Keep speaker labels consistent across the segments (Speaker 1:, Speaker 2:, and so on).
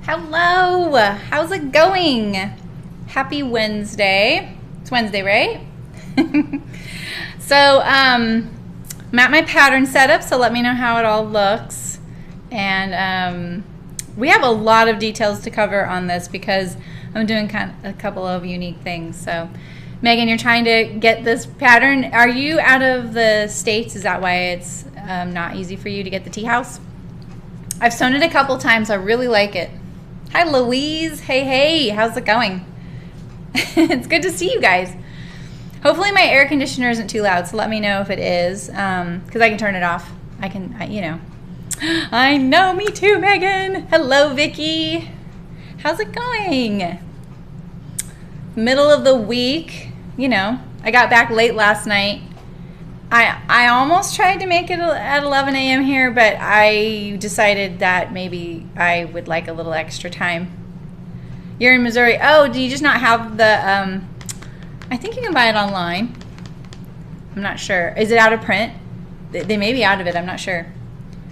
Speaker 1: Hello, how's it going? Happy Wednesday. It's Wednesday, right? So, I'm at my pattern setup, so let me know how it all looks. And we have a lot of details to cover on this because I'm doing a couple of unique things. So, Megan, you're trying to get this pattern. Are you out of the States? Is that why it's not easy for you to get the tea house? I've sewn it a couple times. I really like it. Hi, Louise. Hey, how's it going? It's good to see you guys. Hopefully my air conditioner isn't too loud, so let me know if it is, because I can turn it off. I know, me too, Megan. Hello, Vicky. How's it going? Middle of the week, I got back late last night. I almost tried to make it at 11 a.m. here, but I decided that maybe I would like a little extra time. You're in Missouri. Oh, do you just not have the, I think you can buy it online. I'm not sure. Is it out of print? They may be out of it. I'm not sure.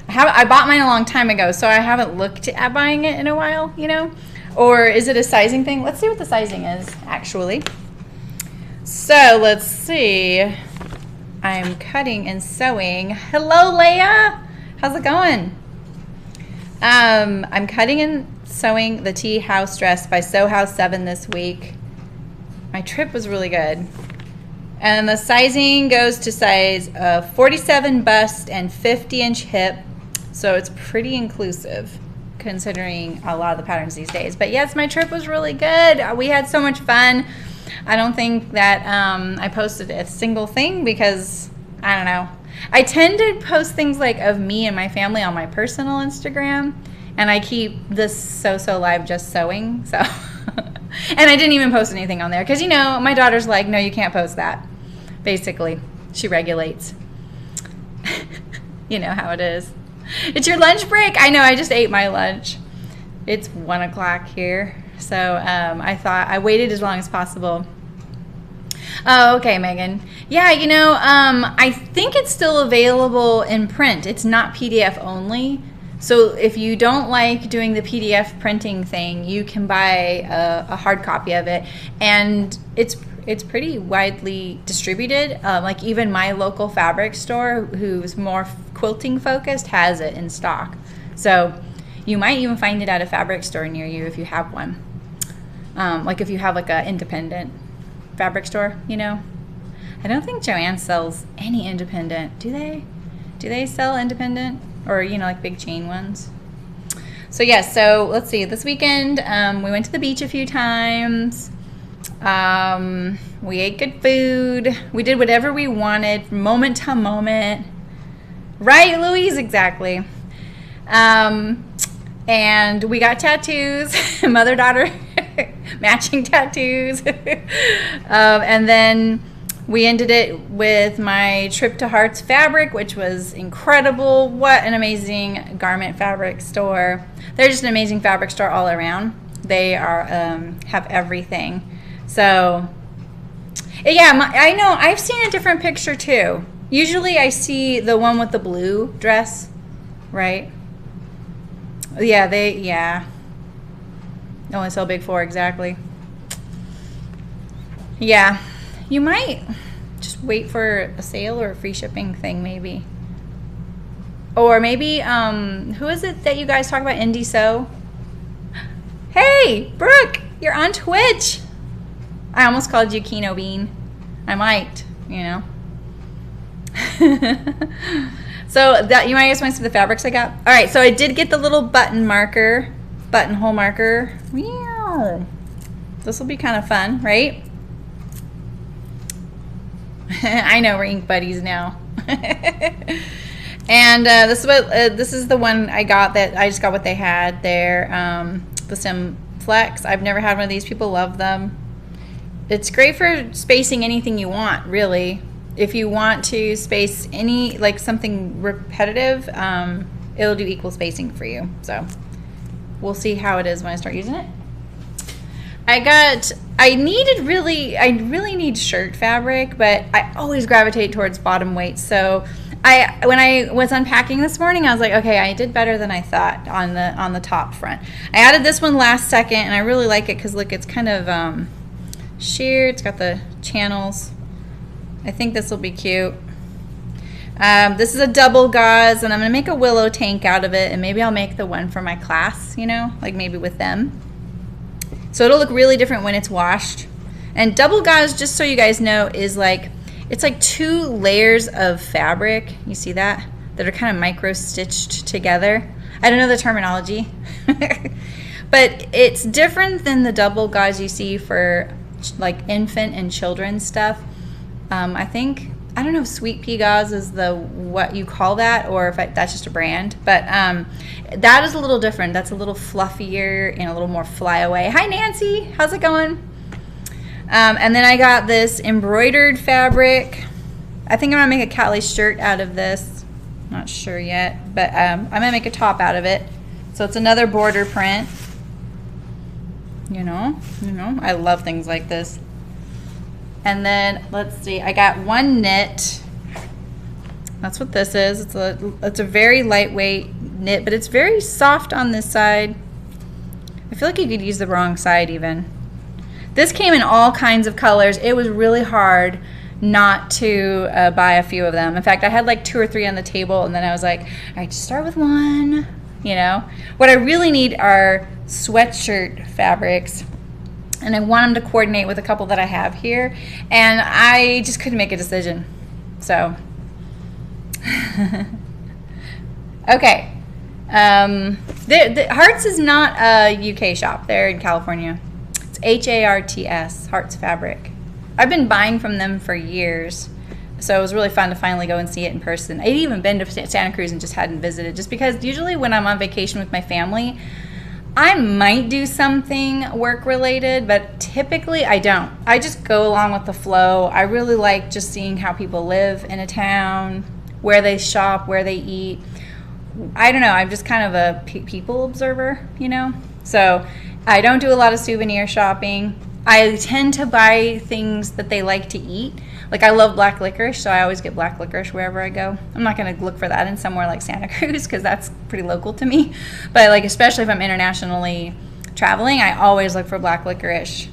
Speaker 1: I bought mine a long time ago, so I haven't looked at buying it in a while, Or is it a sizing thing? Let's see what the sizing is, actually. So, let's see. I'm cutting and sewing. Hello, Leah. How's it going? I'm cutting and sewing the tea house dress by Sew House 7 this week. My trip was really good. And the sizing goes to size 47 bust and 50-inch hip. So it's pretty inclusive considering a lot of the patterns these days. But yes, my trip was really good. We had so much fun. I don't think that I posted a single thing because, I don't know. I tend to post things like of me and my family on my personal Instagram, and I keep this SewSewLive just sewing. So, and I didn't even post anything on there because, my daughter's like, no, you can't post that. Basically, she regulates. You know how it is. It's your lunch break. I know, I just ate my lunch. It's 1 o'clock here. So I thought I waited as long as possible. Oh, okay, Megan. Yeah, I think it's still available in print. It's not PDF only. So if you don't like doing the PDF printing thing, you can buy a hard copy of it. And it's pretty widely distributed. Like even my local fabric store, who's more quilting focused, has it in stock. So you might even find it at a fabric store near you if you have one. Like if you have like an independent fabric store, I don't think Joann sells any independent. Do they? Do they sell independent? Or, like big chain ones? So yes, so let's see. This weekend, we went to the beach a few times. We ate good food. We did whatever we wanted, moment to moment. Right, Louise? Exactly. And we got tattoos, mother-daughter matching tattoos. And then we ended it with my trip to Hearts Fabric, which was incredible. What an amazing garment fabric store. They're just an amazing fabric store all around. They are have everything. So, yeah, I know. I've seen a different picture, too. Usually I see the one with the blue dress, right? Yeah, they only sell big four, exactly. Yeah, you might just wait for a sale or a free shipping thing, maybe. Or maybe, who is it that you guys talk about, Indie Sew? Hey, Brooke, you're on Twitch. I almost called you Kino Bean. I might, So that you might just want to see the fabrics I got. All right, so I did get the little buttonhole marker. Meow. This will be kind of fun, right? I know, we're ink buddies now. And this is the one I got that I just got what they had there. The Sim Flex. I've never had one of these. People love them. It's great for spacing anything you want, really. If you want to space like something repetitive, it'll do equal spacing for you. So we'll see how it is when I start using it. I really need shirt fabric, but I always gravitate towards bottom weight. So When I was unpacking this morning, I was like, okay, I did better than I thought on the top front. I added this one last second, and I really like it because look, it's kind of sheer. It's got the channels. I think this will be cute. This is a double gauze, and I'm going to make a willow tank out of it, and maybe I'll make the one for my class, you know, like maybe with them. So it'll look really different when it's washed. And double gauze, just so you guys know, is like, it's like 2 layers of fabric. You see that? That are kind of micro stitched together. I don't know the terminology. But it's different than the double gauze you see for like infant and children's stuff. I don't know if Sweet Pea Gauze is what you call that, or if that's just a brand. But that is a little different. That's a little fluffier and a little more flyaway. Hi, Nancy. How's it going? And then I got this embroidered fabric. I think I'm going to make a Callie shirt out of this. Not sure yet. But I'm going to make a top out of it. So it's another border print. You know, I love things like this. And then, let's see, I got one knit. That's what this is. It's a very lightweight knit, but it's very soft on this side. I feel like you could use the wrong side even. This came in all kinds of colors. It was really hard not to buy a few of them. In fact, I had like 2 or 3 on the table, and then I was like, all right, just start with one, you know. What I really need are sweatshirt fabrics. And I want them to coordinate with a couple that I have here. And I just couldn't make a decision. So, okay. Hearts is not a UK shop. They're in California. It's H-A-R-T-S, Hearts Fabric. I've been buying from them for years. So it was really fun to finally go and see it in person. I'd even been to Santa Cruz and just hadn't visited. Just because usually when I'm on vacation with my family, I might do something work related, but typically I don't. I just go along with the flow. I really like just seeing how people live in a town, where they shop, where they eat. I don't know, I'm just kind of a people observer, you know? So I don't do a lot of souvenir shopping. I tend to buy things that they like to eat. Like I love black licorice, so I always get black licorice wherever I go. I'm not going to look for that in somewhere like Santa Cruz because that's pretty local to me. But like especially if I'm internationally traveling, I always look for black licorice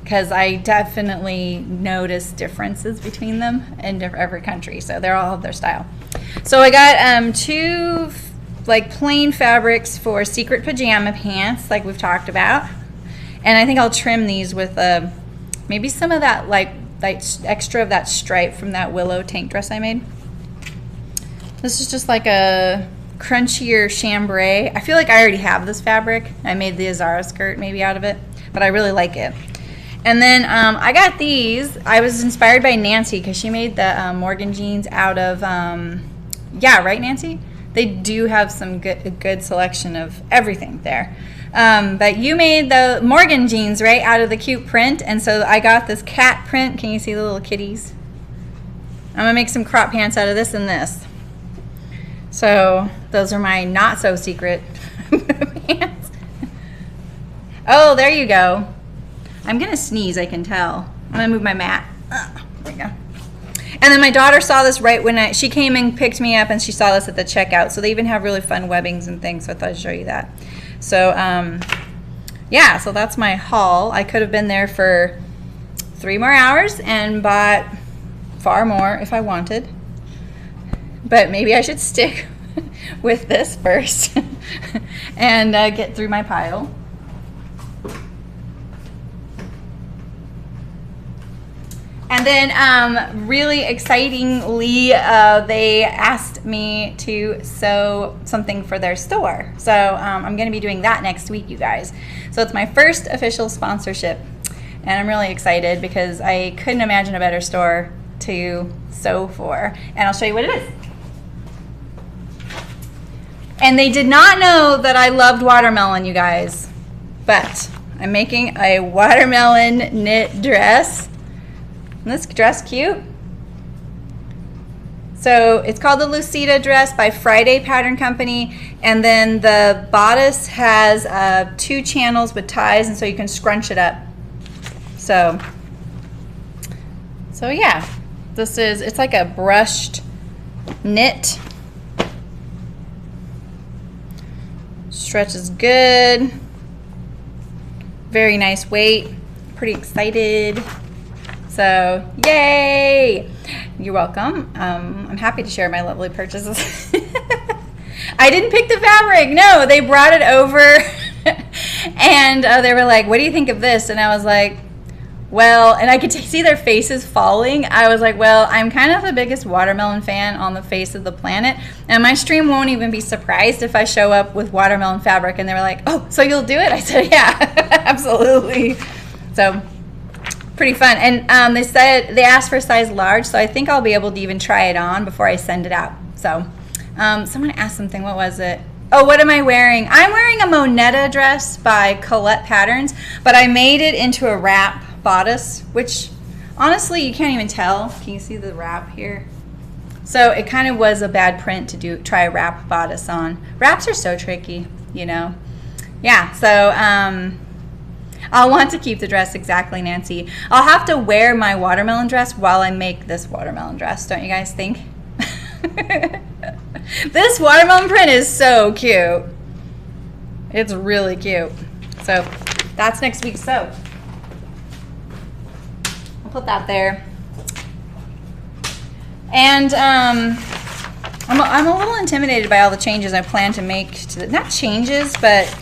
Speaker 1: because I definitely notice differences between them in every country. So they're all have their style. So I got 2 like plain fabrics for secret pajama pants like we've talked about. And I think I'll trim these with maybe some of that like extra of that stripe from that willow tank dress I made. This is just like a crunchier chambray. I feel like I already have this fabric. I made the Azara skirt maybe out of it, but I really like it. And then I got these. I was inspired by Nancy because she made the Morgan jeans out of, yeah, right, Nancy? They do have some good selection of everything there. But you made the Morgan jeans, right, out of the cute print. And so I got this cat print. Can you see the little kitties? I'm going to make some crop pants out of this and this. So those are my not so secret pants. Oh, there you go. I'm going to sneeze, I can tell. I'm going to move my mat. There we go. And then my daughter saw this right when she came and picked me up, and she saw this at the checkout. So they even have really fun webbings and things, so I thought I'd show you that. So, yeah, so that's my haul. I could have been there for 3 more hours and bought far more if I wanted. But maybe I should stick with this first and get through my pile. And then really excitingly, they asked me to sew something for their store. So I'm going to be doing that next week, you guys. So it's my first official sponsorship. And I'm really excited because I couldn't imagine a better store to sew for. And I'll show you what it is. And they did not know that I loved watermelon, you guys. But I'm making a watermelon knit dress. Isn't this dress cute? So it's called the Lucida dress by Friday Pattern Company, and then the bodice has 2 channels with ties, and so you can scrunch it up. So yeah, it's like a brushed knit. Stretch is good. Very nice weight. Pretty excited. So, yay! You're welcome. I'm happy to share my lovely purchases. I didn't pick the fabric. No, they brought it over and they were like, what do you think of this? And I was like, well, and I could see their faces falling. I was like, well, I'm kind of the biggest watermelon fan on the face of the planet, and my stream won't even be surprised if I show up with watermelon fabric. And they were like, oh, so you'll do it? I said, yeah, absolutely. So pretty fun. And they said they asked for a size large, so I think I'll be able to even try it on before I send it out. So someone asked something. What was it? Oh, what am I wearing? I'm wearing a Monetta dress by Colette Patterns, but I made it into a wrap bodice, which honestly you can't even tell. Can you see the wrap here? So it kind of was a bad print to try a wrap bodice on. Wraps are so tricky, you know. Yeah, so I'll want to keep the dress exactly, Nancy. I'll have to wear my watermelon dress while I make this watermelon dress, don't you guys think? This watermelon print is so cute. It's really cute. So that's next week's sew. I'll put that there. And I'm a little intimidated by all the changes I plan to make to the, not changes, but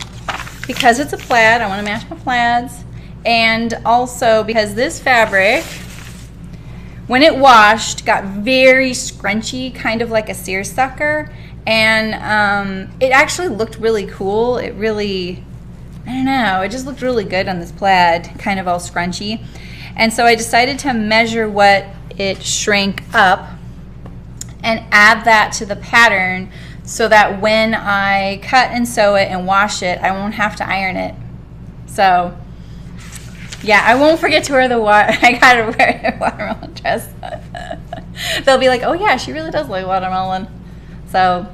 Speaker 1: because it's a plaid, I want to match my plaids, and also because this fabric, when it washed, got very scrunchy, kind of like a seersucker, and it actually looked really cool. It really, I don't know, it just looked really good on this plaid, kind of all scrunchy. And so I decided to measure what it shrank up and add that to the pattern so that when I cut and sew it and wash it, I won't have to iron it. So yeah, I won't forget to wear the I gotta wear a watermelon dress. They'll be like, oh yeah, she really does like watermelon. So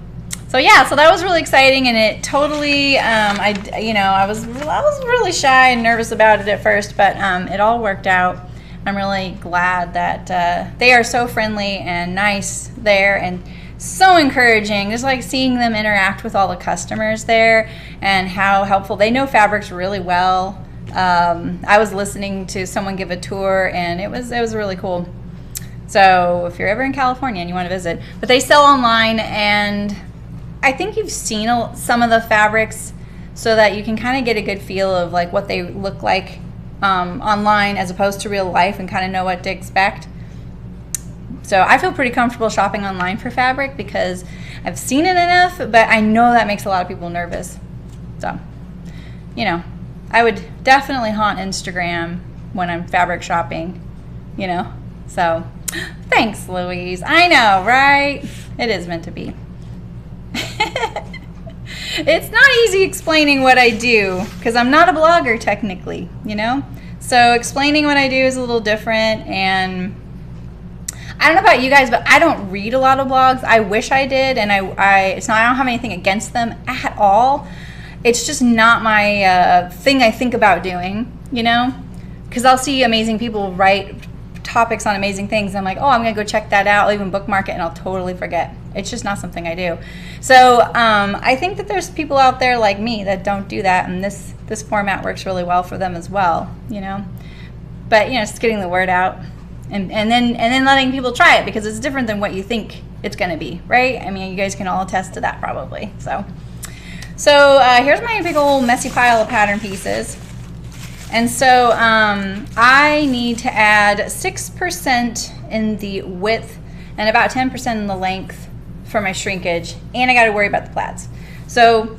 Speaker 1: yeah, so that was really exciting, and it totally, I was really shy and nervous about it at first, but it all worked out. I'm really glad that they are so friendly and nice there, and so encouraging. Just like seeing them interact with all the customers there and how helpful. They know fabrics really well. I was listening to someone give a tour, and it was really cool. So if you're ever in California and you want to visit, but they sell online, and I think you've seen some of the fabrics so that you can kind of get a good feel of like what they look like online as opposed to real life, and kind of know what to expect. So I feel pretty comfortable shopping online for fabric because I've seen it enough, but I know that makes a lot of people nervous. So, you know, I would definitely haunt Instagram when I'm fabric shopping, you know. So thanks, Louise. I know, right? It is meant to be. It's not easy explaining what I do because I'm not a blogger technically, you know. So explaining what I do is a little different, and I don't know about you guys, but I don't read a lot of blogs. I wish I did, and I don't have anything against them at all. It's just not my thing I think about doing, you know, because I'll see amazing people write topics on amazing things. I'm like, oh, I'm gonna go check that out. I'll even bookmark it, and I'll totally forget. It's just not something I do. So I think that there's people out there like me that don't do that, and this format works really well for them as well, you know. But you know, just getting the word out, and then letting people try it, because it's different than what you think it's gonna be, right? I mean, you guys can all attest to that probably. So here's my big old messy pile of pattern pieces. And so I need to add 6% in the width and about 10% in the length for my shrinkage, and I got to worry about the plaids. So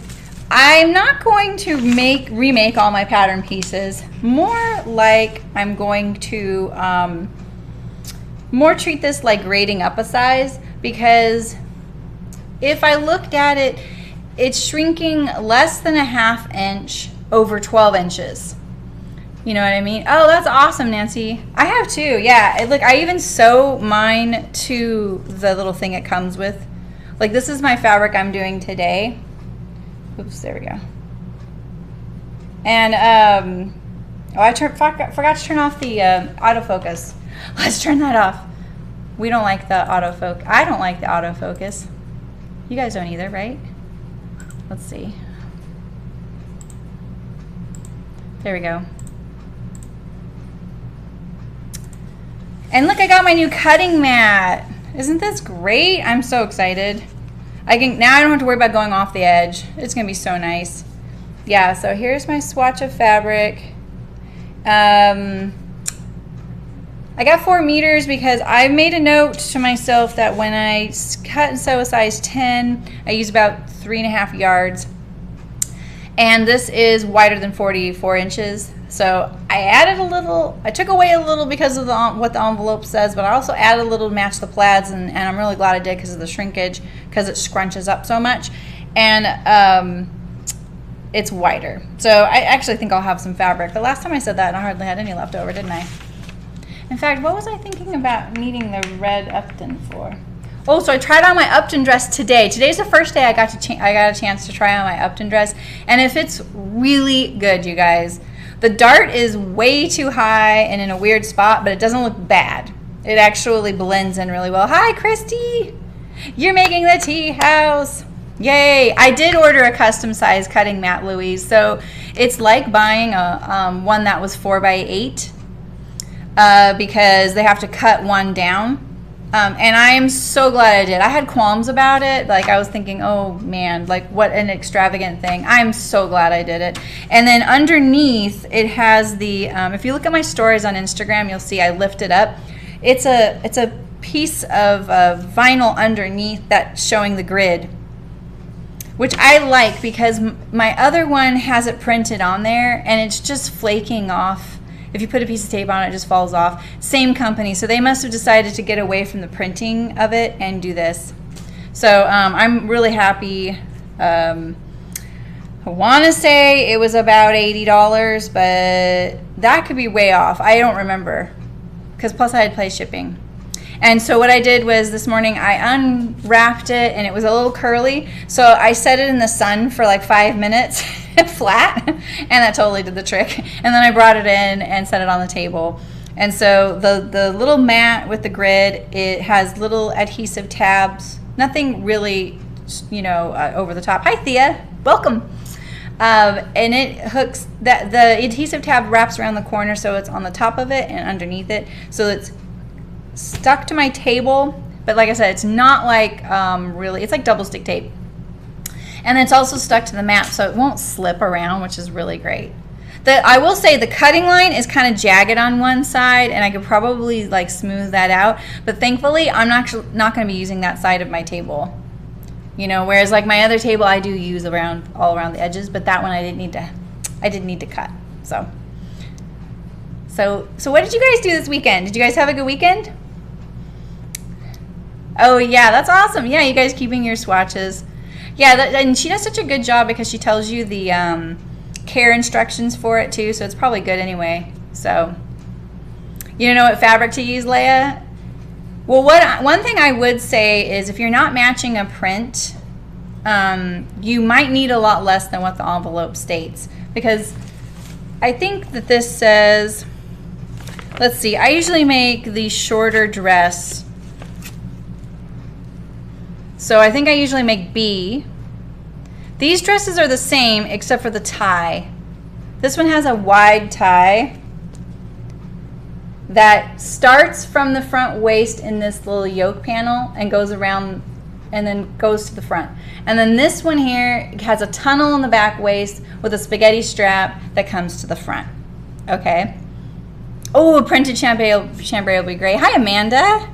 Speaker 1: I'm not going to remake all my pattern pieces. More like I'm going to more treat this like grading up a size, because if I looked at it, it's shrinking less than a ½ inch over 12 inches. You know what I mean? Oh, that's awesome, Nancy. I have too. Yeah. Look, I even sew mine to the little thing it comes with. Like, this is my fabric I'm doing today. Oops, there we go. And oh, I forgot to turn off the autofocus. Let's turn that off. We don't like the autofocus. I don't like the autofocus. You guys don't either, right? Let's see. There we go. And look, I got my new cutting mat. Isn't this great? I'm so excited. Now I don't have to worry about going off the edge. It's gonna be so nice. Yeah, so here's my swatch of fabric. I got 4 meters because I made a note to myself that when I cut and sew a size 10, I use about 3.5 yards. And this is wider than 44 inches. So I added a little, I took away a little because of what the envelope says, but I also added a little to match the plaids, and I'm really glad I did because of the shrinkage, because it scrunches up so much. And it's wider. So I actually think I'll have some fabric. The last time I said that, I hardly had any left over, didn't I? In fact, what was I thinking about needing the red Upton for? Oh, so I tried on my Upton dress today. Today's the first day I got a chance to try on my Upton dress, and it fits really good, you guys. The dart is way too high and in a weird spot, but it doesn't look bad. It actually blends in really well. Hi, Christy. You're making the tea house. Yay. I did order a custom size cutting mat, Louise. So it's like buying a one that was 4x8 because they have to cut one down. And I am so glad I did. I had qualms about it. Like, I was thinking, oh man, like what an extravagant thing. I'm so glad I did it. And then underneath it has the, if you look at my stories on Instagram, you'll see I lift it up. It's a piece of vinyl underneath that's showing the grid, which I like because my other one has it printed on there and it's just flaking off. If you put a piece of tape on it, it just falls off. Same company, so they must have decided to get away from the printing of it and do this. So I'm really happy. I want to say it was about $80, but that could be way off. I don't remember, because plus I had placed shipping. And so what I did was this morning I unwrapped it and it was a little curly. So I set it in the sun for like 5 minutes flat, and that totally did the trick. And then I brought it in and set it on the table. And so the little mat with the grid, it has little adhesive tabs. Nothing really, you know, over the top. Hi, Thea. Welcome. And it hooks, the adhesive tab wraps around the corner, so it's on the top of it and underneath it. So it's stuck to my table, but like I said, it's not like really, it's like double stick tape. And it's also stuck to the mat, so it won't slip around, which is really great. I will say the cutting line is kind of jagged on one side, and I could probably like smooth that out, but thankfully I'm not going to be using that side of my table, you know, whereas like my other table I do use all around the edges, but that one I didn't need to cut. So what did you guys do this weekend? Did you guys have a good weekend? Oh yeah, that's awesome. Yeah, you guys keeping your swatches. Yeah, and she does such a good job because she tells you the care instructions for it too, so it's probably good anyway. So you don't know what fabric to use, Leia? Well, one thing I would say is if you're not matching a print, you might need a lot less than what the envelope states, because I think that this says, let's see, I usually make the shorter dress. So I think I usually make B. These dresses are the same except for the tie. This one has a wide tie that starts from the front waist in this little yoke panel and goes around and then goes to the front. And then this one here has a tunnel in the back waist with a spaghetti strap that comes to the front. Okay. Oh, a printed chambray will be great. Hi, Amanda.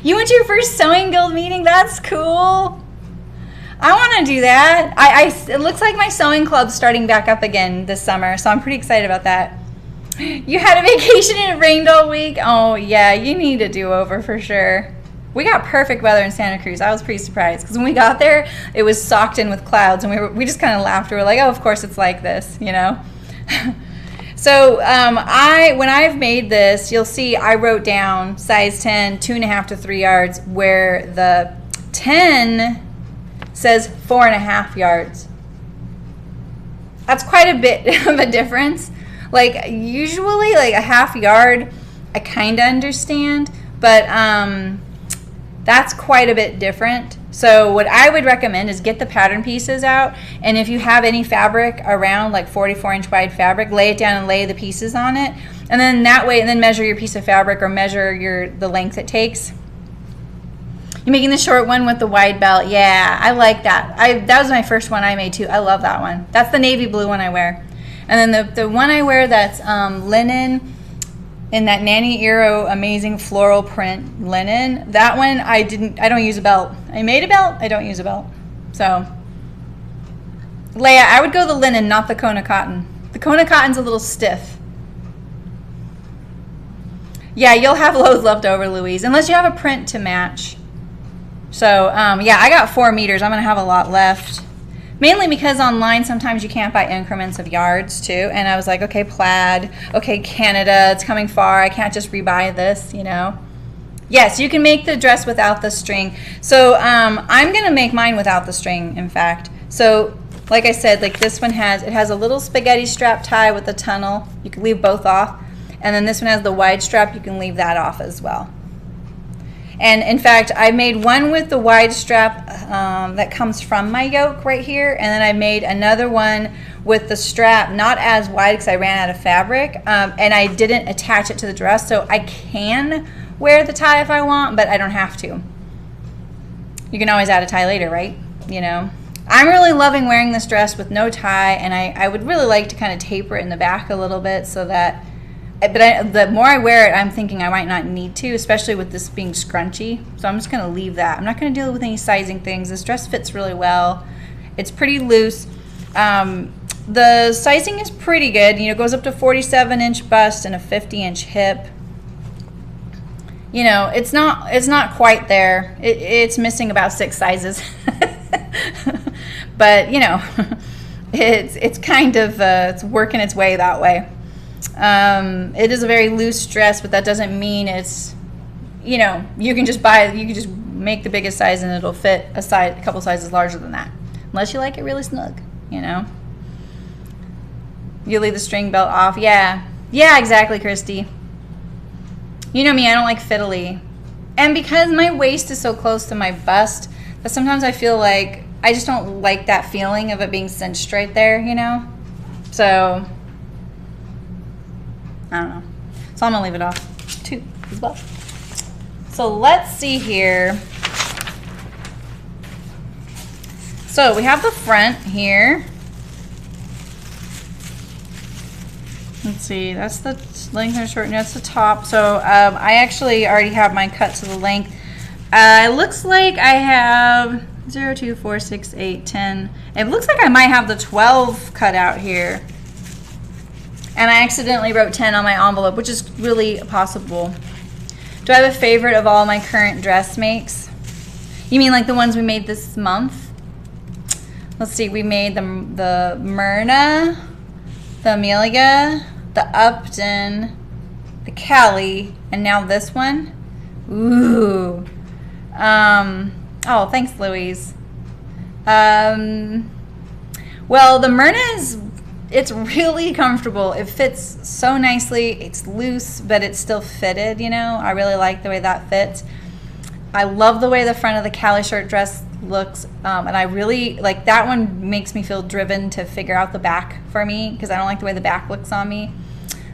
Speaker 1: You went to your first Sewing Guild meeting? That's cool. I want to do that. It looks like my sewing club's starting back up again this summer, so I'm pretty excited about that. You had a vacation and it rained all week? Oh, yeah, you need a do-over for sure. We got perfect weather in Santa Cruz. I was pretty surprised because when we got there, it was socked in with clouds, and we just kind of laughed. We were like, oh, of course it's like this, you know? So when I've made this, you'll see I wrote down size 10, 2.5 to 3 yards, where the 10 says 4.5 yards. That's quite a bit of a difference. Like usually like a half yard, I kind of understand, but that's quite a bit different. So what I would recommend is get the pattern pieces out, and if you have any fabric around, like 44-inch wide fabric, lay it down and lay the pieces on it, and then that way, and then measure your piece of fabric or measure the length it takes. You're making the short one with the wide belt. Yeah, I like that. That was my first one I made too. I love that one. That's the navy blue one I wear. And then the one I wear that's linen, in that Nanny Eero amazing floral print linen, that one I don't use a belt. I made a belt, I don't use a belt. So, Leia, I would go the linen, not the Kona cotton. The Kona cotton's a little stiff. Yeah, you'll have loads left over, Louise, unless you have a print to match. So, yeah, I got 4 meters. I'm going to have a lot left. Mainly because online sometimes you can't buy increments of yards too. And I was like, okay, plaid, okay, Canada, it's coming far. I can't just rebuy this, you know. Yes, you can make the dress without the string. So I'm going to make mine without the string, in fact. So like I said, like this one has a little spaghetti strap tie with a tunnel. You can leave both off. And then this one has the wide strap. You can leave that off as well. And in fact, I made one with the wide strap that comes from my yoke right here, and then I made another one with the strap not as wide because I ran out of fabric, and I didn't attach it to the dress, so I can wear the tie if I want, but I don't have to. You can always add a tie later, right? You know, I'm really loving wearing this dress with no tie, and I would really like to kind of taper it in the back a little bit so that. But the more I wear it, I'm thinking I might not need to, especially with this being scrunchy. So I'm just going to leave that. I'm not going to deal with any sizing things. This dress fits really well. It's pretty loose. The sizing is pretty good. You know, it goes up to 47-inch bust and a 50-inch hip. You know, it's not quite there. It's missing about 6 sizes. But you know, it's kind of it's working its way that way. It is a very loose dress, but that doesn't mean it's, you know, you can just make the biggest size and it'll fit a couple sizes larger than that, unless you like it really snug, you know. You leave the string belt off. Yeah, exactly, Christy. You know me, I don't like fiddly, and because my waist is so close to my bust, that sometimes I feel like I just don't like that feeling of it being cinched right there, you know. So I don't know. So I'm going to leave it off too as well. So let's see here. So we have the front here. Let's see. That's the length and short. That's the top. So I actually already have mine cut to the length. It looks like I have 0, 2, 4, 6, 8, 10. It looks like I might have the 12 cut out here. And I accidentally wrote 10 on my envelope, which is really possible. Do I have a favorite of all my current dress makes? You mean like the ones we made this month? Let's see, we made the Myrna, the Amelia, the Upton, the Callie, and now this one. Ooh. Oh, thanks, Louise. Well, the Myrna it's really comfortable. It fits so nicely. It's loose, but it's still fitted, you know. I really like the way that fits. I love the way the front of the Callie shirt dress looks, and I really like that one. Makes me feel driven to figure out the back for me because I don't like the way the back looks on me.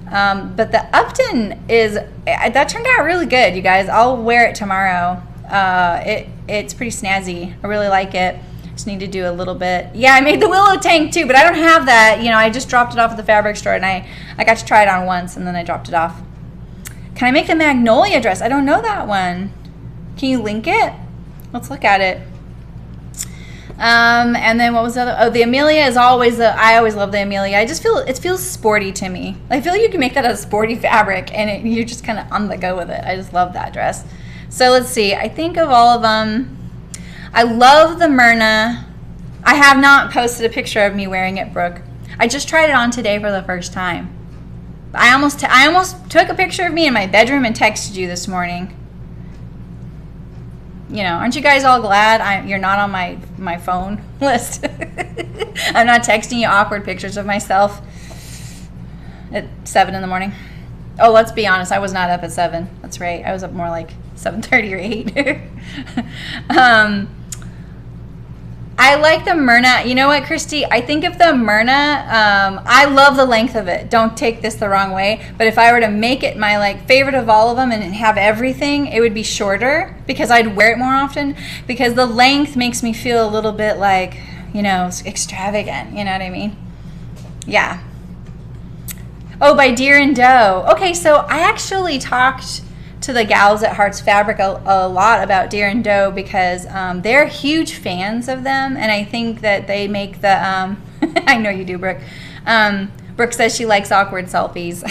Speaker 1: But the Upton that turned out really good, you guys. I'll wear it tomorrow. It's pretty snazzy. I really like it. Just need to do a little bit. Yeah, I made the willow tank too, but I don't have that. You know, I just dropped it off at the fabric store, and I got to try it on once, and then I dropped it off. Can I make the magnolia dress? I don't know that one. Can you link it? Let's look at it. And then what was the other? Oh, the Amelia is always I always love the Amelia. I just feel it feels sporty to me. I feel like you can make that out of sporty fabric, and you're just kind of on the go with it. I just love that dress. So let's see. I think of all of them. I love the Myrna. I have not posted a picture of me wearing it, Brooke. I just tried it on today for the first time. I almost took a picture of me in my bedroom and texted you this morning. You know, aren't you guys all glad you're not on my phone list? I'm not texting you awkward pictures of myself at 7 in the morning. Oh, let's be honest. I was not up at 7. That's right. I was up more like 7:30 or 8. I like the Myrna. You know what, Christy? I think of the Myrna, I love the length of it. Don't take this the wrong way. But if I were to make it my like favorite of all of them and have everything, it would be shorter because I'd wear it more often. Because the length makes me feel a little bit like, you know, extravagant. You know what I mean? Yeah. Oh, by Deer and Doe. Okay, so I actually talked to the gals at Hearts Fabric a lot about Deer and Doe because they're huge fans of them, and I think that they make the I know you do, Brooke. Brooke says she likes awkward selfies.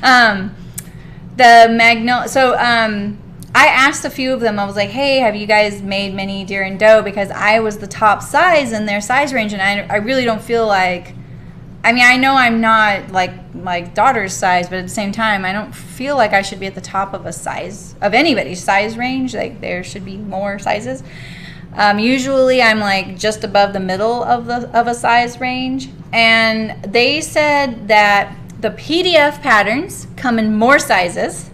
Speaker 1: I asked a few of them. I was like, hey, have you guys made many Deer and Doe? Because I was the top size in their size range, and I really don't feel like, I mean, I know I'm not like my daughter's size, but at the same time, I don't feel like I should be at the top of a size, of anybody's size range. Like, there should be more sizes. Usually, I'm like just above the middle of a size range. And they said that the PDF patterns come in more sizes,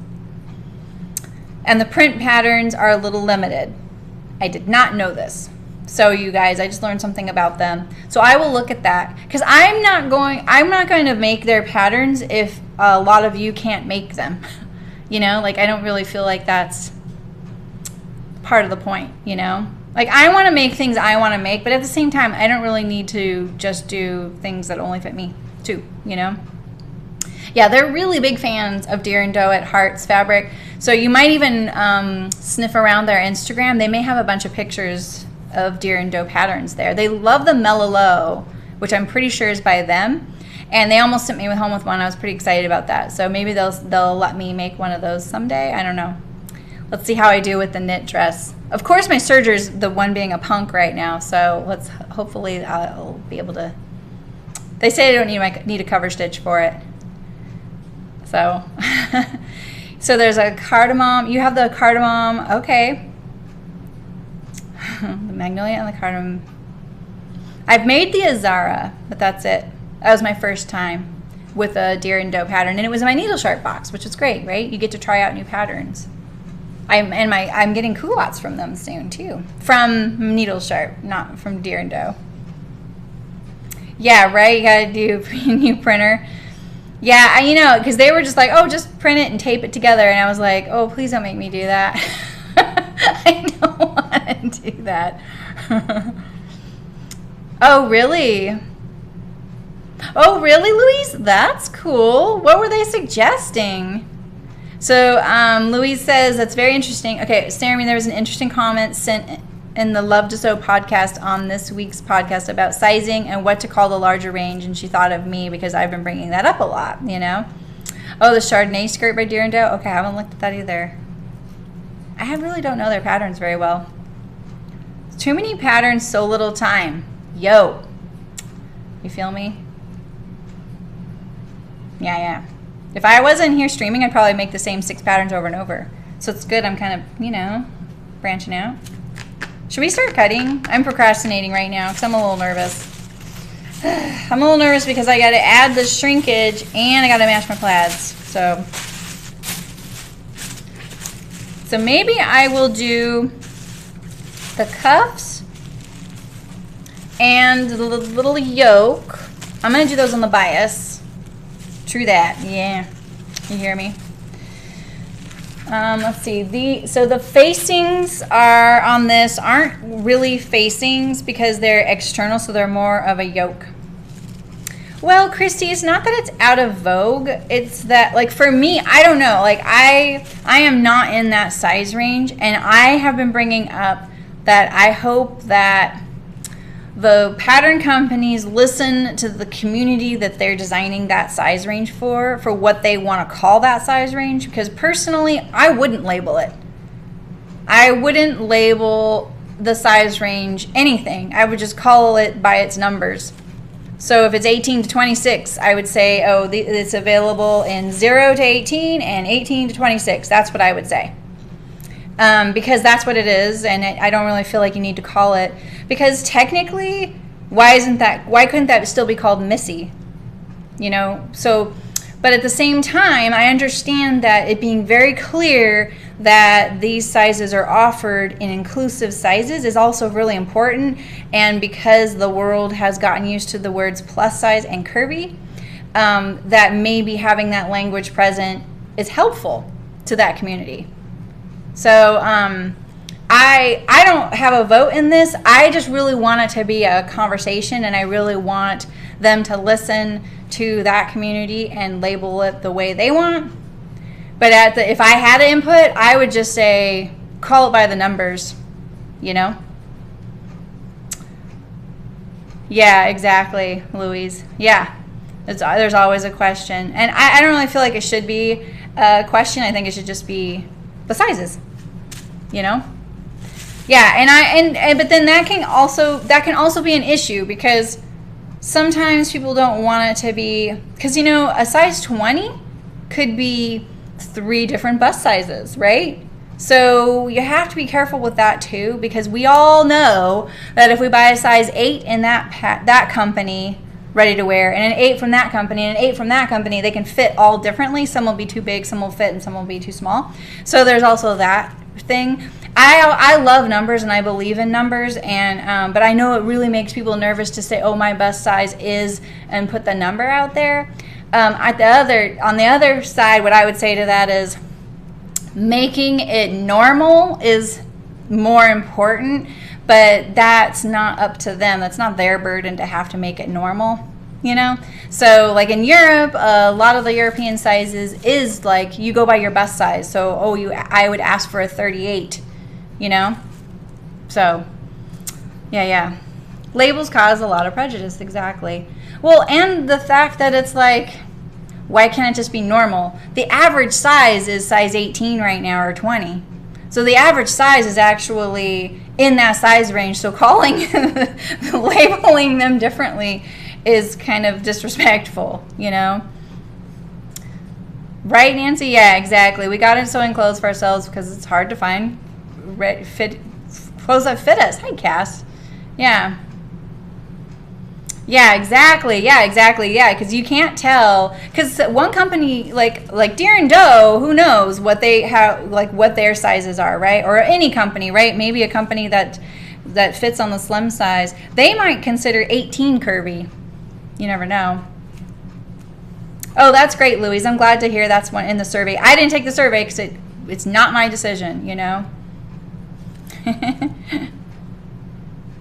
Speaker 1: and the print patterns are a little limited. I did not know this. So you guys, I just learned something about them. So I will look at that because I'm not going to make their patterns if a lot of you can't make them. You know, like I don't really feel like that's part of the point, you know? Like I want to make things I want to make, but at the same time, I don't really need to just do things that only fit me too, you know? Yeah, they're really big fans of Deer and Doe at Hearts Fabric. So you might even sniff around their Instagram. They may have a bunch of pictures of Deer and Doe patterns there. They love the Mellow, which I'm pretty sure is by them. And they almost sent me home with one. I was pretty excited about that. So maybe they'll let me make one of those someday. I don't know. Let's see how I do with the knit dress. Of course, my serger's the one being a punk right now. So hopefully I'll be able to. They say I don't need a cover stitch for it. So, so there's a cardamom. You have the cardamom. Okay. The magnolia and the cardamom. I've made the Azara, but that's it. That was my first time with a Deer and Doe pattern, and it was in my needle sharp box, which is great, right? You get to try out new patterns. I'm getting culottes from them soon too, from Needle Sharp, not from Deer and Doe. Yeah, right. You gotta do a new printer. Yeah, you know, because they were just like, oh, just print it and tape it together, and I was like, oh, please don't make me do that. I don't want to do that. Oh, really? Oh, really, Louise? That's cool. What were they suggesting? So Louise says, that's very interesting. Okay, Jeremy, there was an interesting comment sent in the Love to Sew podcast on this week's podcast about sizing and what to call the larger range, and she thought of me because I've been bringing that up a lot, you know? Oh, the Chardonnay skirt by Deer and Doe? Okay, I haven't looked at that either. I really don't know their patterns very well. Too many patterns, so little time. Yo. You feel me? Yeah. If I wasn't here streaming, I'd probably make the same 6 patterns over and over. So it's good I'm kind of, you know, branching out. Should we start cutting? I'm procrastinating right now because I'm a little nervous. I'm a little nervous because I got to add the shrinkage and I got to match my plaids. So maybe I will do the cuffs and the little yoke. I'm going to do those on the bias. True that. Yeah. You hear me? Let's see. So the facings are on this aren't really facings because they're external, so they're more of a yoke. Well, Christy, it's not that it's out of vogue. It's that, like, for me, I don't know. Like, I am not in that size range, and I have been bringing up that I hope that the pattern companies listen to the community that they're designing that size range for what they want to call that size range, because personally, I wouldn't label it. I wouldn't label the size range anything. I would just call it by its numbers. So if it's 18 to 26, I would say, oh, it's available in 0 to 18 and 18 to 26. That's what I would say. Because that's what it is, and I don't really feel like you need to call it. Because technically, why couldn't that still be called Missy? You know, so But at the same time, I understand that it being very clear that these sizes are offered in inclusive sizes is also really important. And because the world has gotten used to the words plus size and curvy, that maybe having that language present is helpful to that community. So I don't have a vote in this. I just really want it to be a conversation, and I really want them to listen to that community and label it the way they want. But if I had an input, I would just say, call it by the numbers, you know? Yeah, exactly, Louise. Yeah, there's always a question. And I don't really feel like it should be a question. I think it should just be the sizes, you know? Yeah, and but then that can also be an issue, because sometimes people don't want it to be, because, you know, a size 20 could be 3 different bust sizes, right? So you have to be careful with that too, because we all know that if we buy a size 8 in that company ready to wear, and an 8 from that company, and an 8 from that company, they can fit all differently. Some will be too big, some will fit, and some will be too small. So there's also that thing. I love numbers, and I believe in numbers, and but I know it really makes people nervous to say, oh, my bust size is, and put the number out there. On the other side, what I would say to that is, making it normal is more important, but that's not up to them. That's not their burden to have to make it normal, you know? So like in Europe, a lot of the European sizes is like, you go by your bust size. So, I would ask for a 38, you know? So, yeah. Labels cause a lot of prejudice, exactly. Well, and the fact that it's like, why can't it just be normal? The average size is size 18 right now, or 20. So the average size is actually in that size range. So labeling them differently is kind of disrespectful, you know? Right, Nancy? Yeah, exactly. We got into sewing clothes for ourselves because it's hard to find clothes that fit us. Hi, Cass. Yeah. Yeah, exactly. Yeah, because you can't tell. Because one company, like Deer and Doe, who knows what they have, like what their sizes are, right? Or any company, right? Maybe a company that fits on the slim size, they might consider 18 curvy. You never know. Oh, that's great, Louise. I'm glad to hear that's one in the survey. I didn't take the survey because it's not my decision, you know.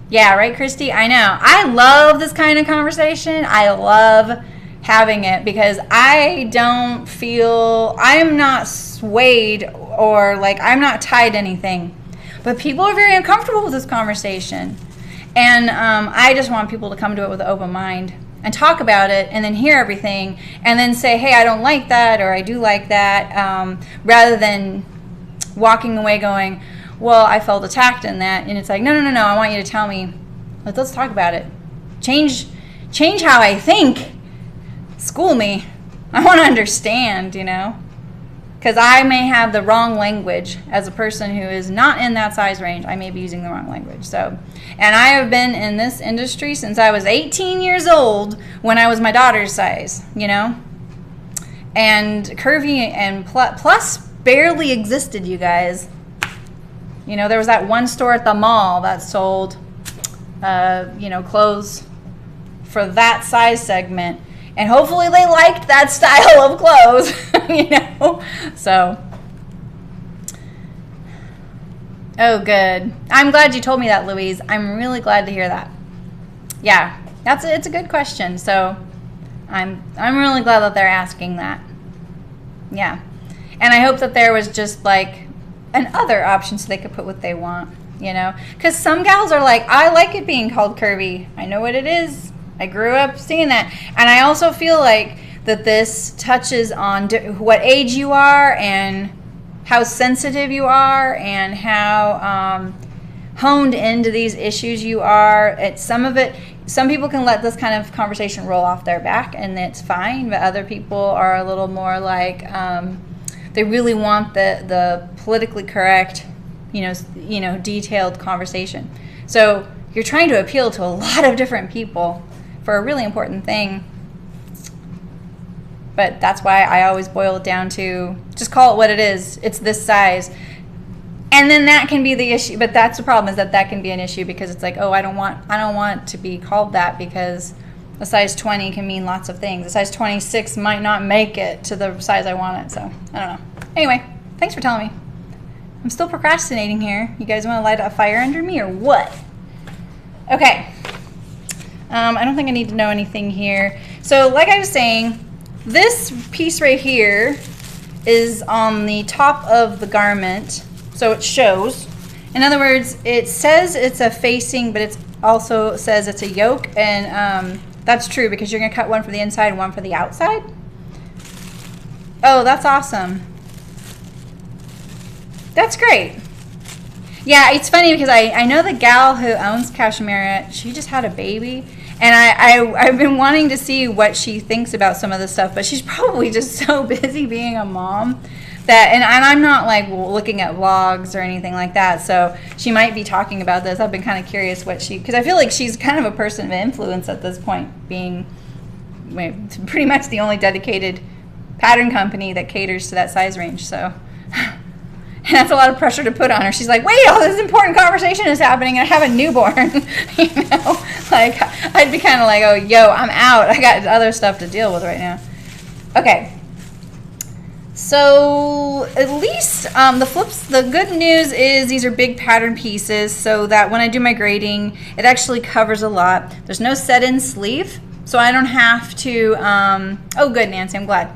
Speaker 1: Yeah, right, Christy? I know. I love this kind of conversation. I love having it because I don't feel, I'm not swayed or like I'm not tied to anything. But people are very uncomfortable with this conversation. And I just want people to come to it with an open mind and talk about it and then hear everything and then say, hey, I don't like that or I do like that, rather than walking away going, well, I felt attacked in that. And it's like, no, I want you to tell me. Let's talk about it. Change how I think. School me. I want to understand, you know. Because I may have the wrong language as a person who is not in that size range. I may be using the wrong language. So, and I have been in this industry since I was 18 years old when I was my daughter's size, you know. And curvy and plus barely existed, you guys. You know, there was that one store at the mall that sold, you know, clothes for that size segment. And hopefully they liked that style of clothes, you know. So, oh, good. I'm glad you told me that, Louise. I'm really glad to hear that. Yeah, it's a good question. So, I'm really glad that they're asking that. Yeah. And I hope that there was just like and other options so they could put what they want, you know? Because some gals are like, I like it being called curvy. I know what it is. I grew up seeing that. And I also feel like that this touches on what age you are and how sensitive you are and how honed into these issues you are. Some people can let this kind of conversation roll off their back and it's fine, but other people are a little more like, they really want the politically correct, you know, detailed conversation. So you're trying to appeal to a lot of different people for a really important thing. but that's why I always boil it down to just call it what it is. It's this size. And then that can be the issue, but that's the problem, is that can be an issue because it's like, oh, I don't want to be called that because a size 20 can mean lots of things. A size 26 might not make it to the size I want it, so I don't know. Anyway, thanks for telling me. I'm still procrastinating here. You guys want to light a fire under me or what? Okay. I don't think I need to know anything here. So like I was saying, this piece right here is on the top of the garment, so it shows. In other words, it says it's a facing, but it also says it's a yoke, and that's true because you're going to cut one for the inside and one for the outside. Oh, that's awesome. That's great. Yeah, it's funny because I know the gal who owns Cashmere, she just had a baby. And I've been wanting to see what she thinks about some of this stuff, but she's probably just so busy being a mom that, and I'm not like looking at vlogs or anything like that, so she might be talking about this. I've been kind of curious what because I feel like she's kind of a person of influence at this point, being pretty much the only dedicated pattern company that caters to that size range, so. And that's a lot of pressure to put on her. She's like, wait, all this important conversation is happening and I have a newborn. You know, like I'd be kind of like, oh, yo, I'm out. I got other stuff to deal with right now. Okay. So at least the good news is these are big pattern pieces so that when I do my grading, it actually covers a lot. There's no set-in sleeve, so I don't have to, oh, good, Nancy, I'm glad.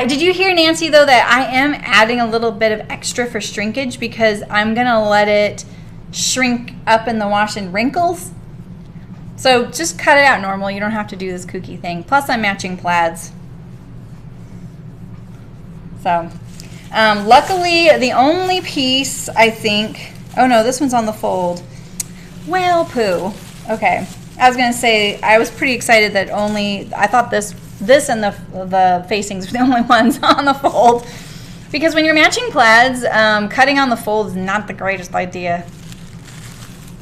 Speaker 1: Did you hear, Nancy, though, that I am adding a little bit of extra for shrinkage because I'm going to let it shrink up in the wash and wrinkles? So just cut it out normal. You don't have to do this kooky thing. Plus, I'm matching plaids. So, luckily, the only piece, I think... Oh, no, this one's on the fold. Well, poo. Okay. I was going to say, I was pretty excited that I thought this and the facings were the only ones on the fold, because when you're matching plaids, cutting on the fold is not the greatest idea.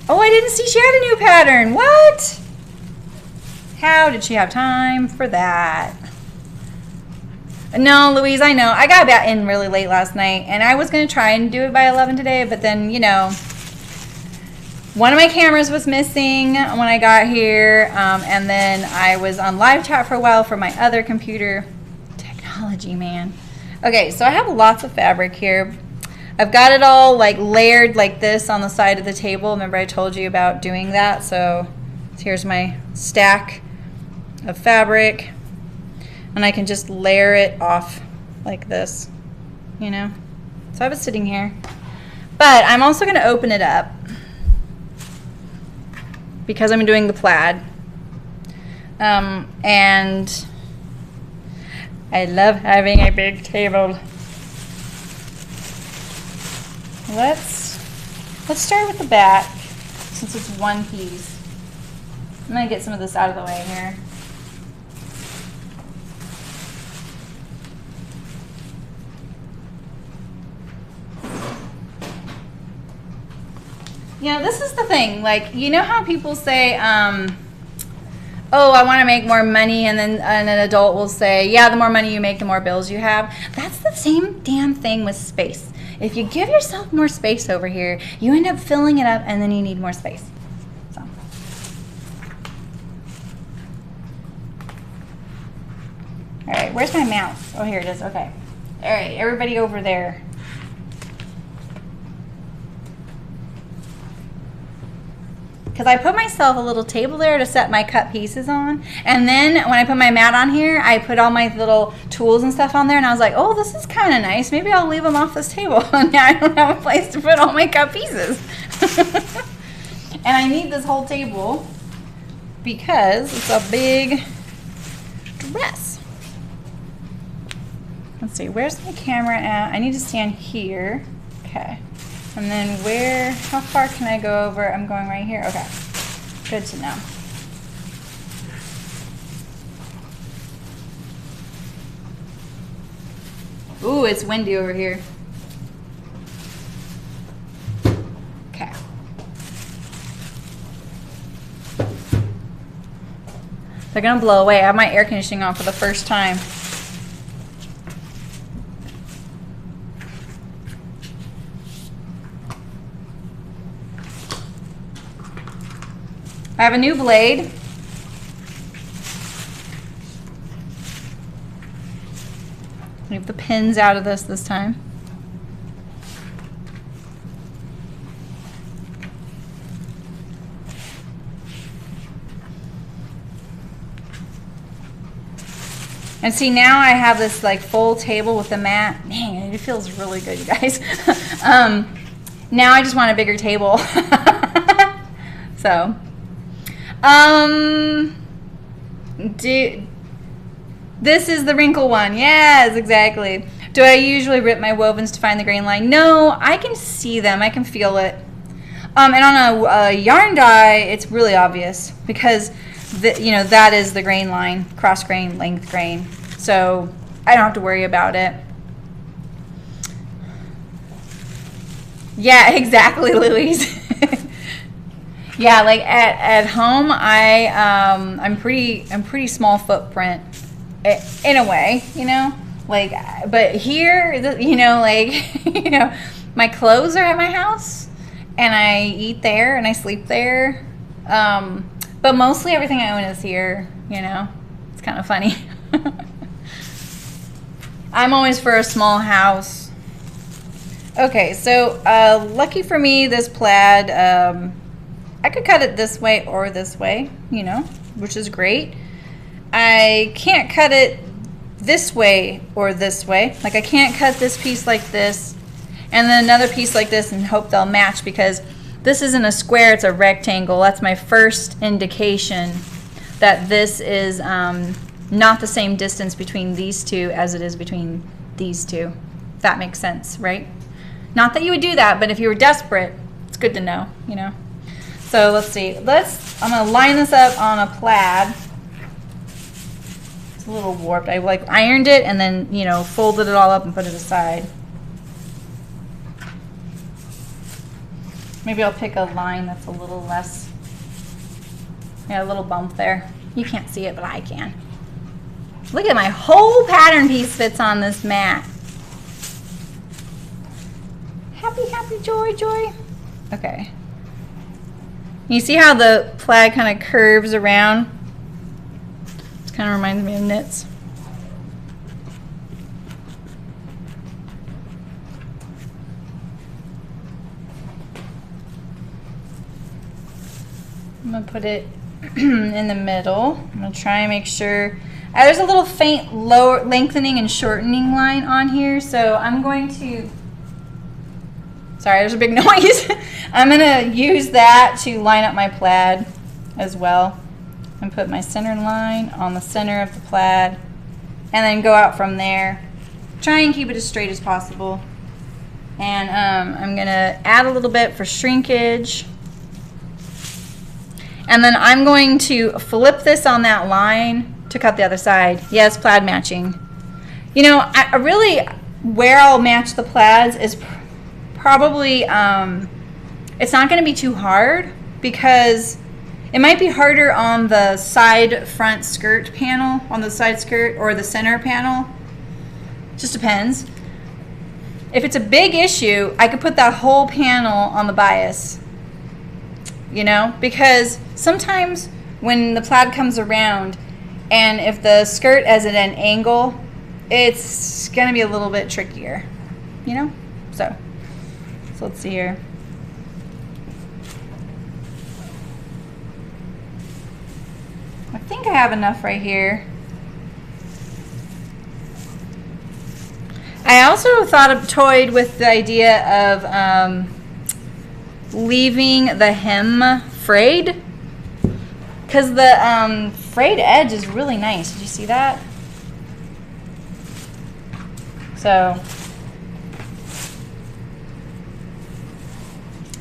Speaker 1: Oh, I didn't see she had a new pattern. What? How did she have time for that? No, Louise, I know. I got back in really late last night, and I was going to try and do it by 11 today, but then, you know, one of my cameras was missing when I got here, and then I was on live chat for a while for my other computer. Technology, man. Okay, so I have lots of fabric here. I've got it all like layered like this on the side of the table. Remember I told you about doing that? So here's my stack of fabric, and I can just layer it off like this, you know? So I have it sitting here. But I'm also going to open it up, because I'm doing the plaid, and I love having a big table. Let's start with the back, since it's one piece. I'm gonna get some of this out of the way here. You know, this is the thing, like, you know how people say, oh, I want to make more money, and then an adult will say, yeah, the more money you make, the more bills you have. That's the same damn thing with space. If you give yourself more space over here, you end up filling it up, and then you need more space. So. All right, where's my mouse? Oh, here it is, okay. All right, everybody over there. Because I put myself a little table there to set my cut pieces on, and then when I put my mat on here, I put all my little tools and stuff on there, and I was like, oh, this is kind of nice. Maybe I'll leave them off this table. And now I don't have a place to put all my cut pieces. And I need this whole table because it's a big dress. Let's see, where's my camera at? I need to stand here. Okay. And then how far can I go over? I'm going right here. Okay, good to know. Ooh, it's windy over here. Okay. They're gonna blow away. I have my air conditioning on for the first time. I have a new blade. Leave the pins out of this time. And see, now I have this like full table with the mat. Man, it feels really good, you guys. Now I just want a bigger table. So, this is the wrinkle one. Yes, exactly. Do I usually rip my wovens to find the grain line? No, I can see them. I can feel it. And on a yarn dye, it's really obvious because that is the grain line, cross grain, length grain. So I don't have to worry about it. Yeah, exactly, Louise. Yeah, like at home, I'm pretty small footprint in a way, like, but here, like, my clothes are at my house and I eat there and I sleep there. But mostly everything I own is here, it's kind of funny. I'm always for a small house. Okay, so lucky for me, this plaid, I could cut it this way or this way, which is great. I can't cut it this way or this way. Like I can't cut this piece like this and then another piece like this and hope they'll match because this isn't a square, it's a rectangle. That's my first indication that this is not the same distance between these two as it is between these two. If that makes sense, right? Not that you would do that, but if you were desperate, it's good to know, So let's see. I'm going to line this up on a plaid. It's a little warped. I like ironed it and then, folded it all up and put it aside. Maybe I'll pick a line that's a little less, a little bump there. You can't see it, but I can. Look at my whole pattern piece fits on this mat. Happy, happy, joy, joy. Okay. You see how the plaid kind of curves around? It kind of reminds me of knits. I'm going to put it in the middle. I'm going to try and make sure. There's a little faint lower lengthening and shortening line on here, so I'm going to, sorry, there's a big noise. I'm going to use that to line up my plaid as well and put my center line on the center of the plaid and then go out from there. Try and keep it as straight as possible. And I'm going to add a little bit for shrinkage. And then I'm going to flip this on that line to cut the other side. Yes, plaid matching. I really, where I'll match the plaids is probably, it's not going to be too hard because it might be harder on the side front skirt panel, on the side skirt or the center panel. Just depends. If it's a big issue, I could put that whole panel on the bias. Because sometimes when the plaid comes around and if the skirt is at an angle, it's going to be a little bit trickier, So let's see here. I think I have enough right here. I also toyed with the idea of leaving the hem frayed because the frayed edge is really nice. Did you see that? So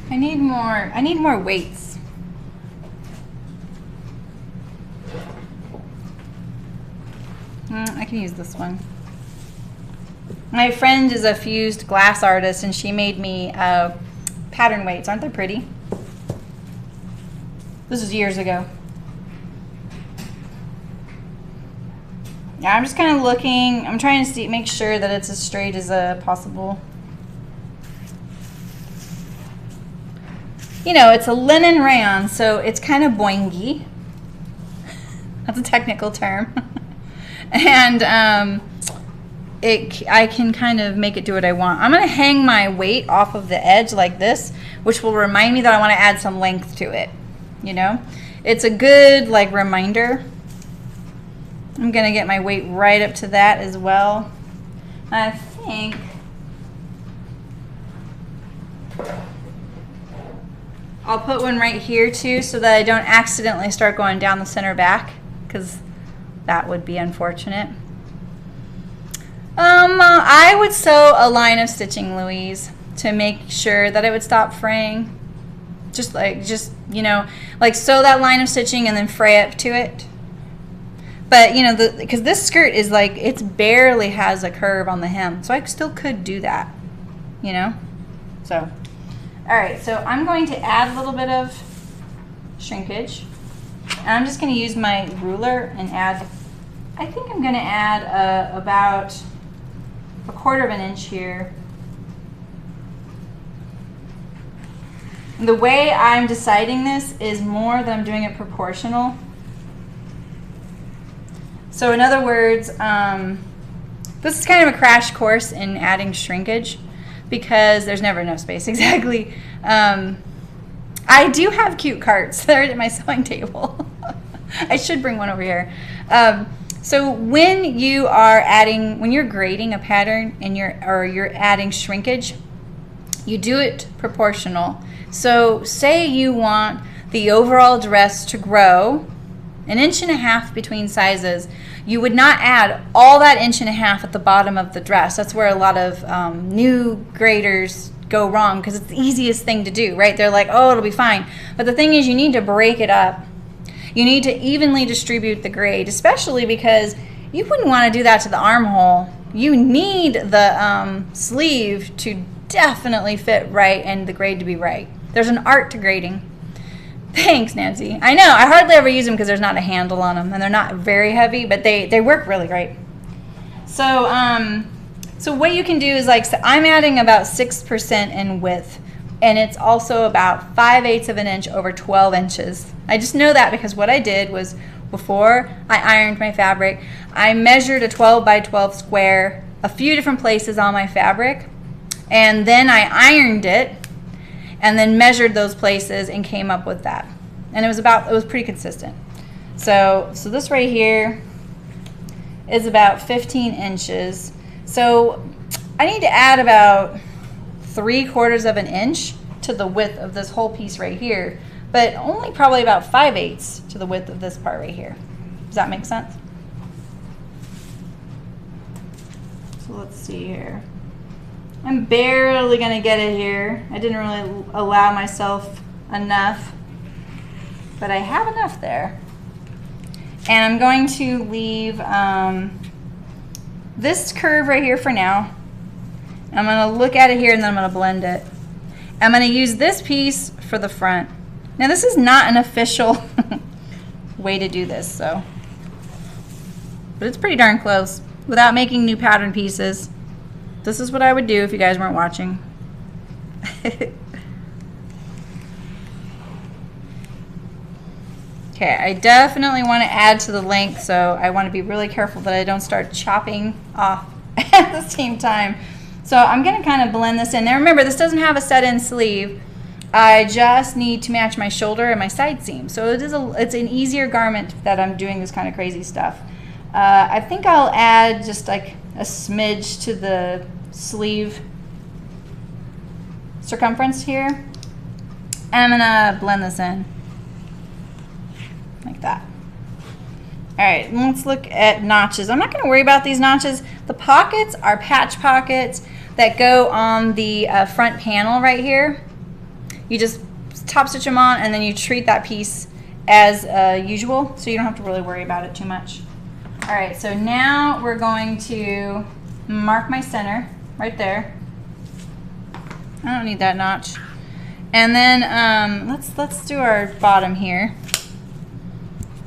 Speaker 1: I need more weights. I can use this one. My friend is a fused glass artist and she made me pattern weights. Aren't they pretty? This was years ago. Yeah, I'm just kind of looking. I'm trying to make sure that it's as straight as possible. you know, it's a linen rayon, so it's kind of boingy. That's a technical term. And I can kind of make it do what I want. I'm going to hang my weight off of the edge like this, which will remind me that I want to add some length to it, you know? It's a good, like, reminder. I'm going to get my weight right up to that as well. I think I'll put one right here too so that I don't accidentally start going down the center back, because that would be unfortunate. I would sew a line of stitching, Louise, to make sure that it would stop fraying. Just you know, like sew that line of stitching and then fray up to it. But you know, because this skirt is like, it barely has a curve on the hem, so I still could do that, you know. So, all right, so I'm going to add a little bit of shrinkage, and I'm just going to use my ruler and add. I think I'm going to add about 1/4 of an inch here. The way I'm deciding this is more that I'm doing it proportional. So in other words, this is kind of a crash course in adding shrinkage, because there's never enough space. Exactly. I do have cute carts. They're at my sewing table. I should bring one over here. So when you are when you're grading a pattern and you're adding shrinkage, you do it proportional. So say you want the overall dress to grow 1.5 inches between sizes. You would not add all that 1.5 inches at the bottom of the dress. That's where a lot of new graders go wrong, because it's the easiest thing to do, right? They're like, oh, it'll be fine. But the thing is, you need to break it up. You need to evenly distribute the grade, especially because you wouldn't want to do that to the armhole. You need the sleeve to definitely fit right and the grade to be right. There's an art to grading. Thanks, Nancy. I know, I hardly ever use them because there's not a handle on them, and they're not very heavy, but they work really great. So, so what you can do is, like, so I'm adding about 6% in width, and it's also about 5/8 of an inch over 12 inches. I just know that because what I did was, before I ironed my fabric, I measured a 12 by 12 square a few different places on my fabric, and then I ironed it, and then measured those places and came up with that. And it was pretty consistent. So this right here is about 15 inches. So I need to add about 3/4 of an inch to the width of this whole piece right here, but only probably about 5/8 to the width of this part right here. Does that make sense? So let's see here. I'm barely going to get it here. I didn't really allow myself enough, but I have enough there. And I'm going to leave this curve right here for now. I'm going to look at it here, and then I'm going to blend it. I'm going to use this piece for the front. Now, this is not an official way to do this, so, but it's pretty darn close without making new pattern pieces. This is what I would do if you guys weren't watching. Okay, I definitely want to add to the length, so I want to be really careful that I don't start chopping off at the same time. So I'm going to kind of blend this in. Now remember, this doesn't have a set-in sleeve. I just need to match my shoulder and my side seam. So it's an easier garment that I'm doing this kind of crazy stuff. I think I'll add just like a smidge to the sleeve circumference here. And I'm going to blend this in like that. All right, let's look at notches. I'm not going to worry about these notches. The pockets are patch pockets that go on the front panel right here. You just top stitch them on, and then you treat that piece as usual, so you don't have to really worry about it too much. All right, so now we're going to mark my center right there. I don't need that notch. And then let's do our bottom here.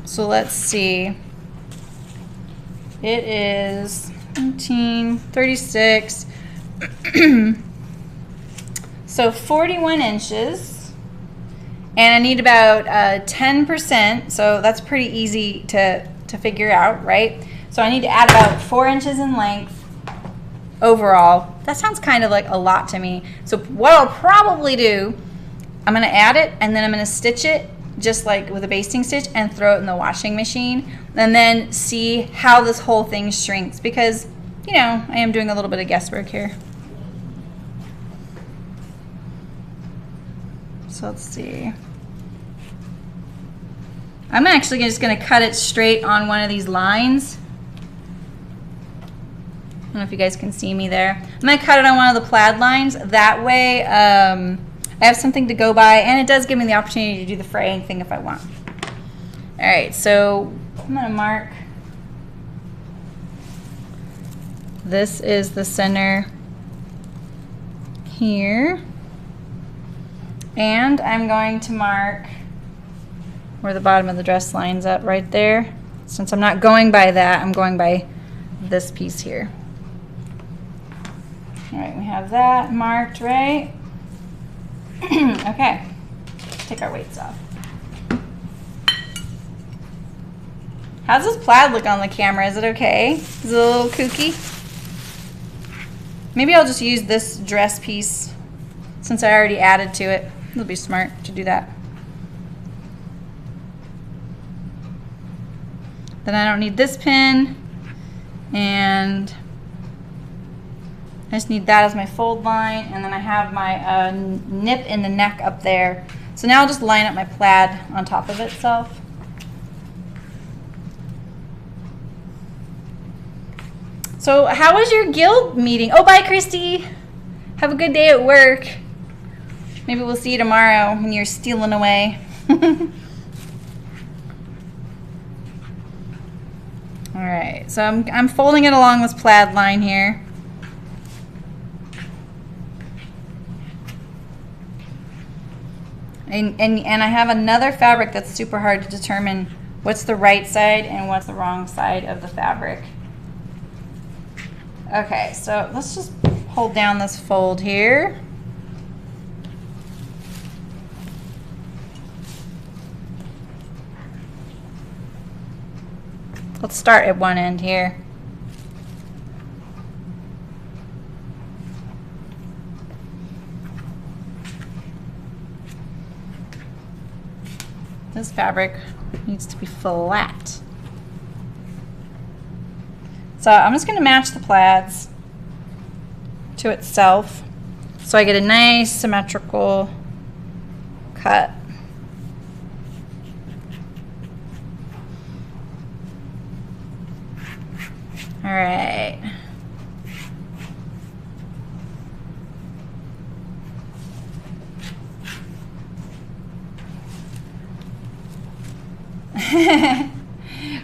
Speaker 1: So let's see. It is 1936. So 41 inches. And I need about 10%, so that's pretty easy to figure out, right? So I need to add about 4 inches in length overall. That sounds kind of like a lot to me. So what I'll probably do, I'm gonna add it and then I'm gonna stitch it just like with a basting stitch and throw it in the washing machine and then see how this whole thing shrinks, because, you know, I am doing a little bit of guesswork here. So let's see. I'm actually just going to cut it straight on one of these lines. I don't know if you guys can see me there. I'm going to cut it on one of the plaid lines. That way I have something to go by, and it does give me the opportunity to do the fraying thing if I want. All right, so I'm going to mark. This is the center here. And I'm going to mark where the bottom of the dress lines up right there. Since I'm not going by that, I'm going by this piece here. All right, we have that marked, right? Okay, let's take our weights off. How's this plaid look on the camera? Is it okay? Is it a little kooky? Maybe I'll just use this dress piece since I already added to it. It'll be smart to do that. Then I don't need this pin, and I just need that as my fold line, and then I have my nip in the neck up there. So now I'll just line up my plaid on top of itself. So how was your guild meeting? Oh, bye, Christy. Have a good day at work. Maybe we'll see you tomorrow when you're stealing away. All right, so I'm folding it along this plaid line here. And I have another fabric that's super hard to determine what's the right side and what's the wrong side of the fabric. Okay, so let's just hold down this fold here. Let's start at one end here. This fabric needs to be flat. So I'm just going to match the plaids to itself so I get a nice symmetrical cut. All right.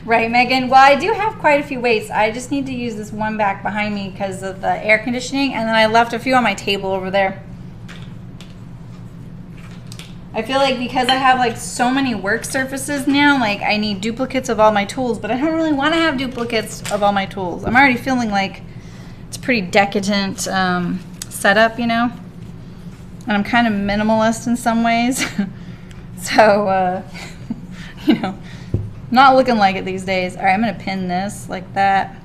Speaker 1: Right, Megan? Well, I do have quite a few weights. I just need to use this one back behind me because of the air conditioning, and then I left a few on my table over there. I feel like because I have like so many work surfaces now, like I need duplicates of all my tools, but I don't really want to have duplicates of all my tools. I'm already feeling like it's a pretty decadent setup, you know? And I'm kind of minimalist in some ways. So, you know, not looking like it these days. All right, I'm going to pin this like that.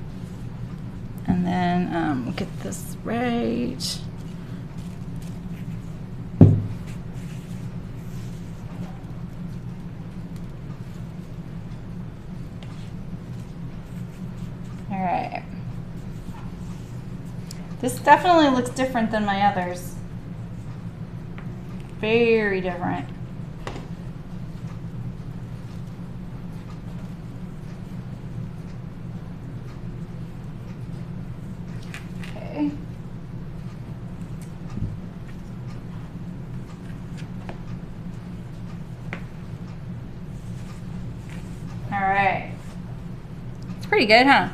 Speaker 1: And then get this right. All right. This definitely looks different than my others. Very different. Okay. All right. It's pretty good, huh?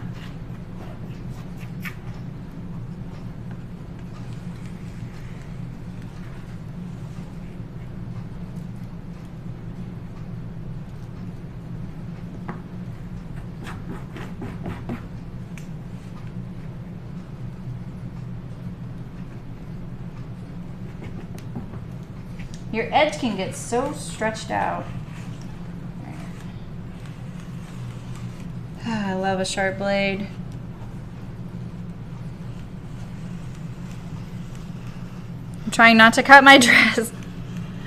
Speaker 1: Your edge can get so stretched out. I love a sharp blade. I'm trying not to cut my dress.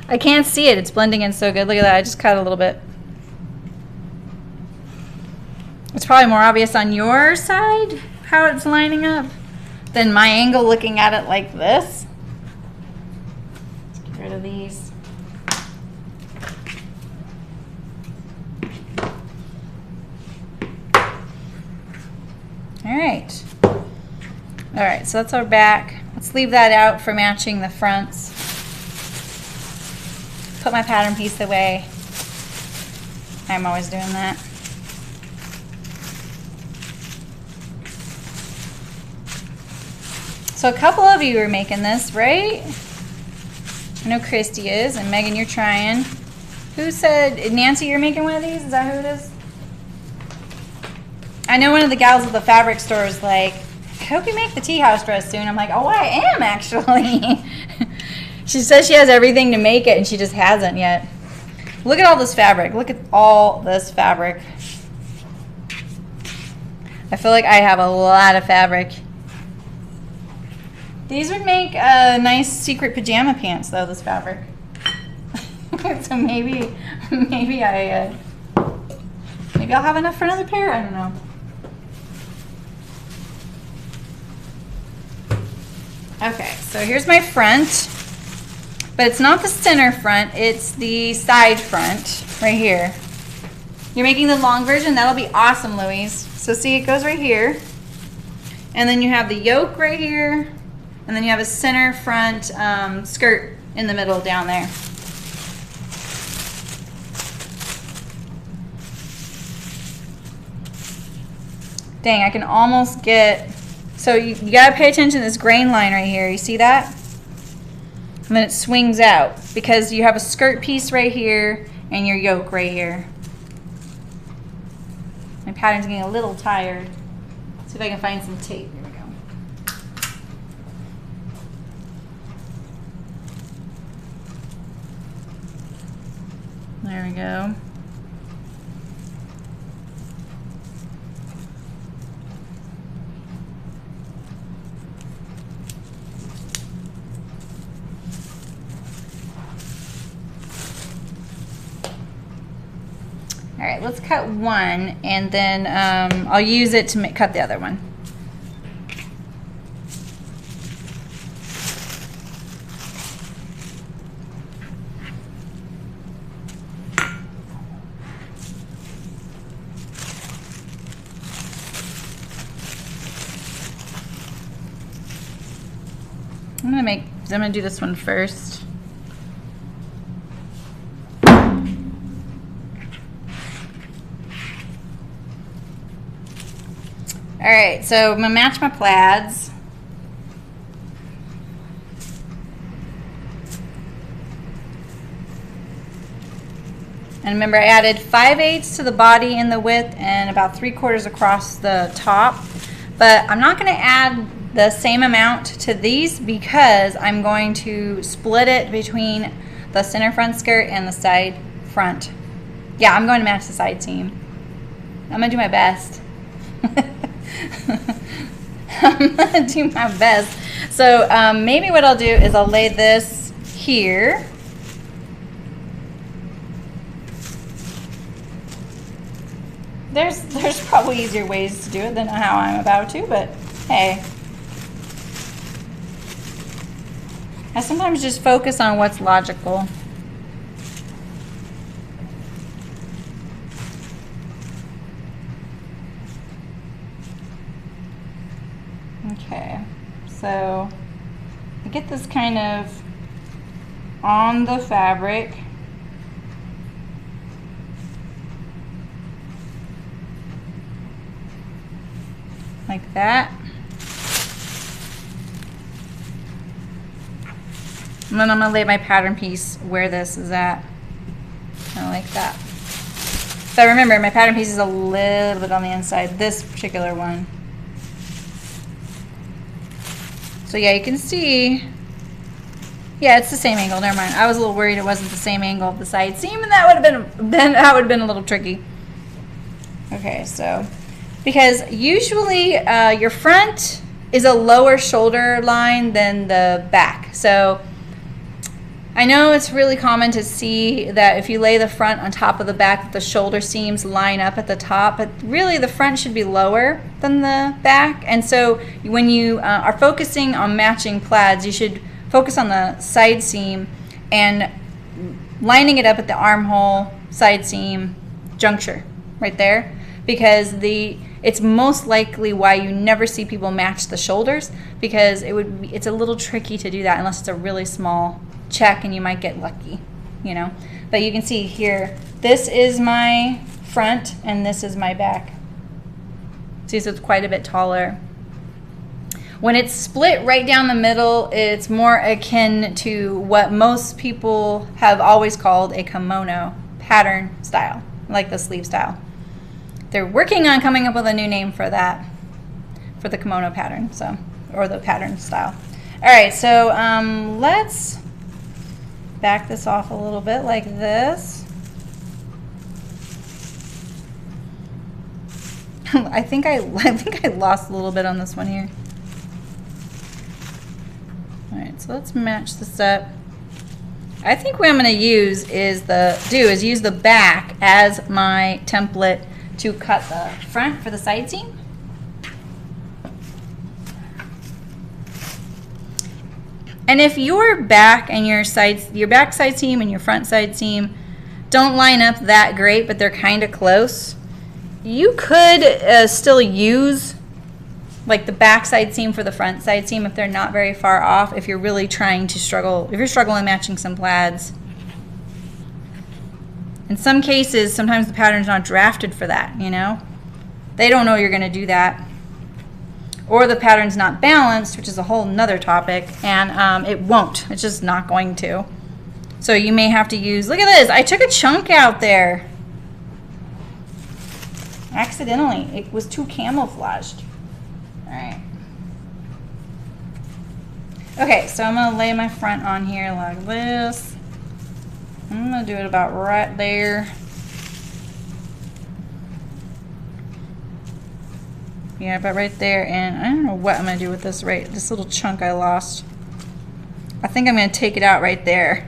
Speaker 1: I can't see it. It's blending in so good. Look at that. I just cut a little bit. It's probably more obvious on your side how it's lining up than my angle looking at it like this. Let's get rid of these. All right. All right, so that's our back. Let's leave that out for matching the fronts. Put my pattern piece away. I'm always doing that. So a couple of you are making this, right? I know Christy is, and Megan, you're trying. Who said, Nancy, you're making one of these? Is that who it is? I know one of the gals at the fabric store is like, I hope you make the tea house dress soon. I'm like, oh, I am actually. She says she has everything to make it, and she just hasn't yet. Look at all this fabric. Look at all this fabric. I feel like I have a lot of fabric. These would make nice secret pajama pants, though, this fabric. So maybe I'll have enough for another pair. I don't know. Okay, so here's my front, but it's not the center front, it's the side front right here. You're making the long version, that'll be awesome, Louise. So see, it goes right here, and then you have the yoke right here, and then you have a center front skirt in the middle down there. Dang, I can almost get... So you gotta pay attention to this grain line right here. You see that? And then it swings out because you have a skirt piece right here and your yoke right here. My pattern's getting a little tired. Let's see if I can find some tape. Here we go. There we go. All right, let's cut one, and then I'll use it to cut the other one. I'm gonna do this one first. All right, so I'm gonna match my plaids. And remember, I added 5/8 to the body and the width and about 3/4 across the top. But I'm not gonna add the same amount to these because I'm going to split it between the center front skirt and the side front. Yeah, I'm going to match the side seam. I'm gonna do my best. I'm gonna do my best. So maybe what I'll do is I'll lay this here. There's probably easier ways to do it than how I'm about to, but hey. I sometimes just focus on what's logical. Okay, so I get this kind of on the fabric. Like that. And then I'm going to lay my pattern piece where this is at. Kind of like that. So remember, my pattern piece is a little bit on the inside, this particular one. So yeah, you can see Yeah, it's the same angle. Never mind. I was a little worried it wasn't the same angle of the side seam, and that would have been a little tricky. Okay, so because usually your front is a lower shoulder line than the back. So I know it's really common to see that if you lay the front on top of the back, the shoulder seams line up at the top, but really the front should be lower than the back. And so when you are focusing on matching plaids, you should focus on the side seam and lining it up at the armhole, side seam, juncture, right there, because it's most likely why you never see people match the shoulders, because it's a little tricky to do that unless it's a really small check and you might get lucky, you know. But you can see here, this is my front and this is my back. See, so it's quite a bit taller. When it's split right down the middle, it's more akin to what most people have always called a kimono pattern style, like the sleeve style. They're working on coming up with a new name for that, for the kimono pattern, so, or the pattern style. All right, so let's back this off a little bit like this. I think I lost a little bit on this one here. All right, so let's match this up. I think what I'm going to use is use the back as my template to cut the front for the side seam. And if your back and your back side seam and your front side seam don't line up that great, but they're kind of close, you could still use like the back side seam for the front side seam if they're not very far off, if you're really trying to struggle, if you're struggling matching some plaids. In some cases, sometimes the pattern's not drafted for that, you know? They don't know you're going to do that. Or the pattern's not balanced, which is a whole nother topic, and it won't. It's just not going to. So you may have to use, look at this, I took a chunk out there. Accidentally, it was too camouflaged. All right. Okay, so I'm gonna lay my front on here like this. I'm gonna do it about right there. Yeah, about right there, and I don't know what I'm gonna do with this little chunk I lost. I think I'm gonna take it out right there.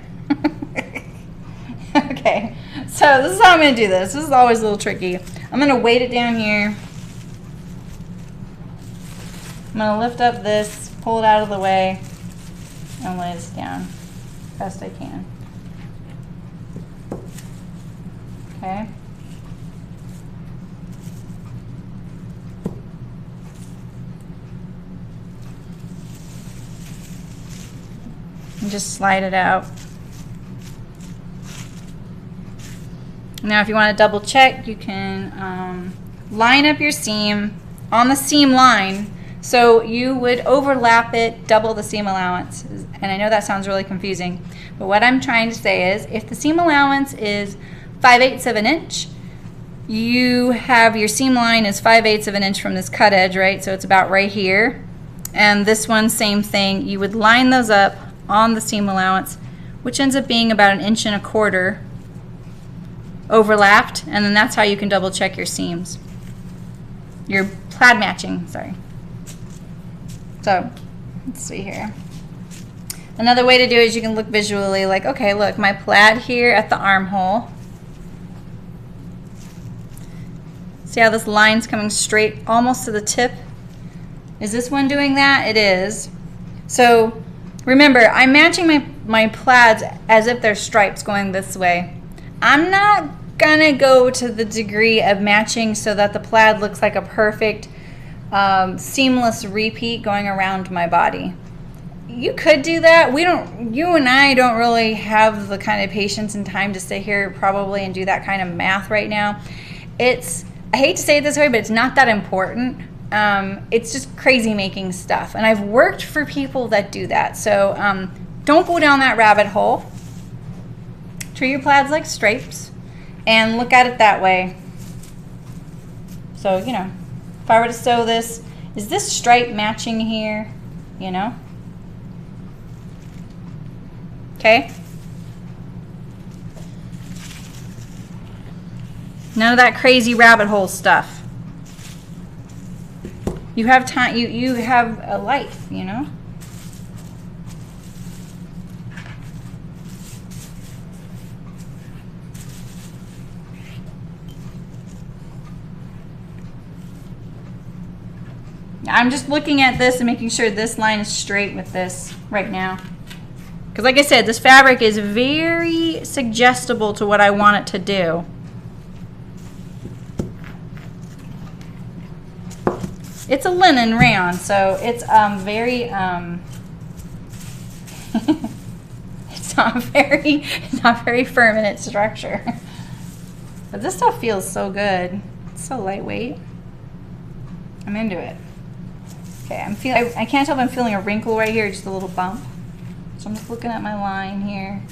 Speaker 1: Okay, so this is how I'm gonna do this. This is always a little tricky. I'm gonna weight it down here. I'm gonna lift up this, pull it out of the way, and lay this down best I can. Okay. And just slide it out. Now if you want to double check, you can line up your seam on the seam line, so you would overlap it, double the seam allowance. And I know that sounds really confusing, but what I'm trying to say is if the seam allowance is 5/8 of an inch, you have your seam line is 5/8 of an inch from this cut edge, right? So it's about right here. And this one, same thing. You would line those up on the seam allowance, which ends up being about 1.25 inches overlapped, and then that's how you can double check your seams. Your plaid matching, sorry. So, let's see here. Another way to do it is you can look visually like, okay, look, my plaid here at the armhole. See how this line's coming straight almost to the tip? Is this one doing that? It is. So, remember, I'm matching my plaids as if they're stripes going this way. I'm not gonna go to the degree of matching so that the plaid looks like a perfect seamless repeat going around my body. You could do that. You and I don't really have the kind of patience and time to sit here probably and do that kind of math right now. I hate to say it this way, but it's not that important. It's just crazy making stuff. And I've worked for people that do that. So don't go down that rabbit hole. Treat your plaids like stripes and look at it that way. So, you know, if I were to sew this, is this stripe matching here? You know? Okay? None of that crazy rabbit hole stuff. You have time, you have a life, you know? I'm just looking at this and making sure this line is straight with this right now. Because like I said, this fabric is very suggestible to what I want it to do. It's a linen rayon, so it's very it's not very firm in its structure. But this stuff feels so good. It's so lightweight. I'm into it. Okay, I can't tell if I'm feeling a wrinkle right here, just a little bump. So I'm just looking at my line here.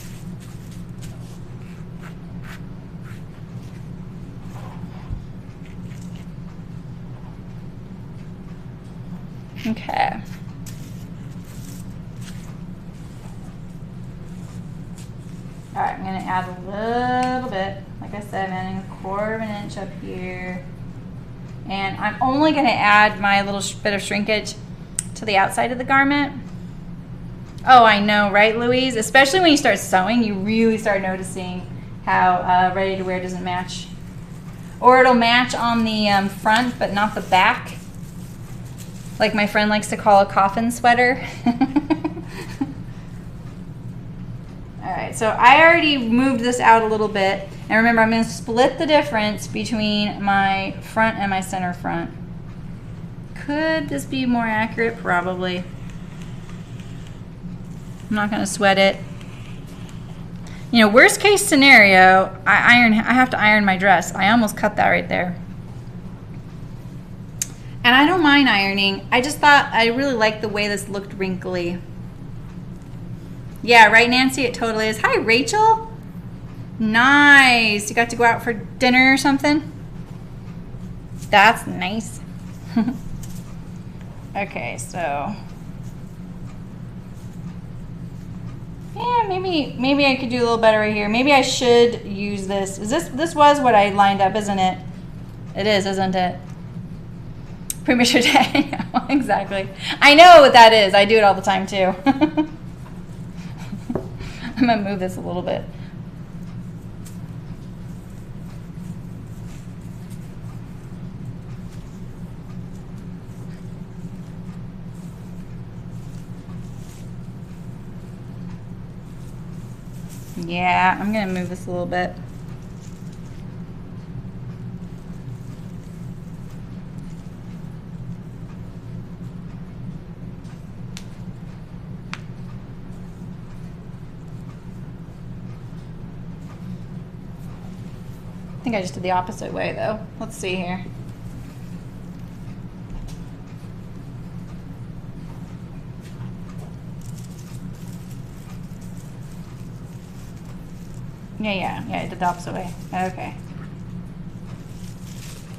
Speaker 1: Okay. All right, I'm gonna add a little bit. Like I said, I'm adding 1/4 inch up here. And I'm only gonna add my little bit of shrinkage to the outside of the garment. Oh, I know, right, Louise? Especially when you start sewing, you really start noticing how ready to wear doesn't match. Or it'll match on the front, but not the back. Like my friend likes to call a coffin sweater. All right, so I already moved this out a little bit. And remember, I'm going to split the difference between my front and my center front. Could this be more accurate? Probably. I'm not going to sweat it. You know, worst case scenario, I have to iron my dress. I almost cut that right there. And I don't mind ironing. I just thought I really liked the way this looked wrinkly. Yeah, right, Nancy? It totally is. Hi, Rachel. Nice. You got to go out for dinner or something? That's nice. Okay, so. Yeah, maybe I could do a little better right here. Maybe I should use this. This was what I lined up, isn't it? It is, isn't it? Premature day. Exactly. I know what that is. I do it all the time too. I'm gonna move this a little bit. Yeah, I'm gonna move this a little bit. I think I just did the opposite way though. Let's see here. Yeah, I did the opposite way. Okay.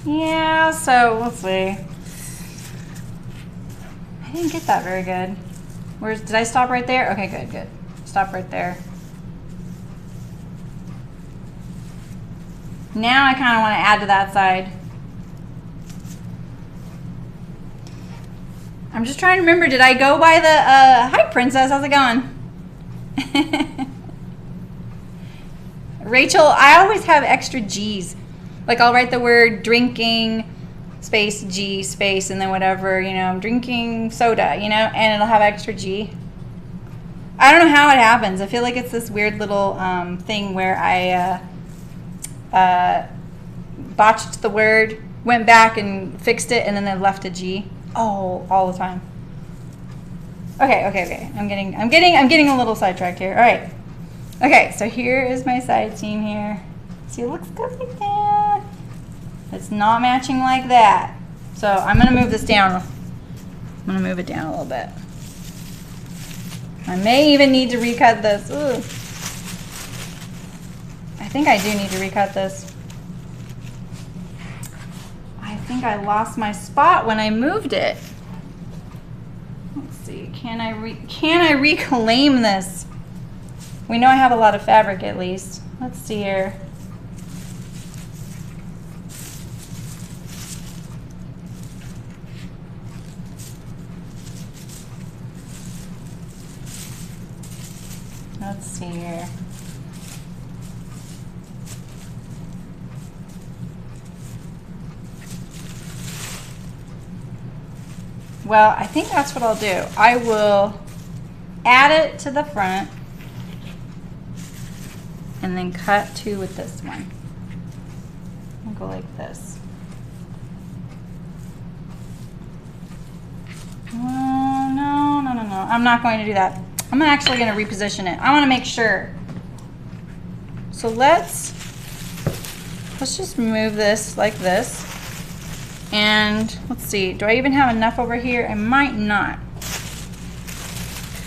Speaker 1: Yeah, so let's see. I didn't get that very good. Did I stop right there? Okay, good. Stop right there. Now I kind of want to add to that side. I'm just trying to remember, did I go by the, hi Princess, how's it going? Rachel, I always have extra G's. Like I'll write the word drinking, space, G, space, and then whatever, you know, I'm drinking soda, you know, and it'll have extra G. I don't know how it happens. I feel like it's this weird little thing where I botched the word, went back and fixed it, and then I left a G. Oh, all the time. Okay. I'm getting a little sidetracked here. All right. Okay, so here is my side seam here. See, it looks good like that. It's not matching like that. So I'm gonna move this down. I'm gonna move it down a little bit. I may even need to recut this. Ooh. I think I do need to recut this. I think I lost my spot when I moved it. Let's see, can I reclaim this? We know I have a lot of fabric at least. Let's see here. Let's see here. Well, I think that's what I'll do. I will add it to the front and then cut two with this one. I'll go like this. Oh, no, no, no, no. I'm not going to do that. I'm actually going to reposition it. I want to make sure. So let's just move this like this. And let's see, do I even have enough over here? I might not.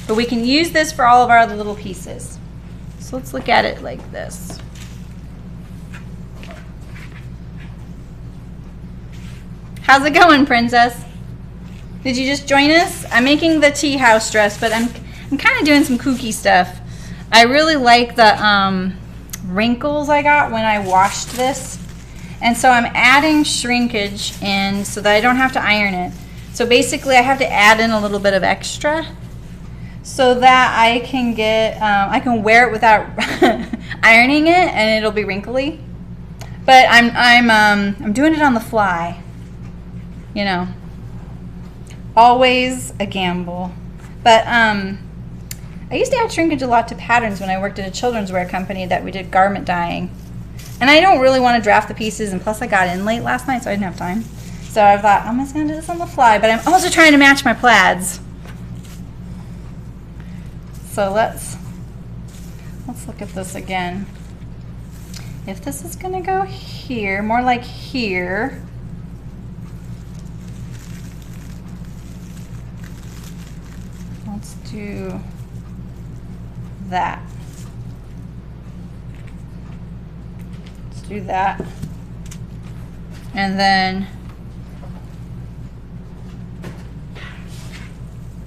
Speaker 1: But we can use this for all of our other little pieces. So let's look at it like this. How's it going, Princess? Did you just join us? I'm making the tea house dress, but I'm kind of doing some kooky stuff. I really like the wrinkles I got when I washed this. And so I'm adding shrinkage in so that I don't have to iron it. So basically I have to add in a little bit of extra so that I can get, I can wear it without ironing it and it'll be wrinkly. But I'm doing it on the fly, you know. Always a gamble. But I used to add shrinkage a lot to patterns when I worked at a children's wear company that we did garment dyeing. And I don't really want to draft the pieces, and plus I got in late last night, so I didn't have time. So I thought, I'm just going to do this on the fly, but I'm also trying to match my plaids. So let's look at this again. If this is going to go here, more like here. Let's do that. Do that, and then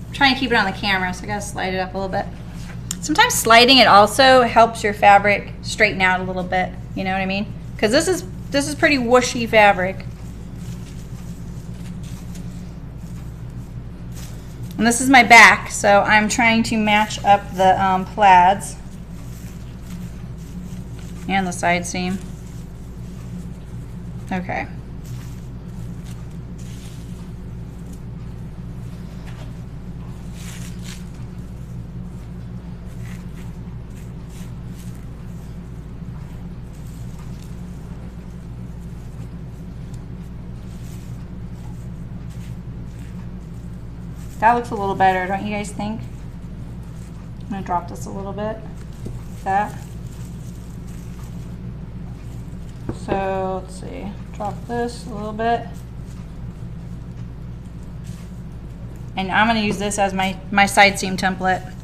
Speaker 1: I'm trying to keep it on the camera, so I gotta slide it up a little bit. Sometimes sliding it also helps your fabric straighten out a little bit, you know what I mean? Because this is pretty whooshy fabric, and this is my back, so I'm trying to match up the plaids and the side seam. Okay. That looks a little better, don't you guys think? I'm gonna drop this a little bit, like that. So let's see, drop this a little bit. And I'm gonna use this as my side seam template.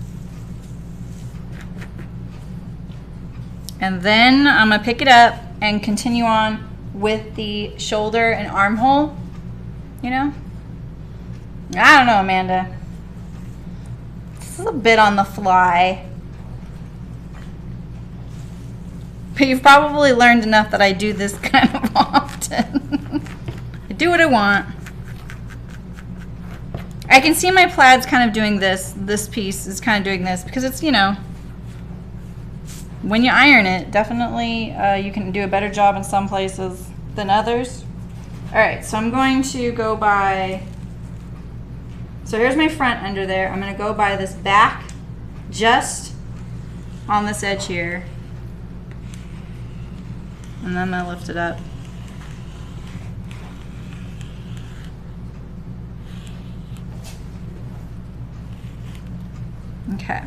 Speaker 1: And then I'm gonna pick it up and continue on with the shoulder and armhole, you know? I don't know, Amanda. This is a bit on the fly. But you've probably learned enough that I do this kind of often. I do what I want. I can see my plaids kind of doing this. This piece is kind of doing this because it's, you know, when you iron it, definitely you can do a better job in some places than others. All right, so I'm going to go by, so here's my front under there. I'm going to go by this back just on this edge here. And then I'm going to lift it up. Okay.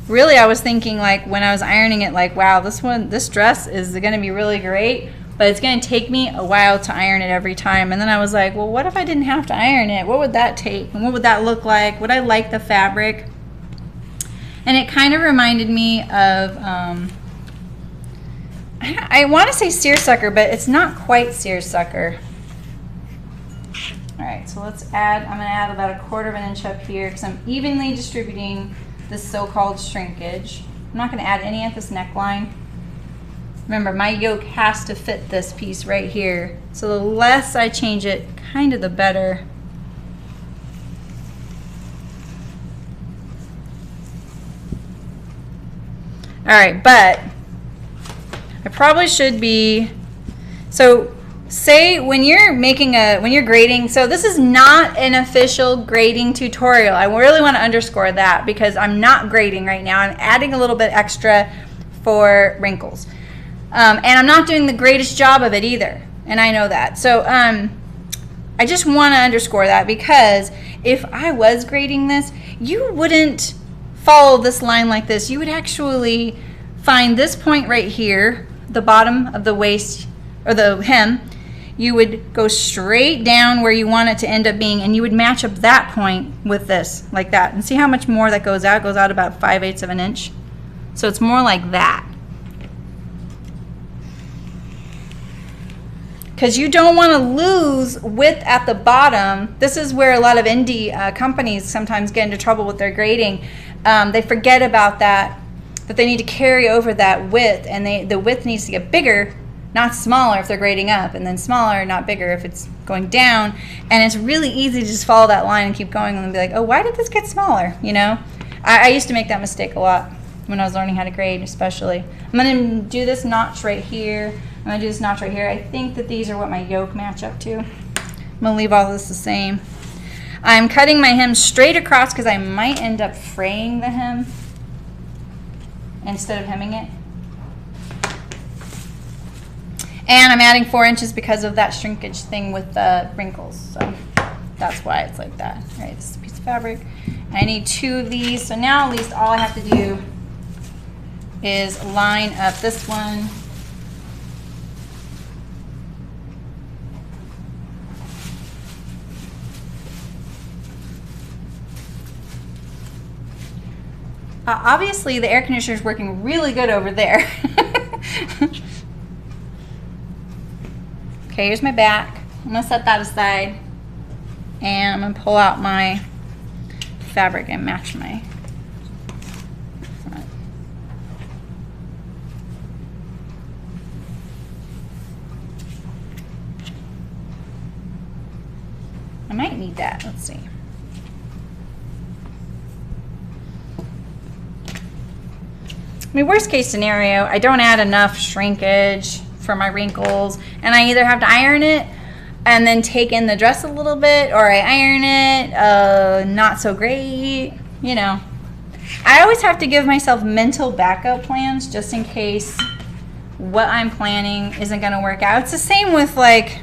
Speaker 1: Really, I was thinking, like, when I was ironing it, like, wow, this dress is going to be really great, but it's going to take me a while to iron it every time. And then I was like, well, what if I didn't have to iron it? What would that take? And what would that look like? Would I like the fabric? And it kind of reminded me of I want to say seersucker, but it's not quite seersucker. All right, so let's add, I'm going to add about 1/4 inch up here because I'm evenly distributing this so-called shrinkage. I'm not going to add any at this neckline. Remember, my yoke has to fit this piece right here. So the less I change it, kind of the better. All right, but I probably should be, so say when you're making when you're grading, so this is not an official grading tutorial. I really want to underscore that because I'm not grading right now. I'm adding a little bit extra for wrinkles. And I'm not doing the greatest job of it either. And I know that. So I just want to underscore that because if I was grading this, you wouldn't follow this line like this. You would actually find this point right here, the bottom of the waist or the hem. You would go straight down where you want it to end up being, and you would match up that point with this, like that. And see how much more that goes out? It goes out about 5/8 of an inch. So it's more like that. Because you don't want to lose width at the bottom. This is where a lot of indie companies sometimes get into trouble with their grading. They forget about that they need to carry over that width, and the width needs to get bigger, not smaller if they're grading up, and then smaller, not bigger if it's going down. And it's really easy to just follow that line and keep going and be like, oh, why did this get smaller? You know, I used to make that mistake a lot when I was learning how to grade, especially. I'm going to do this notch right here. I'm going to do this notch right here. I think that these are what my yoke match up to. I'm going to leave all this the same. I'm cutting my hem straight across because I might end up fraying the hem instead of hemming it. And I'm adding 4 inches because of that shrinkage thing with the wrinkles. So that's why it's like that. All right, this is a piece of fabric. I need 2 of these. So now at least all I have to do is line up this one. Obviously, the air conditioner is working really good over there. Okay, here's my back. I'm going to set that aside. And I'm going to pull out my fabric and match my front. I might need that. Let's see. I mean, worst case scenario, I don't add enough shrinkage for my wrinkles, and I either have to iron it and then take in the dress a little bit, or I iron it, not so great, you know. I always have to give myself mental backup plans just in case what I'm planning isn't going to work out. It's the same with like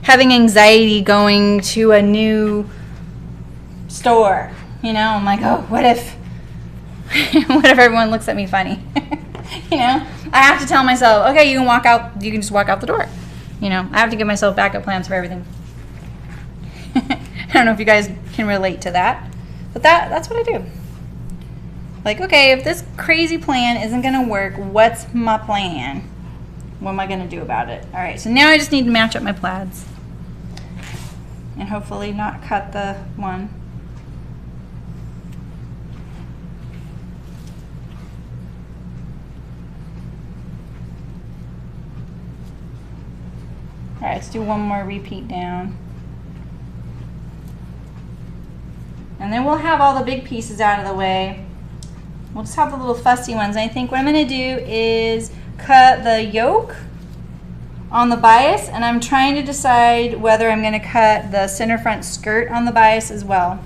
Speaker 1: having anxiety going to a new store, you know. I'm like, oh, what if what if everyone looks at me funny? You know, I have to tell myself, okay, you can walk out, you can just walk out the door. You know, I have to give myself backup plans for everything. I don't know if you guys can relate to that, but that's what I do. Like, okay, if this crazy plan isn't going to work, what's my plan? What am I going to do about it? All right, so now I just need to match up my plaids and hopefully not cut the one. All right, let's do one more repeat down. And then we'll have all the big pieces out of the way. We'll just have the little fussy ones. I think what I'm going to do is cut the yoke on the bias, and I'm trying to decide whether I'm going to cut the center front skirt on the bias as well.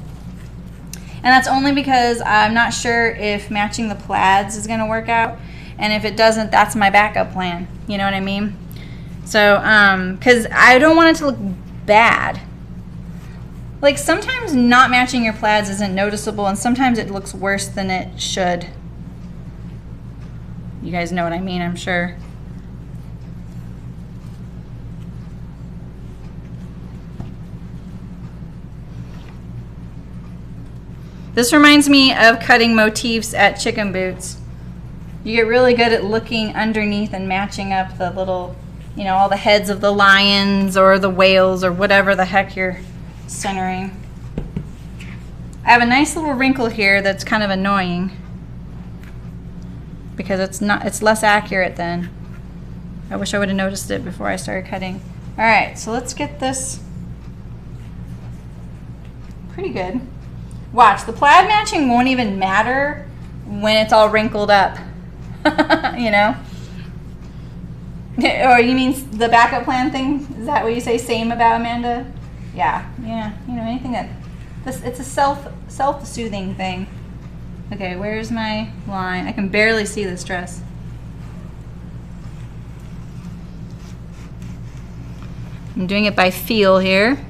Speaker 1: And that's only because I'm not sure if matching the plaids is going to work out. And if it doesn't, that's my backup plan. You know what I mean? So, because I don't want it to look bad. Like, sometimes not matching your plaids isn't noticeable, and sometimes it looks worse than it should. You guys know what I mean, I'm sure. This reminds me of cutting motifs at Chicken Boots. you get really good at looking underneath and matching up the little, you know, all the heads of the lions or the whales or whatever the heck you're centering. I have a nice little wrinkle here that's kind of annoying because it's less accurate than. I wish I would have noticed it before I started cutting. All right, so let's get this pretty good. Watch, the plaid matching won't even matter when it's all wrinkled up, you know? Or you mean the backup plan thing? Is that what you say same about, Amanda? Yeah, you know, anything that, it's a self-soothing thing. Okay, where's my line? I can barely see this dress. I'm doing it by feel here.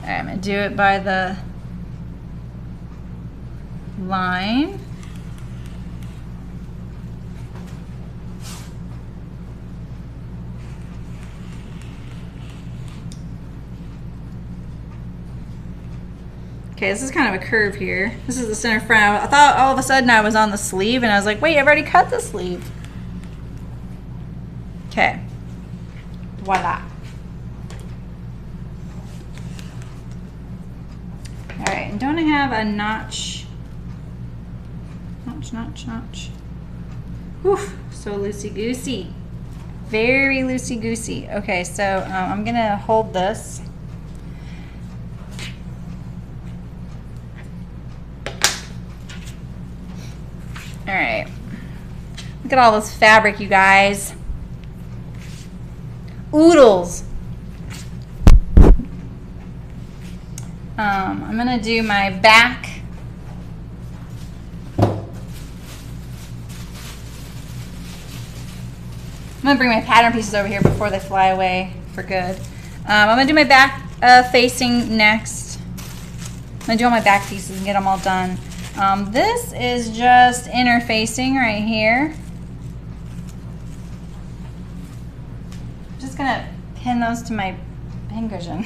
Speaker 1: All right, I'm gonna do it by the line. Okay, this is kind of a curve here. This is the center front. I thought all of a sudden I was on the sleeve and I was like, wait, I've already cut the sleeve. Okay, voila. All right, and don't I have a notch? Notch. Oof, so loosey-goosey. Very loosey-goosey. Okay, so I'm gonna hold this. All right, look at all this fabric, you guys. Oodles. I'm gonna do my back. I'm gonna bring my pattern pieces over here before they fly away for good. I'm gonna do my back facing next. I'm gonna do all my back pieces and get them all done. This is just interfacing right here. I'm just gonna pin those to my pincushion.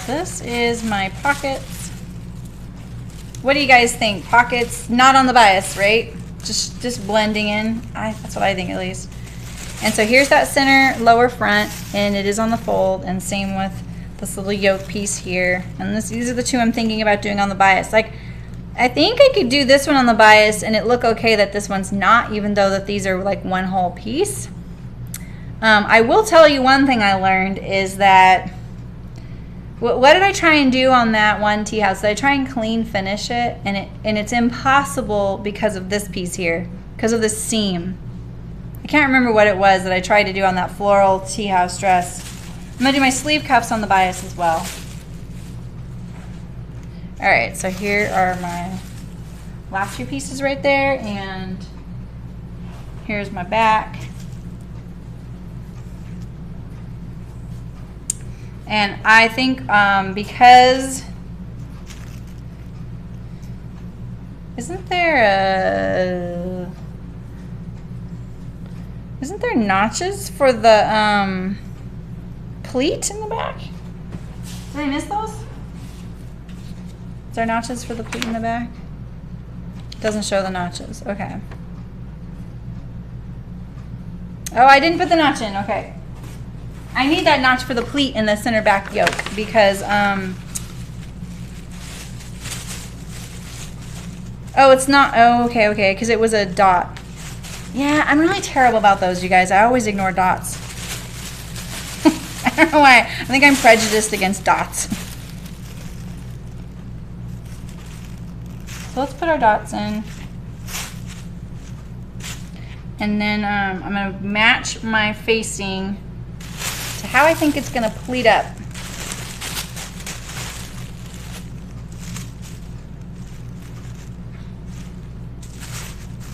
Speaker 1: This is my pockets. What do you guys think? Pockets, not on the bias, right? Just blending in. That's what I think at least. And so here's that center lower front, and it is on the fold, and same with this little yoke piece here. And these are the two I'm thinking about doing on the bias. Like, I think I could do this one on the bias and it look okay that this one's not, even though that these are like one whole piece. I will tell you one thing I learned is that, what did I try and do on that one tea house? Did I try and clean finish it? And it's impossible because of this piece here, because of this seam. I can't remember what it was that I tried to do on that floral tea house dress. I'm gonna do my sleeve cuffs on the bias as well. All right, so here are my last few pieces right there, and here's my back. And I think because, isn't there notches for the pleat in the back? Did I miss those? Is there notches for the pleat in the back? Doesn't show the notches. Okay. Oh, I didn't put the notch in. Okay. I need that notch for the pleat in the center back yoke because oh, it's not. Oh, okay, because it was a dot. Yeah, I'm really terrible about those, you guys. I always ignore dots. I don't know why. I think I'm prejudiced against dots. So let's put our dots in. And then I'm going to match my facing to how I think it's going to pleat up.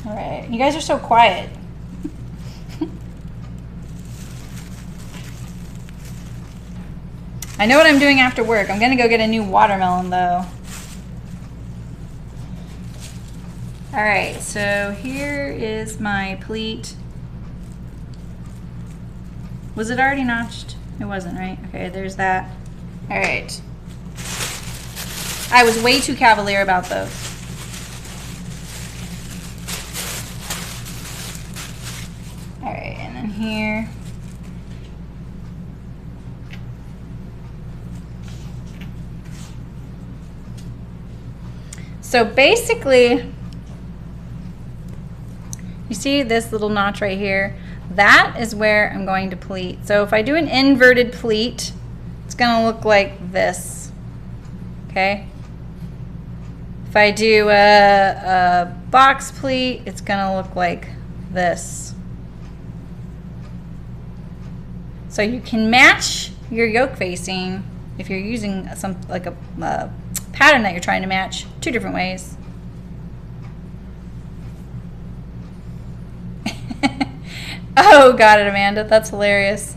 Speaker 1: All right, you guys are so quiet. I know what I'm doing after work. I'm gonna go get a new watermelon though. All right, so here is my pleat. Was it already notched? It wasn't, right? Okay, there's that. All right. I was way too cavalier about those. All right, and then here. So basically, you see this little notch right here? That is where I'm going to pleat. So if I do an inverted pleat, it's going to look like this, okay? If I do a box pleat, it's going to look like this. So you can match your yoke facing if you're using some like a pattern that you're trying to match two different ways. Oh, got it, Amanda. That's hilarious.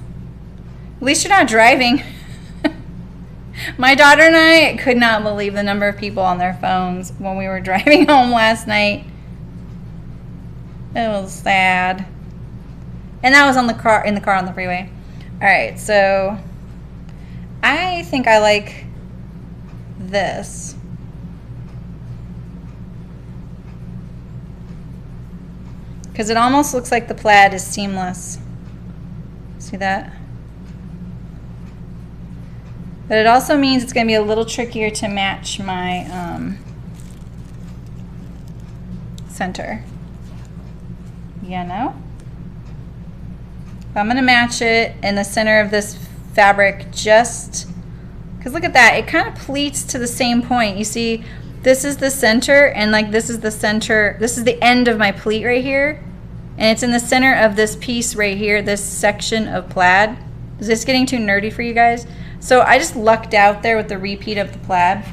Speaker 1: At least you're not driving. My daughter and I could not believe the number of people on their phones when we were driving home last night. It was sad. And that was in the car on the freeway. All right, so I think I like this. Because it almost looks like the plaid is seamless. See that? But it also means it's going to be a little trickier to match my center. You know? I'm going to match it in the center of this fabric just because look at that. It kind of pleats to the same point. You see, this is the center and like this is the center. This is the end of my pleat right here. And it's in the center of this piece right here, this section of plaid. Is this getting too nerdy for you guys? So I just lucked out there with the repeat of the plaid.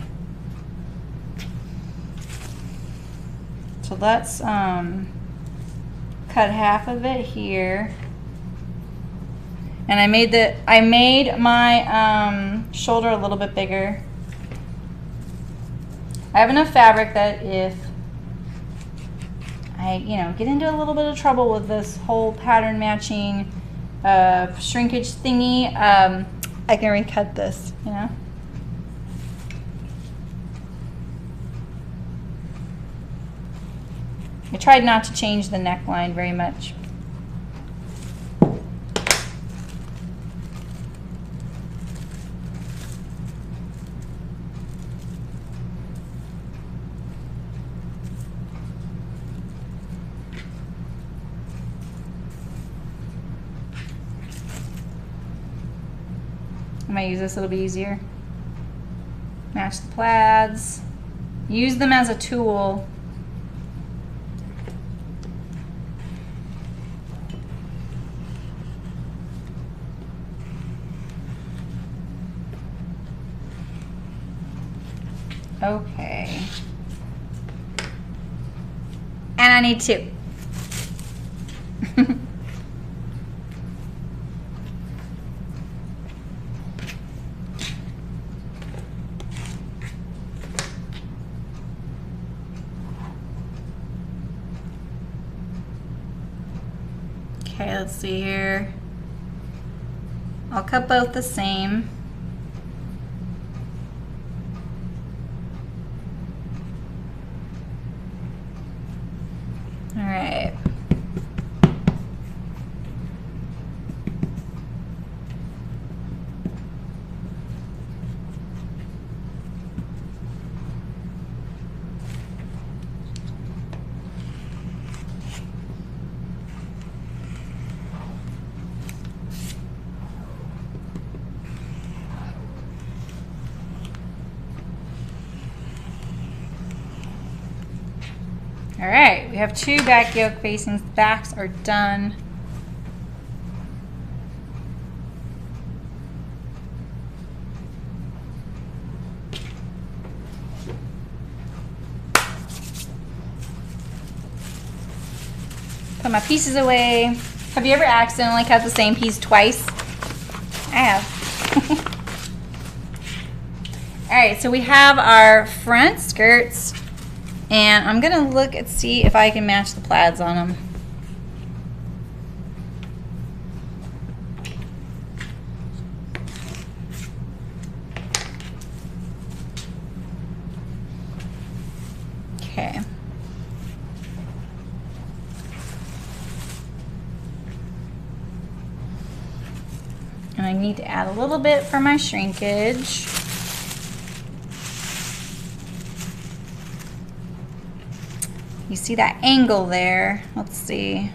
Speaker 1: So let's cut half of it here. And I made my shoulder a little bit bigger. I have enough fabric that if I, get into a little bit of trouble with this whole pattern matching shrinkage thingy, I can recut this, I tried not to change the neckline very much. I might use this, it'll be easier. Match the plaids. Use them as a tool. Okay. And I need two. Okay, let's see here. I'll cut both the same. All right. All right, we have two back yoke facings. The backs are done. Put my pieces away. Have you ever accidentally cut the same piece twice? I have. All right, so we have our front skirts. And I'm gonna look and see if I can match the plaids on them. Okay. And I need to add a little bit for my shrinkage. You see that angle there? Let's see.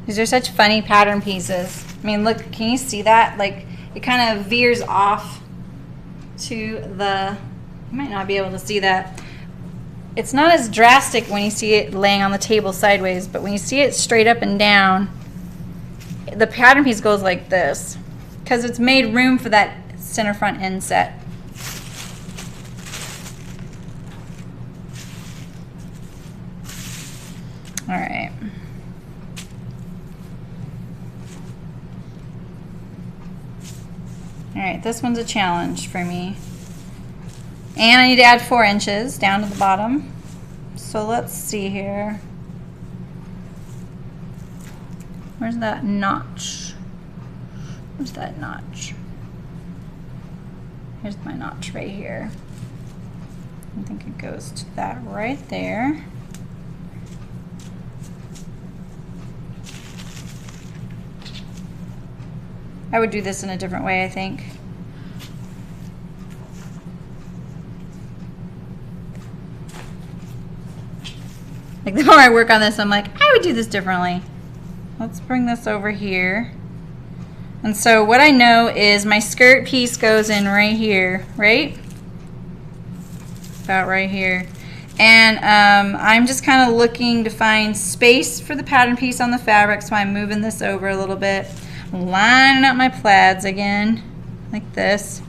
Speaker 1: These are such funny pattern pieces. I mean, look, can you see that? Like, it kind of veers off to the, you might not be able to see that. It's not as drastic when you see it laying on the table sideways, but when you see it straight up and down, the pattern piece goes like this because it's made room for that center front inset. All right. All right, this one's a challenge for me. And I need to add 4 inches down to the bottom. So let's see here. Where's that notch? Where's that notch? Here's my notch right here. I think it goes to that right there. I would do this in a different way, I think. Like, the more I work on this, I'm like, I would do this differently. Let's bring this over here. And so what I know is my skirt piece goes in right here, right? About right here. And I'm just kind of looking to find space for the pattern piece on the fabric, so I'm moving this over a little bit. Lining up my plaids again, like this.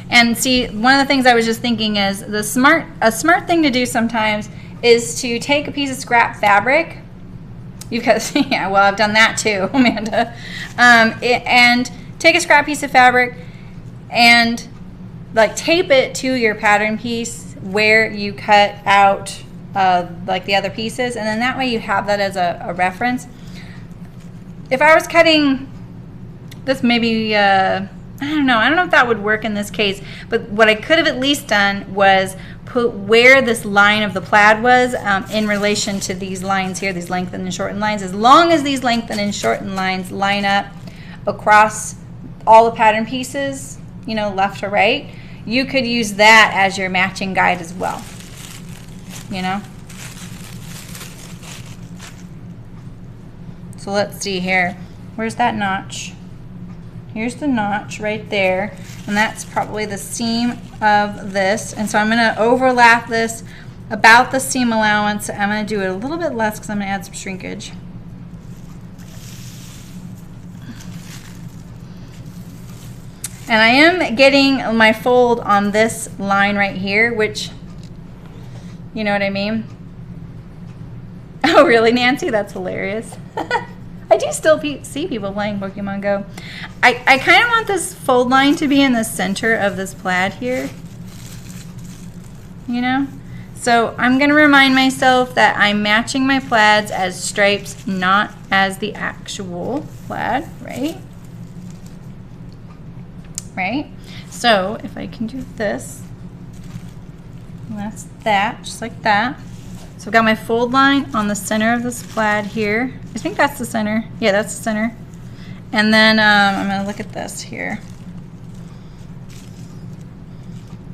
Speaker 1: And see, one of the things I was just thinking is a smart thing to do sometimes is to take a piece of scrap fabric. Because, yeah, well, I've done that too, Amanda. And take a scrap piece of fabric and like tape it to your pattern piece where you cut out like the other pieces, and then that way you have that as a reference. If I was cutting this, maybe I don't know if that would work in this case, but what I could have at least done was put where this line of the plaid was in relation to these lines here, these lengthened and shortened lines. As long as these lengthened and shortened lines line up across all the pattern pieces, you know, left to right, you could use that as your matching guide as well, you know. So let's see here. Where's that notch? Here's the notch right there, and that's probably the seam of this. And so I'm going to overlap this about the seam allowance. I'm going to do it a little bit less because I'm going to add some shrinkage. And I am getting my fold on this line right here, which, you know what I mean? Oh, really, Nancy? That's hilarious. I do still see people playing Pokemon Go. I kind of want this fold line to be in the center of this plaid here, you know? So I'm going to remind myself that I'm matching my plaids as stripes, not as the actual plaid, right? Right? So if I can do this, and that's that, just like that. So I've got my fold line on the center of this plaid here. I think that's the center. Yeah, that's the center. And then I'm going to look at this here.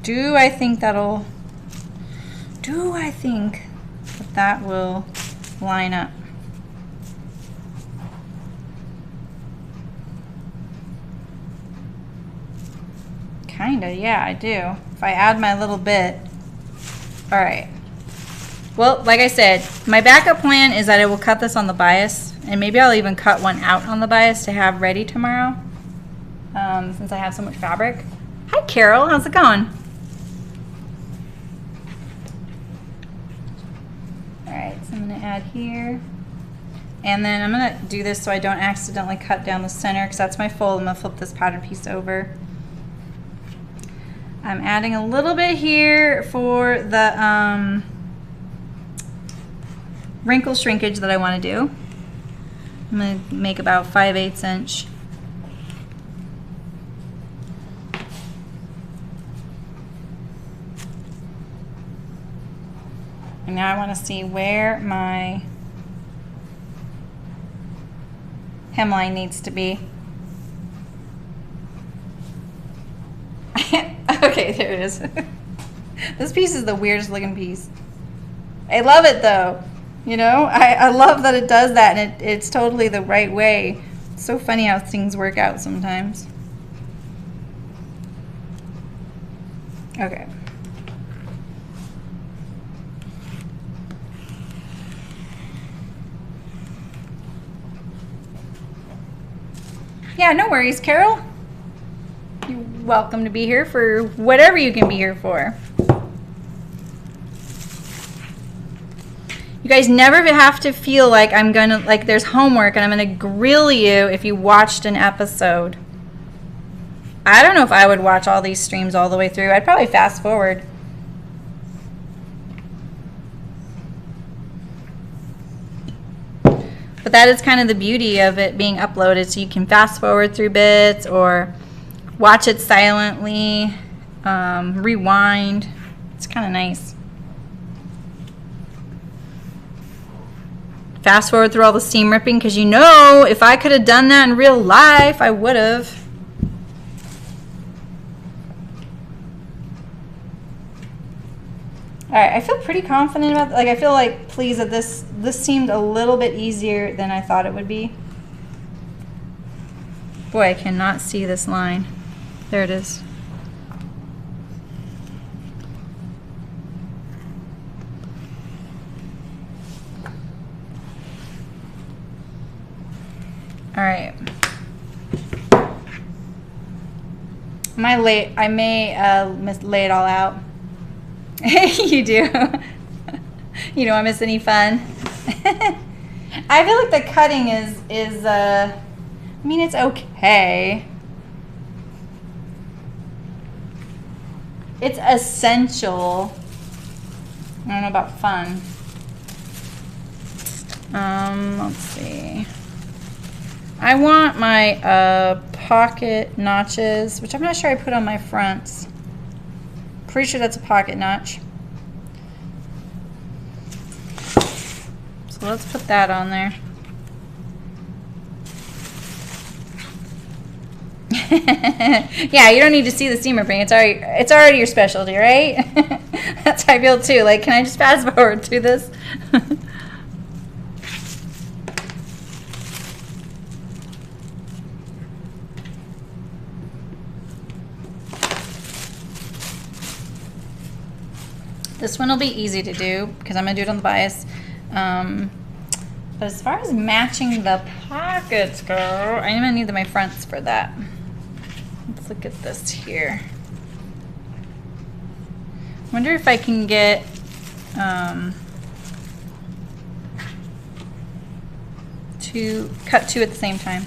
Speaker 1: Do I think that will line up? Kinda, yeah, I do. If I add my little bit. All right. Well, like I said, my backup plan is that I will cut this on the bias, and maybe I'll even cut one out on the bias to have ready tomorrow, since I have so much fabric. Hi, Carol. How's it going? All right, so I'm going to add here. And then I'm going to do this so I don't accidentally cut down the center, because that's my fold. I'm going to flip this pattern piece over. I'm adding a little bit here for the wrinkle shrinkage that I want to do. I'm going to make about 5/8 inch. And now I want to see where my hemline needs to be. Okay, there it is. This piece is the weirdest looking piece. I love it though. You know, I love that it does that, and it's totally the right way. It's so funny how things work out sometimes. Okay. Yeah, no worries, Carol. You're welcome to be here for whatever you can be here for. You guys never have to feel like I'm gonna, like there's homework and I'm gonna grill you if you watched an episode. I don't know if I would watch all these streams all the way through. I'd probably fast forward. But that is kind of the beauty of it being uploaded, so you can fast forward through bits or watch it silently, rewind. It's kind of nice. Fast forward through all the seam ripping, because you know if I could have done that in real life, I would have. All right, I feel pretty confident about, like I feel like pleased that this seemed a little bit easier than I thought it would be. Boy, I cannot see this line. There it is. All right. I may lay it all out. You do. You don't want to miss any fun. I feel like the cutting is I mean, it's okay. It's essential. I don't know about fun. Let's see. I want my pocket notches, which I'm not sure I put on my fronts. Pretty sure that's a pocket notch. So let's put that on there. Yeah, you don't need to see the seam ripping. It's already your specialty, right? That's how I feel too. Like, can I just fast forward through this? This one will be easy to do because I'm going to do it on the bias. But as far as matching the pockets go, I'm going to need my fronts for that. Let's look at this here. I wonder if I can get cut two at the same time.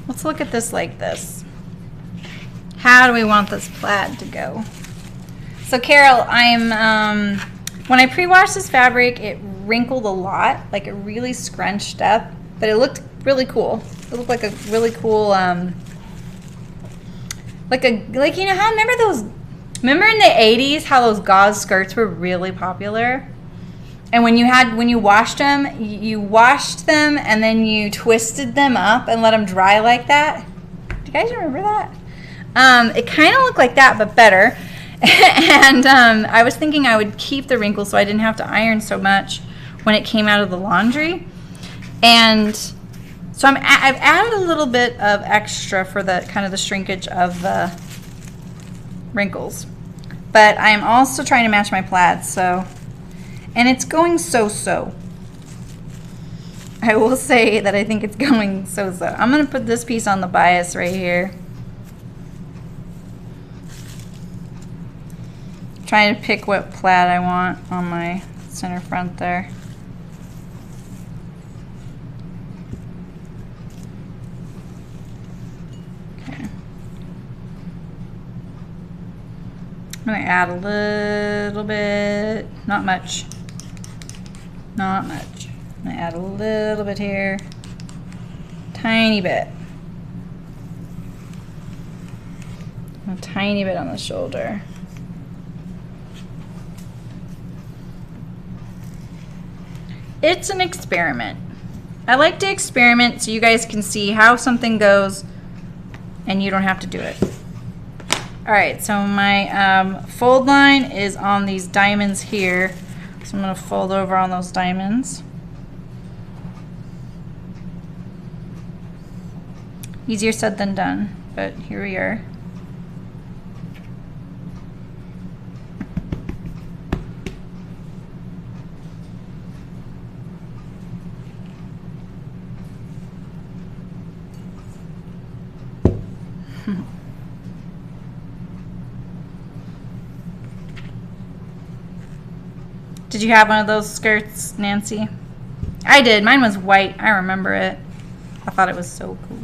Speaker 1: Let's look at this like this. How do we want this plaid to go? So Carol, when I pre-washed this fabric, it wrinkled a lot, like it really scrunched up, but it looked really cool. It looked like a really cool, like you know how, remember in the 80s how those gauze skirts were really popular? And when you washed them and then you twisted them up and let them dry like that. Do you guys remember that? It kind of looked like that, but better. And I was thinking I would keep the wrinkles so I didn't have to iron so much when it came out of the laundry. And so I've added a little bit of extra for the kind of the shrinkage of the wrinkles. But I'm also trying to match my plaid, so, and it's going so-so. I will say that I think it's going so-so. I'm going to put this piece on the bias right here. Trying to pick what plaid I want on my center front there. Okay. gonna add a little bit, not much. Not much. I'm gonna add a little bit here. Tiny bit. A tiny bit on the shoulder. It's an experiment. I like to experiment so you guys can see how something goes and you don't have to do it. All right, so my fold line is on these diamonds here. So I'm gonna fold over on those diamonds. Easier said than done, but here we are. Did you have one of those skirts, Nancy? I did. Mine was white. I remember it. I thought it was so cool.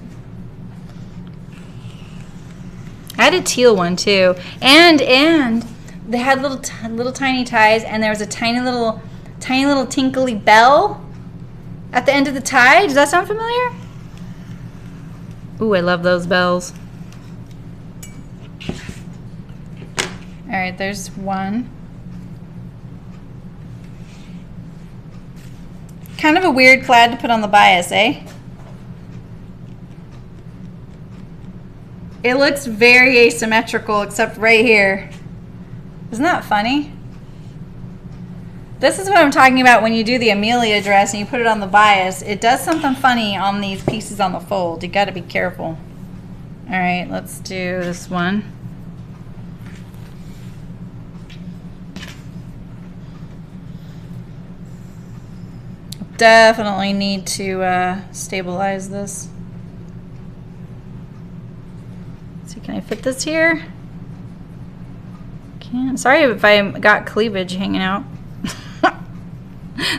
Speaker 1: I had a teal one too, and they had little tiny ties, and there was a tiny little tinkly bell at the end of the tie. Does that sound familiar? Ooh, I love those bells. All right, there's one. Kind of a weird plaid to put on the bias, eh? It looks very asymmetrical except right here. Isn't that funny? This is what I'm talking about when you do the Amelia dress and you put it on the bias. It does something funny on these pieces on the fold. You got to be careful. All right, let's do this one. Definitely need to stabilize this. So can I fit this here? Can't. Sorry if I got cleavage hanging out.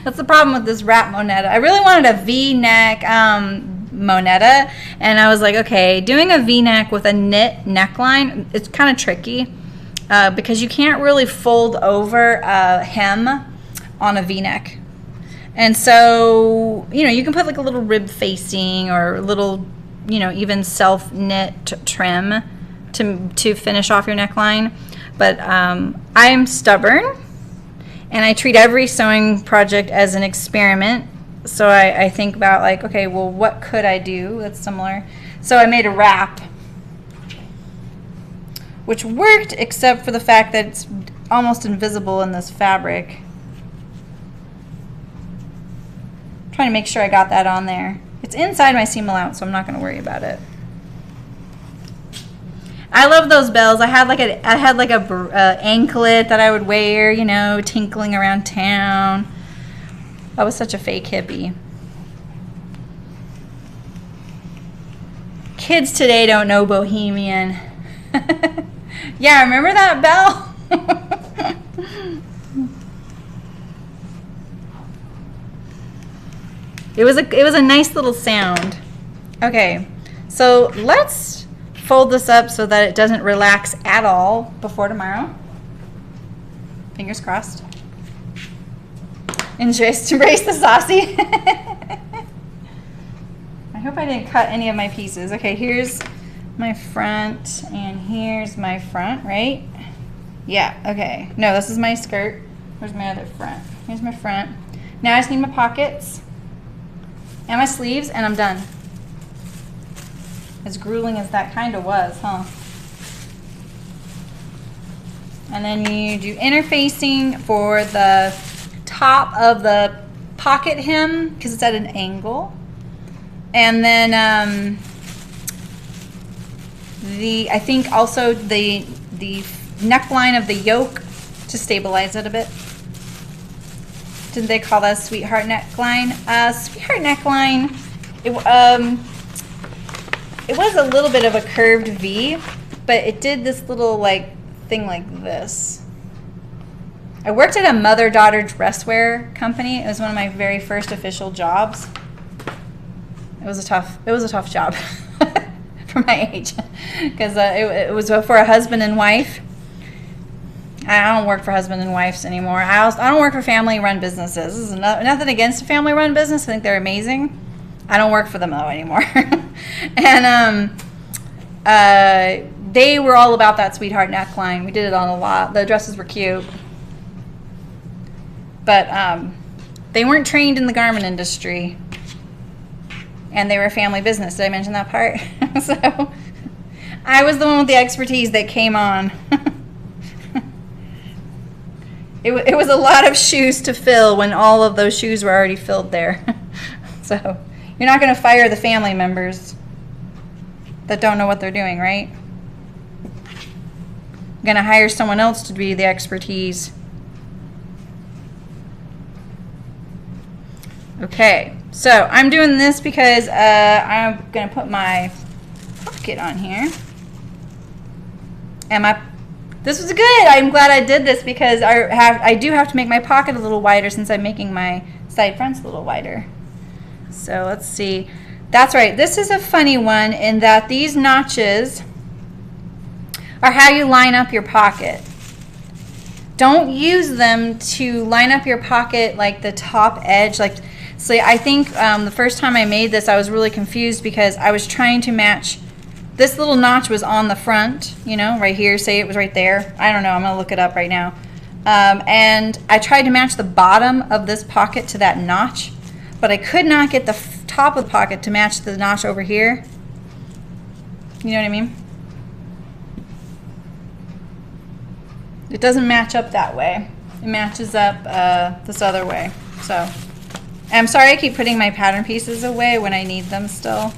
Speaker 1: That's the problem with this wrap monetta. I really wanted a V-neck monetta, and I was like, okay, doing a V-neck with a knit neckline, it's kind of tricky because you can't really fold over a hem on a V-neck. And so, you know, you can put like a little rib facing or a little, you know, even self-knit trim to finish off your neckline. But I'm stubborn, and I treat every sewing project as an experiment. So I think about like, okay, well, what could I do that's similar? So I made a wrap, which worked except for the fact that it's almost invisible in this fabric. Trying to make sure I got that on there. It's inside my seam allowance, so I'm not going to worry about it. I love those bells. I had like a anklet that I would wear, you know, tinkling around town. I was such a fake hippie. Kids today don't know bohemian. Yeah, remember that bell? It was a nice little sound. Okay, so let's fold this up so that it doesn't relax at all before tomorrow. Fingers crossed. And just embrace the saucy. I hope I didn't cut any of my pieces. Okay, here's my front and here's my front, right? Yeah, okay. No, this is my skirt. Where's my other front? Here's my front. Now I just need my pockets and my sleeves, and I'm done. As grueling as that kind of was, huh? And then you do interfacing for the top of the pocket hem because it's at an angle. And then I think also the neckline of the yoke to stabilize it a bit. Didn't they call that a sweetheart neckline? Sweetheart neckline, it was a little bit of a curved V, but it did this little like thing like this. I worked at a mother-daughter dress wear company. It was one of my very first official jobs. It was a tough job for my age because it was for a husband and wife. I don't work for husband and wives anymore. I don't work for family-run businesses. This is nothing against a family-run business. I think they're amazing. I don't work for them though anymore. And they were all about that sweetheart neckline. We did it on a lot. The dresses were cute, but they weren't trained in the garment industry, and they were a family business. Did I mention that part? So I was the one with the expertise that came on. It was a lot of shoes to fill when all of those shoes were already filled there. So you're not going to fire the family members that don't know what they're doing, right? You're going to hire someone else to be the expertise. Okay, so I'm doing this because I'm going to put my pocket on here. And this was good. I'm glad I did this because I do have to make my pocket a little wider since I'm making my side fronts a little wider. So let's see. That's right. This is a funny one in that these notches are how you line up your pocket. Don't use them to line up your pocket like the top edge. So I think the first time I made this, I was really confused because I was trying to match. This little notch was on the front, you know, right here. Say it was right there. I don't know. I'm going to look it up right now. And I tried to match the bottom of this pocket to that notch, but I could not get the top of the pocket to match the notch over here. You know what I mean? It doesn't match up that way. It matches up this other way. So I'm sorry I keep putting my pattern pieces away when I need them still.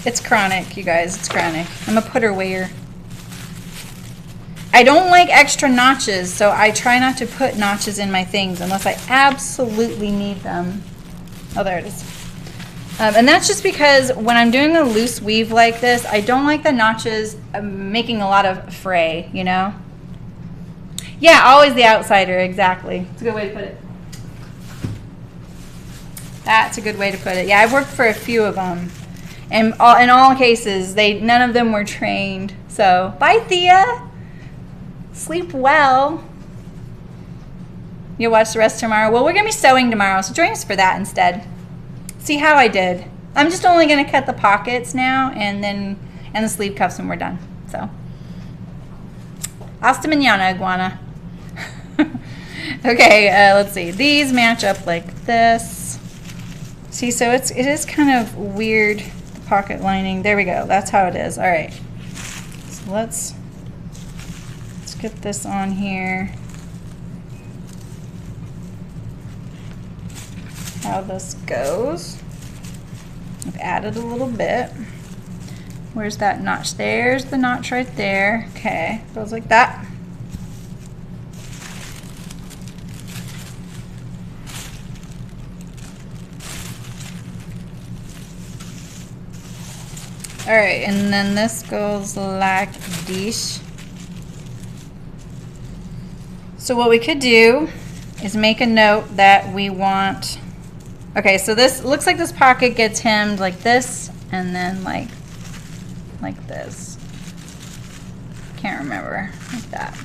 Speaker 1: It's chronic, you guys. It's chronic. I'm a putter-wear. I don't like extra notches, so I try not to put notches in my things unless I absolutely need them. Oh, there it is. And that's just because when I'm doing a loose weave like this, I don't like the notches making a lot of fray, you know? Yeah, always the outsider, exactly. It's a good way to put it. That's a good way to put it. Yeah, I've worked for a few of them. And in all cases, none of them were trained. So, bye, Thea. Sleep well. You'll watch the rest tomorrow. Well, we're going to be sewing tomorrow, so join us for that instead. See how I did. I'm just only going to cut the pockets now and the sleeve cuffs when we're done. So, hasta mañana, iguana. Okay, let's see. These match up like this. See, so it is kind of weird. Pocket lining. There we go. That's how it is. All right. So let's get this on here. How this goes. I've added a little bit. Where's that notch? There's the notch right there. Okay. Goes like that. All right, and then this goes like this. So what we could do is make a note that we want, okay, so this looks like this pocket gets hemmed like this and then like this. Can't remember, like that.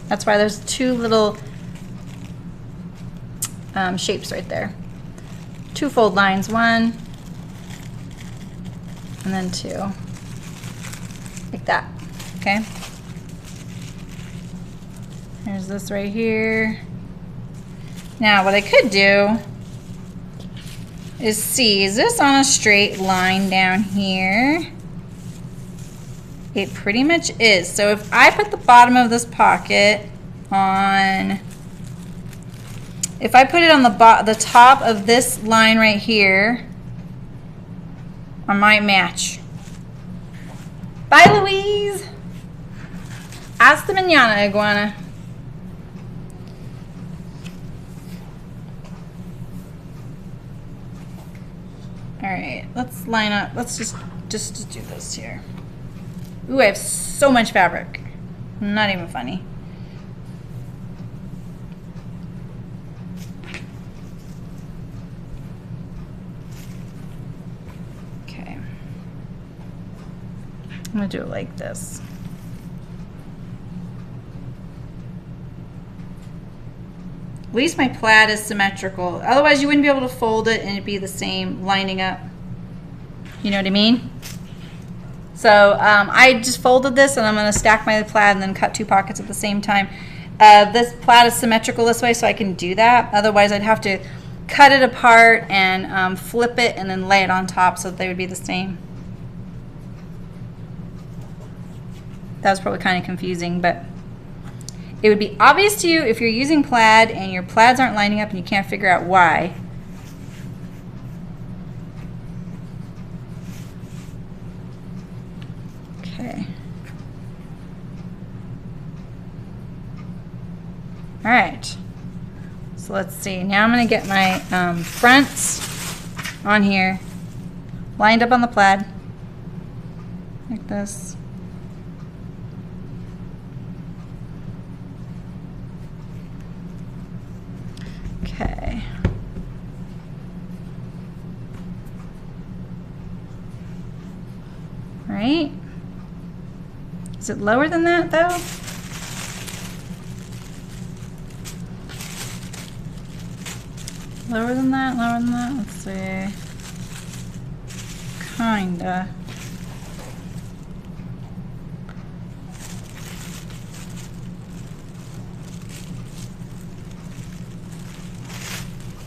Speaker 1: That's why there's two little shapes right there. Two fold lines, one, and then two, like that, okay? There's this right here. Now what I could do is see, is this on a straight line down here? It pretty much is. So if I put the bottom of this pocket on, if I put it on the top of this line right here, I might match. Bye, Louise. Hasta mañana, iguana. All right, let's line up. Let's just do this here. Ooh, I have so much fabric. Not even funny. I'm gonna do it like this. At least my plaid is symmetrical. Otherwise, you wouldn't be able to fold it and it'd be the same lining up. You know what I mean? So I just folded this, and I'm going to stack my plaid and then cut 2 pockets at the same time. This plaid is symmetrical this way, so I can do that. Otherwise, I'd have to cut it apart and flip it and then lay it on top so that they would be the same. That was probably kind of confusing, but it would be obvious to you if you're using plaid and your plaids aren't lining up and you can't figure out why. Okay. All right. So let's see. Now I'm going to get my fronts on here, lined up on the plaid, like this. Okay. Right? Is it lower than that though? Lower than that, lower than that? Let's see. Kinda.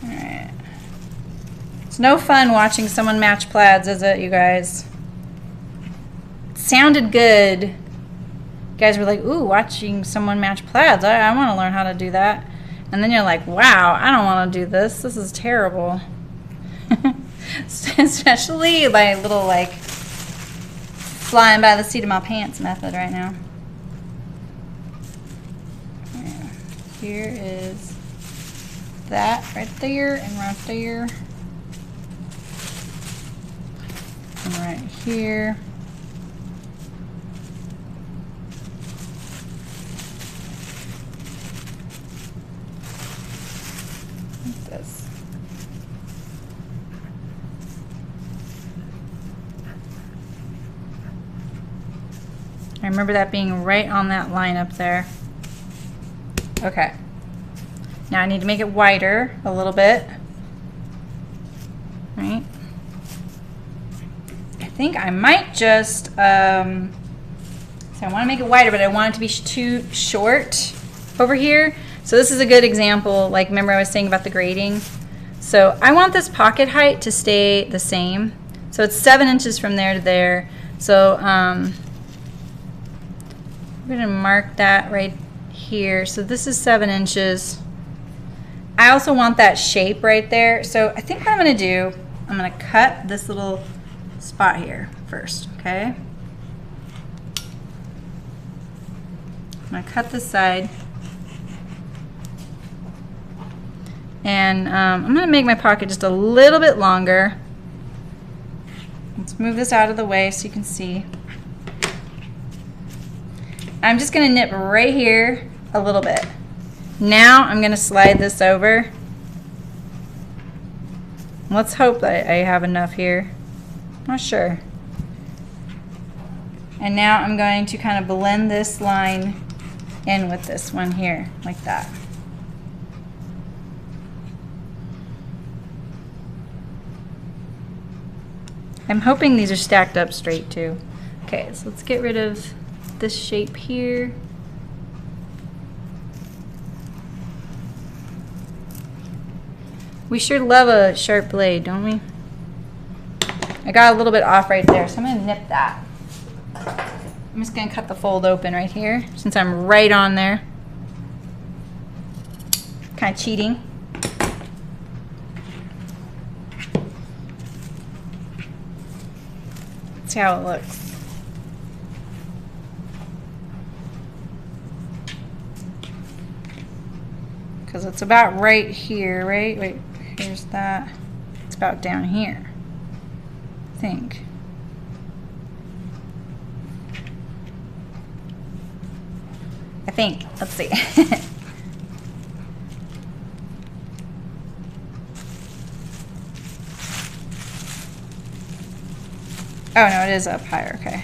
Speaker 1: Alright. It's no fun watching someone match plaids, is it, you guys? It sounded good. You guys were like, ooh, watching someone match plaids. I want to learn how to do that. And then you're like, wow, I don't want to do this. This is terrible. Especially my little, like, flying by the seat of my pants method right now. Yeah. Here is that right there and right there. And right here. This. I remember that being right on that line up there. Okay. Now I need to make it wider a little bit. Right? I think I might just, so I want to make it wider, but I want it to be too short over here. So this is a good example, like remember I was saying about the grading. So I want this pocket height to stay the same. So it's 7 inches from there to there. So I'm going to mark that right here. So this is 7 inches. I also want that shape right there. So I think what I'm going to do, I'm going to cut this little spot here first, okay? I'm going to cut this side. And I'm going to make my pocket just a little bit longer. Let's move this out of the way so you can see. I'm just going to nip right here a little bit. Now I'm going to slide this over. Let's hope that I have enough here. Not sure. And now I'm going to kind of blend this line in with this one here, like that. I'm hoping these are stacked up straight too. Okay, so let's get rid of this shape here. We sure love a sharp blade, don't we? I got a little bit off right there, so I'm going to nip that. I'm just going to cut the fold open right here since I'm right on there. Kind of cheating. See how it looks. Because it's about right here, right? Wait, here's that. It's about down here, I think. Let's see. Oh no, it is up higher, okay.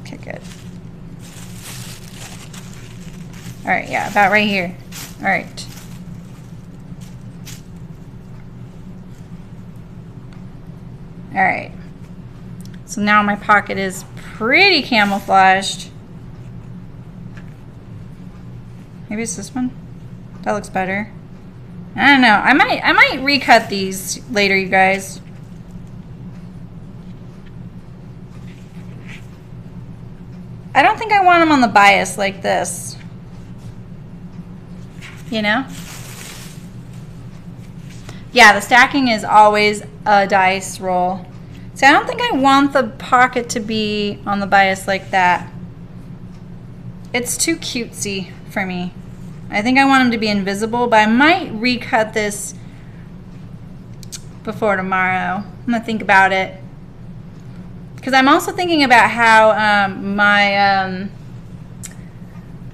Speaker 1: Okay, good. All right, yeah, about right here. All right. right. So now my pocket is pretty camouflaged. Maybe it's this one. That looks better. I don't know. I might recut these later, you guys. I don't think I want them on the bias like this. You know? Yeah, the stacking is always a dice roll. So I don't think I want the pocket to be on the bias like that. It's too cutesy for me. I think I want them to be invisible, but I might recut this before tomorrow. I'm gonna think about it. Because I'm also thinking about how my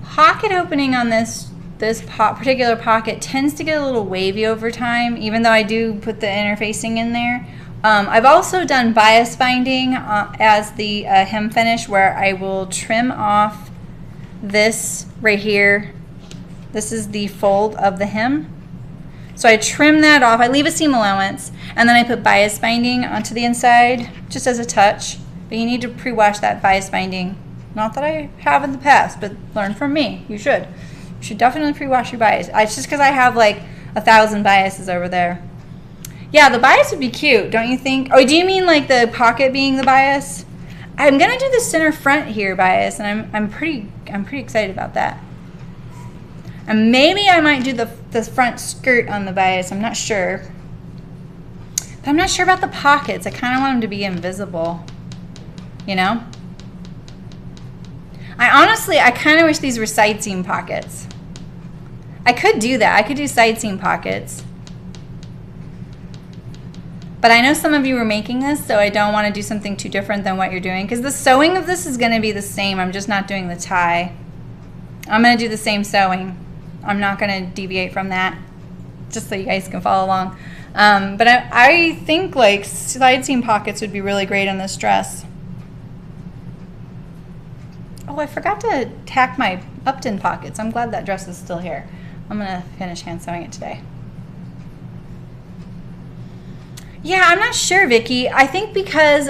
Speaker 1: pocket opening on this particular pocket tends to get a little wavy over time, even though I do put the interfacing in there. I've also done bias binding as the hem finish, where I will trim off this right here. This is the fold of the hem. So I trim that off. I leave a seam allowance, and then I put bias binding onto the inside just as a touch. But you need to pre-wash that bias binding. Not that I have in the past, but learn from me. You should. You should definitely pre-wash your bias. It's just because I have like 1,000 biases over there. Yeah, the bias would be cute, don't you think? Oh, do you mean like the pocket being the bias? I'm gonna do the center front here bias, and I'm pretty excited about that. And maybe I might do the front skirt on the bias. I'm not sure. But I'm not sure about the pockets. I kind of want them to be invisible. You know? I kind of wish these were side seam pockets. I could do that. I could do side seam pockets. But I know some of you were making this, so I don't want to do something too different than what you're doing. Because the sewing of this is going to be the same. I'm just not doing the tie. I'm going to do the same sewing. I'm not going to deviate from that, just so you guys can follow along. But I think like side seam pockets would be really great on this dress. Oh, I forgot to tack my Upton pockets. I'm glad that dress is still here. I'm going to finish hand sewing it today. Yeah, I'm not sure, Vicki. I think because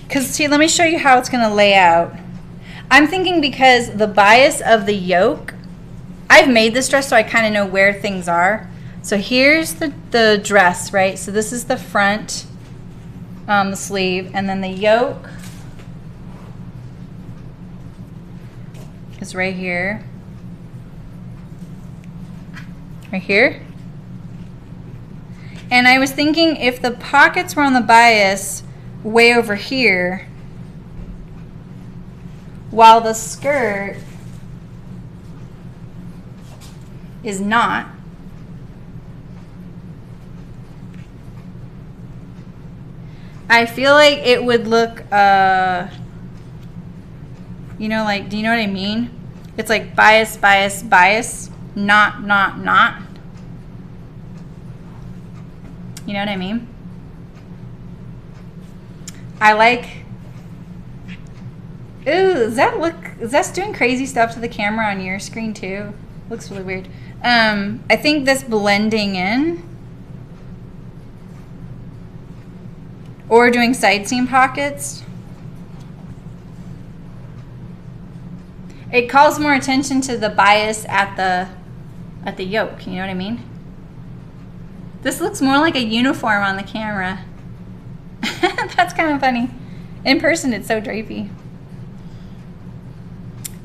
Speaker 1: see, let me show you how it's going to lay out. I'm thinking because the bias of the yoke, I've made this dress so I kind of know where things are. So here's the dress, right? So this is the front, the sleeve, and then the yoke is right here. Right here. And I was thinking if the pockets were on the bias way over here, while the skirt is not, I feel like it would look, you know, like, do you know what I mean? It's like bias, bias, bias, not. You know what I mean? I like, ooh, is that doing crazy stuff to the camera on your screen too? Looks really weird. I think this blending in, or doing side seam pockets, it calls more attention to the bias at the yoke. You know what I mean? This looks more like a uniform on the camera. That's kind of funny. In person, it's so drapey.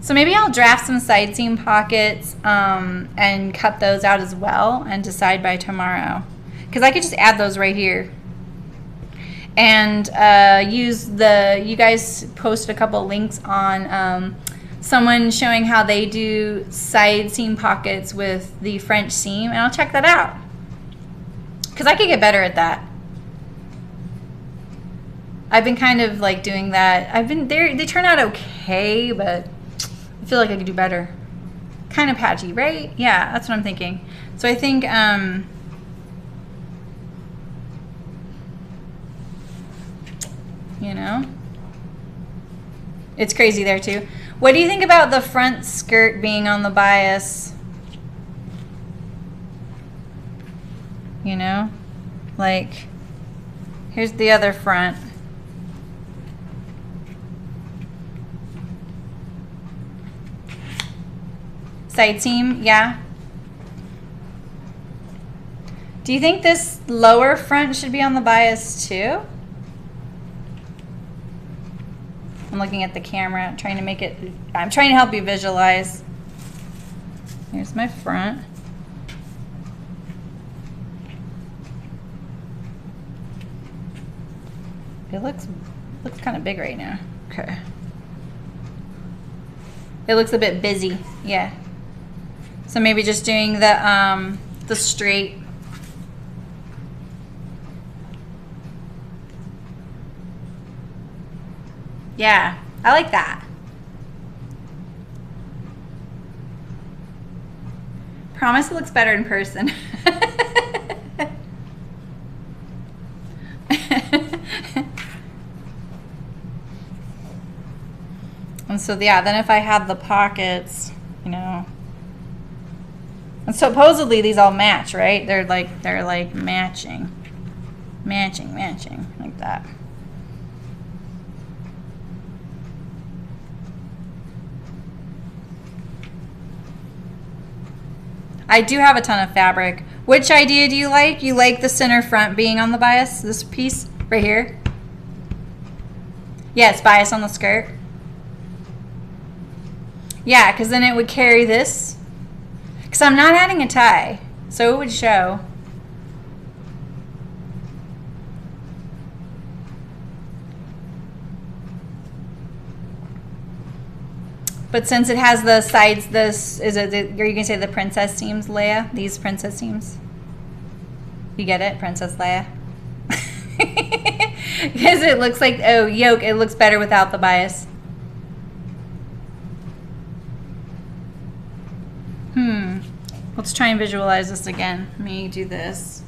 Speaker 1: So maybe I'll draft some side seam pockets and cut those out as well and decide by tomorrow. Because I could just add those right here. And you guys posted a couple links on someone showing how they do side seam pockets with the French seam, and I'll check that out. Because I could get better at that. I've been kind of like doing that. They turn out okay, but I feel like I could do better. Kind of patchy, right? Yeah, that's what I'm thinking. So I think, you know, it's crazy there too. What do you think about the front skirt being on the bias? You know, like, Here's the other front. Side seam, yeah. Do you think this lower front should be on the bias too? I'm looking at the camera, trying to make it, I'm trying to help you visualize. Here's my front. It looks kind of big right now. Okay. It looks a bit busy, yeah. So maybe just doing the straight. Yeah, I like that. Promise it looks better in person. And so yeah, then if I had the pockets, you know, and supposedly these all match, right? They're like matching like that. I do have a ton of fabric. Which idea do you like? You like the center front being on the bias, this piece right here? Yes, bias on the skirt. Yeah, because then it would carry this. Because I'm not adding a tie, so it would show. But since it has the sides, this is it. Are you gonna say the princess seams, Leia? These princess seams. You get it, Princess Leia. Because it looks like yoke. It looks better without the bias. Let's try and visualize this again. Let me do this.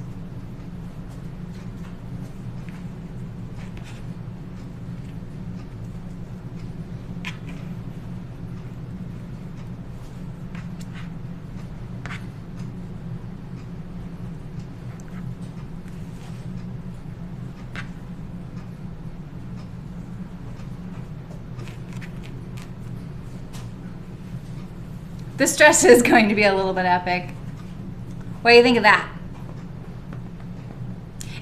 Speaker 1: This dress is going to be a little bit epic. What do you think of that?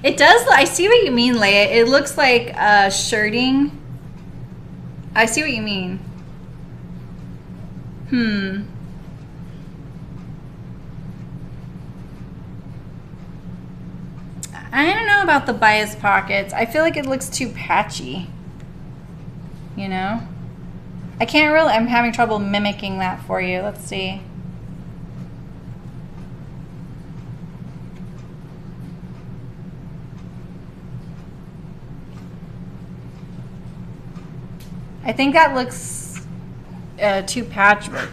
Speaker 1: It does, I see what you mean, Leia. It looks like shirting. I see what you mean. I don't know about the bias pockets. I feel like it looks too patchy. You know? I can't really, I'm having trouble mimicking that for you. Let's see. I think that looks too patchwork.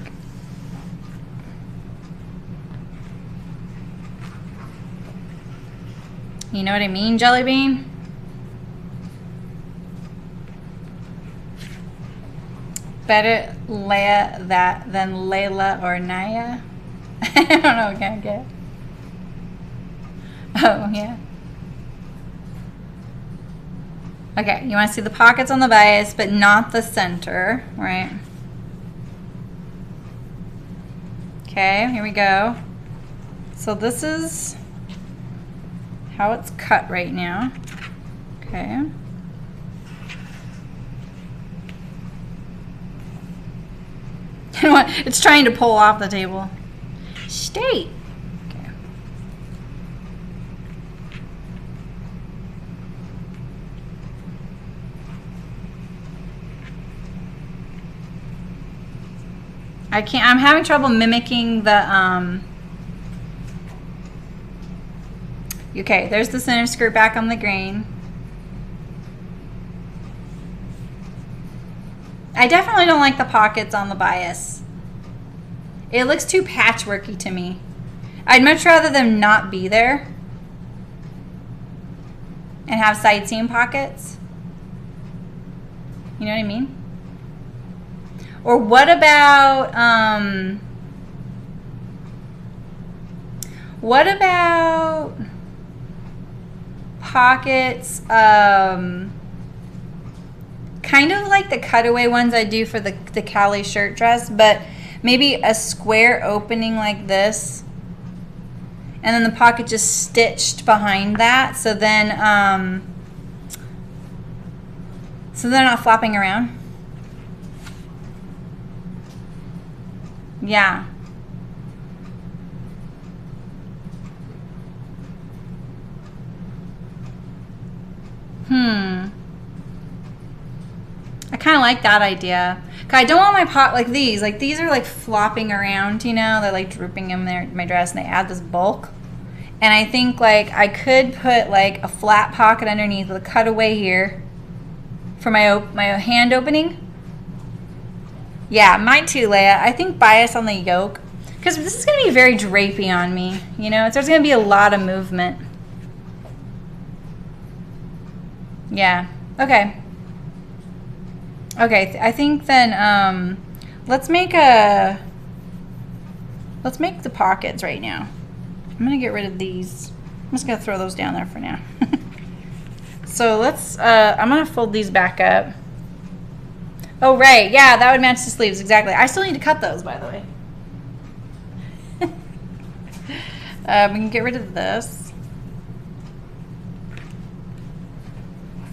Speaker 1: You know what I mean, Jelly Bean? Better Leia that than Layla or Naya? I don't know, can't get. Oh, yeah. Okay, you want to see the pockets on the bias, but not the center, right? Okay, here we go. So this is how it's cut right now. Okay. It's trying to pull off the table. Stay. Okay. I can't, I'm having trouble mimicking the, okay, there's the center skirt back on the grain. I definitely don't like the pockets on the bias. It looks too patchworky to me. I'd much rather them not be there and have side seam pockets. You know what I mean? Or what about pockets, kind of like the cutaway ones I do for the Callie shirt dress, but maybe a square opening like this, and then the pocket just stitched behind that, so then they're not flopping around. Yeah. I kind of like that idea. I don't want my pot like these. Like these are like flopping around, you know? They're like drooping in my dress, and they add this bulk. And I think like I could put like a flat pocket underneath with a cutaway here for my hand opening. Yeah, mine too, Leia. I think bias on the yoke, because this is going to be very drapey on me, you know? There's going to be a lot of movement. Yeah. Okay. Okay, I think then let's make the pockets right now. I'm gonna get rid of these. I'm just gonna throw those down there for now. So let's I'm gonna fold these back up. Oh right, yeah, that would match the sleeves exactly. I still need to cut those, by the way. We can get rid of this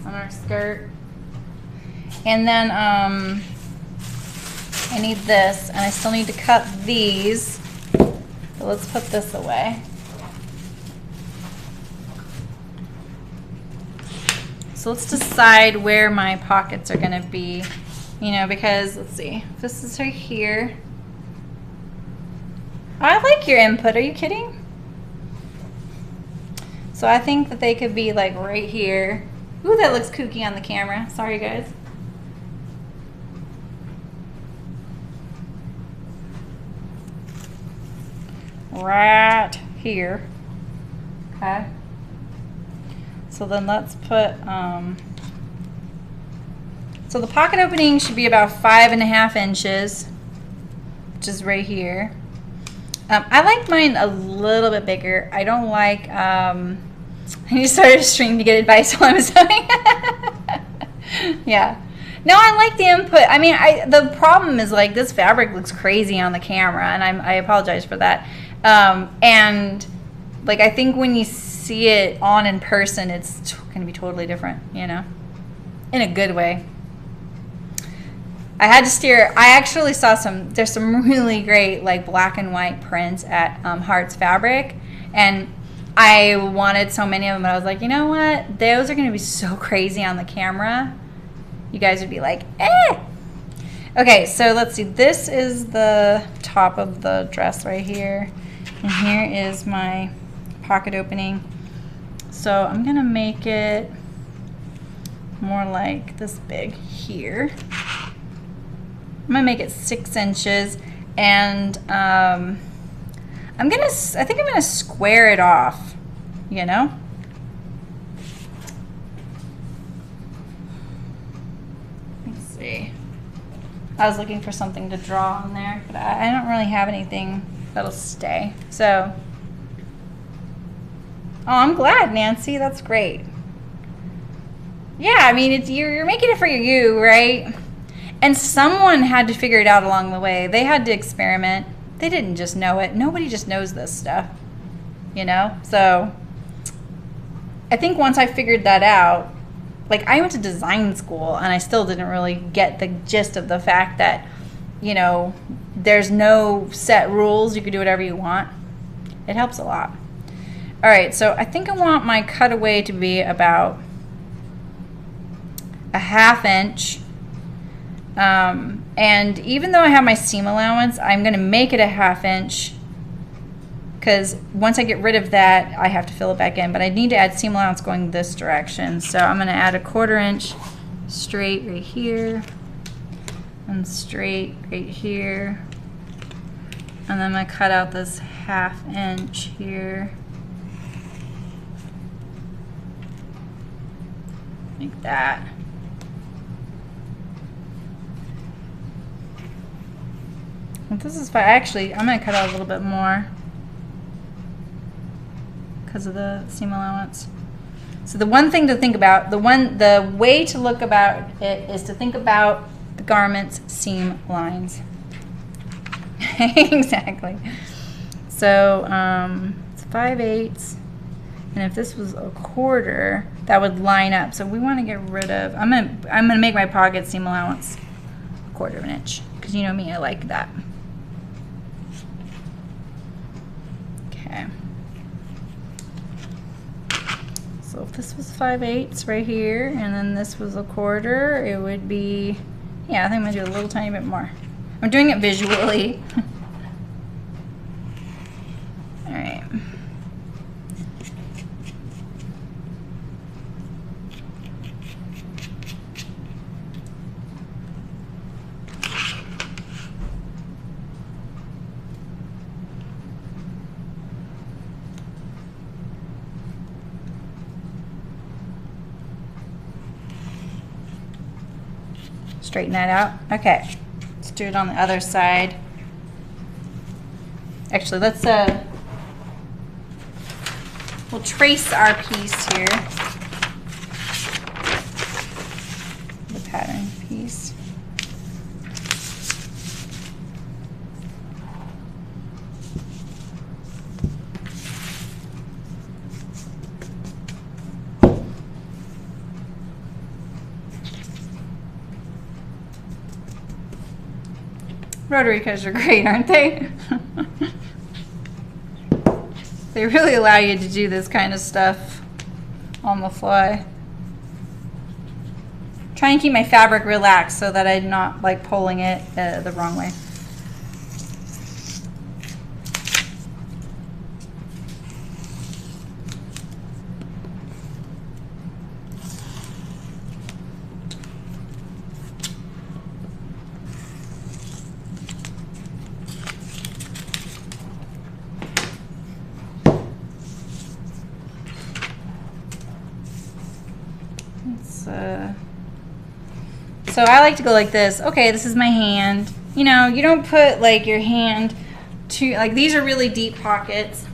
Speaker 1: on our skirt. And then I need this, and I still need to cut these. So let's put this away. So let's decide where my pockets are gonna be, you know, because let's see, this is right here. I like your input, are you kidding? So I think that they could be like right here. Ooh, that looks kooky on the camera. Sorry, guys. Right here. Okay. So then let's put, so the pocket opening should be about 5.5 inches, which is right here. I like mine a little bit bigger. I don't like, I need to start a stream to get advice while I'm sewing. Yeah. No, I like the input. I mean, the problem is like this fabric looks crazy on the camera, and I apologize for that. And like I think when you see it on in person, it's going to be totally different, you know, in a good way. I had to steer. I actually saw there's some really great like black and white prints at Hearts Fabric, and I wanted so many of them, but I was like, you know what? Those are going to be so crazy on the camera. You guys would be like, eh. Okay, so let's see. This is the top of the dress right here. And here is my pocket opening. So I'm going to make it more like this big here. I'm going to make it 6 inches. And I think I'm going to square it off, you know? Let's see. I was looking for something to draw on there, but I don't really have anything that'll stay. So, oh, I'm glad, Nancy. That's great. Yeah, I mean, you're making it for you, right? And someone had to figure it out along the way. They had to experiment. They didn't just know it. Nobody just knows this stuff, you know? So, I think once I figured that out, like I went to design school and I still didn't really get the gist of the fact that, you know, there's no set rules. You can do whatever you want. It helps a lot. All right, so I think I want my cutaway to be about a 1/2 inch. And even though I have my seam allowance, I'm going to make it a 1/2 inch because once I get rid of that, I have to fill it back in. But I need to add seam allowance going this direction. So I'm going to add a 1/4 inch straight right here and straight right here. And then I'm going to cut out this 1/2 inch here. Like that. And this is fine. Actually, I'm going to cut out a little bit more because of the seam allowance. So the one thing to think about, the way to look about it is to think about the garment's seam lines. Exactly. So it's 5/8, and if this was a quarter, that would line up. So we want to get rid of. I'm gonna make my pocket seam allowance a 1/4 inch, because you know me, I like that. Okay. So if this was 5/8 right here, and then this was a 1/4, it would be, yeah, I think I'm gonna do a little tiny bit more. I'm doing it visually. All right. Straighten that out. Okay. Let's do it on the other side. Actually, let's we'll trace our piece here. The pattern piece. Rotary cutters are great, aren't they? They really allow you to do this kind of stuff on the fly. Try and keep my fabric relaxed so that I'm not like pulling it the wrong way. So I like to go like this. Okay, this is my hand. You know, you don't put like your hand to, like, these are really deep pockets.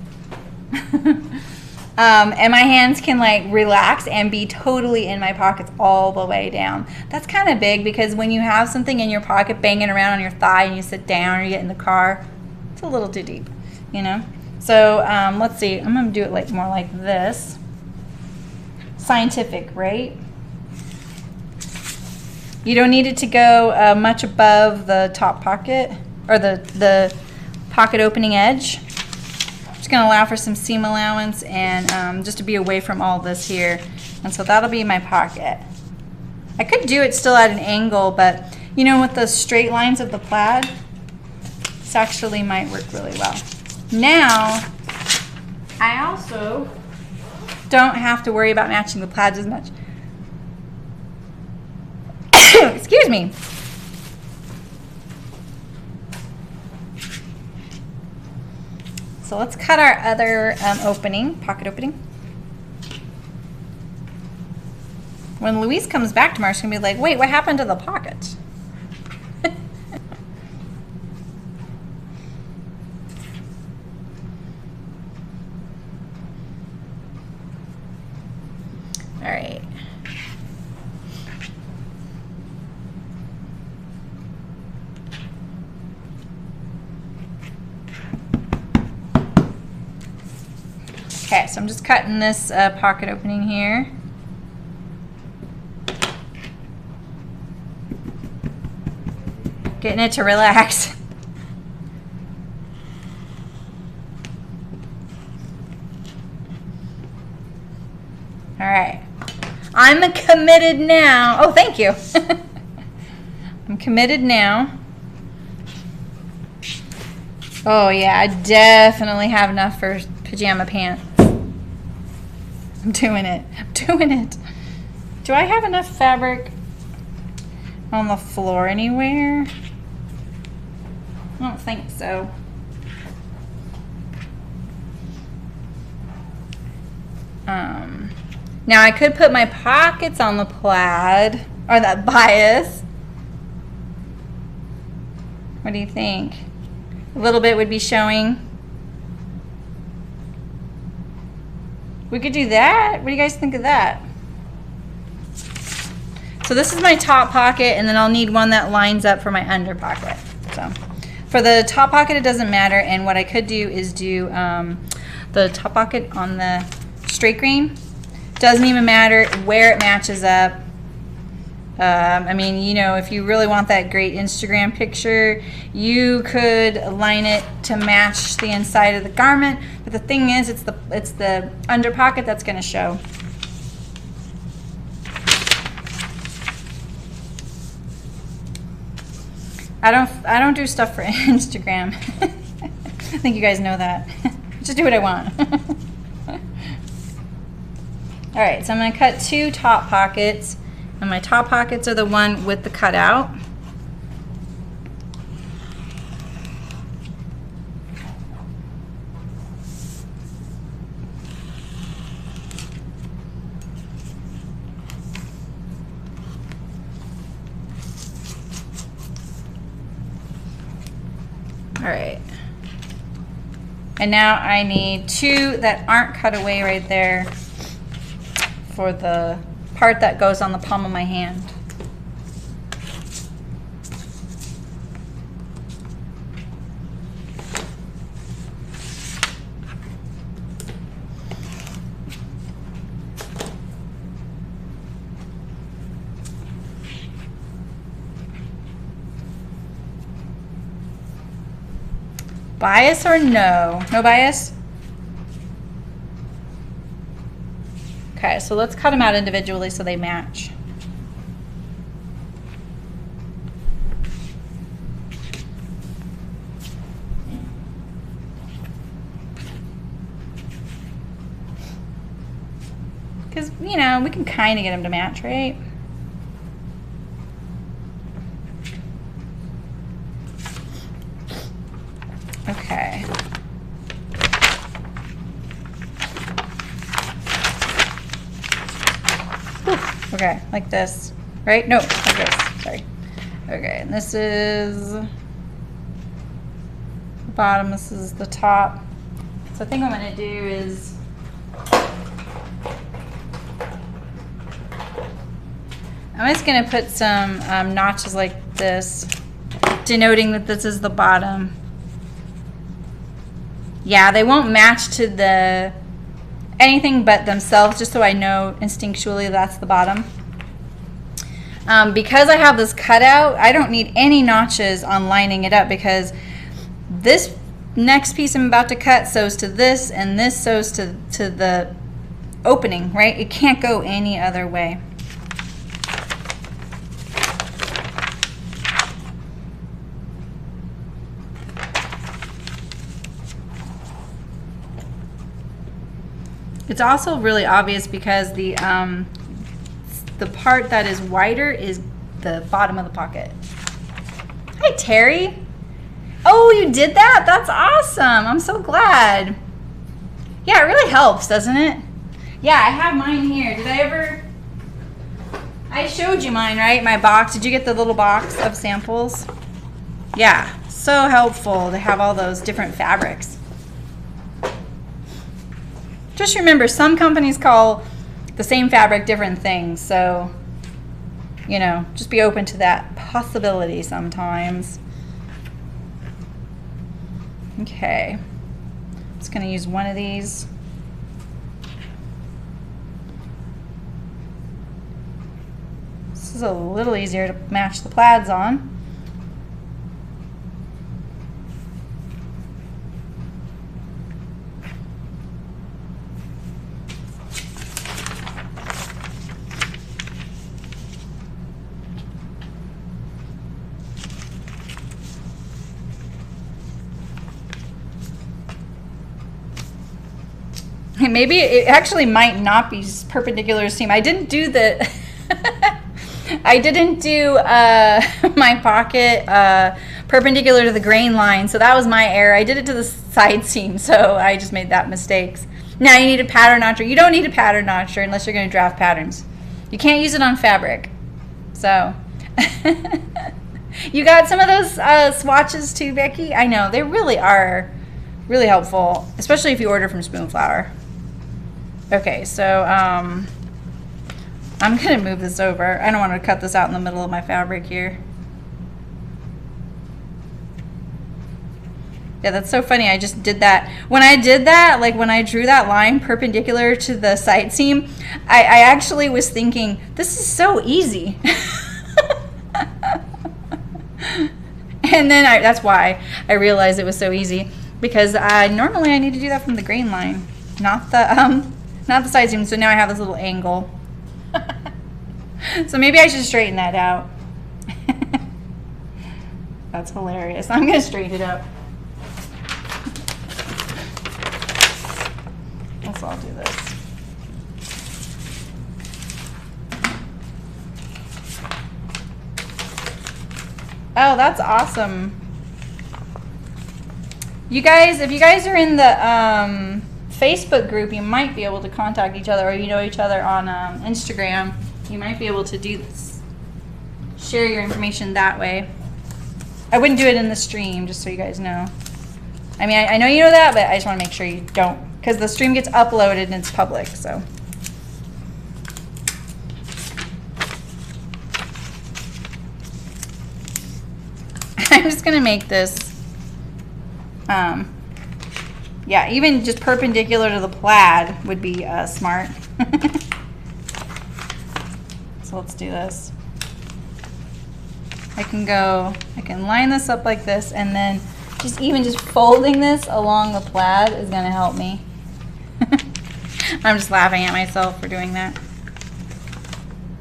Speaker 1: And my hands can like relax and be totally in my pockets all the way down. That's kind of big, because when you have something in your pocket banging around on your thigh and you sit down or you get in the car, it's a little too deep, you know? So let's see, I'm gonna do it like more like this. Scientific, right? You don't need it to go much above the top pocket, or the pocket opening edge. I'm just going to allow for some seam allowance and just to be away from all this here. And so that'll be my pocket. I could do it still at an angle, but you know, with the straight lines of the plaid, this actually might work really well. Now, I also don't have to worry about matching the plaids as much. Excuse me. So let's cut our other opening, pocket opening. When Louise comes back tomorrow, she's gonna be like, wait, what happened to the pocket? All right. Okay, so I'm just cutting this pocket opening here. Getting it to relax. All right. I'm committed now. Oh, thank you. I'm committed now. Oh yeah, I definitely have enough for pajama pants. I'm doing it. I'm doing it. Do I have enough fabric on the floor anywhere? I don't think so. Now I could put my pockets on the plaid, or that bias. What do you think? A little bit would be showing. We could do that. What do you guys think of that? So this is my top pocket, and then I'll need one that lines up for my under pocket. So for the top pocket, it doesn't matter. And what I could do is do the top pocket on the straight green. Doesn't even matter where it matches up. I mean, you know, if you really want that great Instagram picture, you could line it to match the inside of the garment. But the thing is, it's the under pocket that's going to show. I don't do stuff for Instagram. I think you guys know that. Just do what I want. All right, so I'm going to cut 2 top pockets. And my top pockets are the one with the cutout. All right. And now I need 2 that aren't cut away right there for the part that goes on the palm of my hand. Bias or no? No bias? Okay, so let's cut them out individually so they match. Because, you know, we can kind of get them to match, right? Okay. Okay, like this, right? No, like this, sorry. Okay, and this is the bottom, this is the top. So I think what I'm gonna do is, I'm just gonna put some notches like this, denoting that this is the bottom. Yeah, they won't match to the anything but themselves, just so I know instinctually that's the bottom. Because I have this cutout, I don't need any notches on lining it up, because this next piece I'm about to cut sews to this, and this sews to the opening, right? It can't go any other way. It's also really obvious because the part that is wider is the bottom of the pocket. Hi, Terry. Oh, you did that? That's awesome. I'm so glad. Yeah, it really helps, doesn't it? Yeah, I have mine here. Did I ever... I showed you mine, right? My box. Did you get the little box of samples? Yeah, so helpful to have all those different fabrics. Just remember, some companies call the same fabric different things, so, you know, just be open to that possibility sometimes. Okay, just going to use one of these. This is a little easier to match the plaids on. Maybe it actually might not be perpendicular to seam. I didn't do the I didn't do my pocket perpendicular to the grain line, so that was my error. I did it to the side seam, so I just made that mistake. Now you need a pattern notcher. You don't need a pattern notcher unless you're going to draft patterns. You can't use it on fabric. So you got some of those swatches too, Becky? I know, they really are really helpful, especially if you order from Spoonflower. Okay, so I'm gonna move this over. I don't want to cut this out in the middle of my fabric here. Yeah, that's so funny. I just did that. When I did that, like when I drew that line perpendicular to the side seam, I actually was thinking, this is so easy. And then that's why I realized it was so easy, because normally I need to do that from the grain line, not the side seam. So now I have this little angle. So maybe I should straighten that out. That's hilarious. I'm gonna straighten it up. So I'll do this. Oh, that's awesome. You guys, if you guys are in the Facebook group, you might be able to contact each other, or you know each other on Instagram. You might be able to do this. Share your information that way. I wouldn't do it in the stream, just so you guys know. I mean, I know you know that, but I just want to make sure you don't. Because the stream gets uploaded and it's public, so. I'm just gonna make this, yeah, even just perpendicular to the plaid would be smart. So let's do this. I can line this up like this, and then just folding this along the plaid is gonna help me. I'm just laughing at myself for doing that.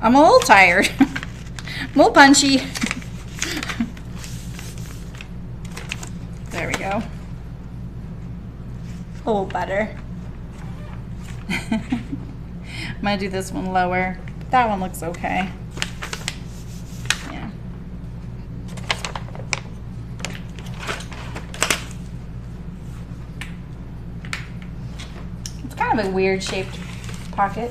Speaker 1: I'm a little tired. I'm a little punchy. There we go. A little better. I'm gonna do this one lower. That one looks okay. Yeah. It's kind of a weird shaped pocket.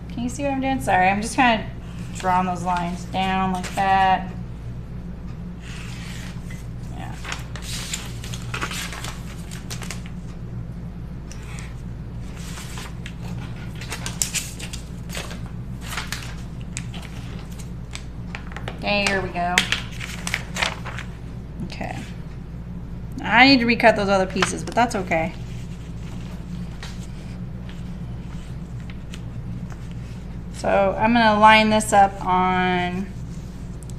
Speaker 1: Can you see what I'm doing? Sorry, I'm just kind of drawing those lines down like that. Yeah. There we go. Okay. I need to recut those other pieces, but that's okay. So I'm going to line this up on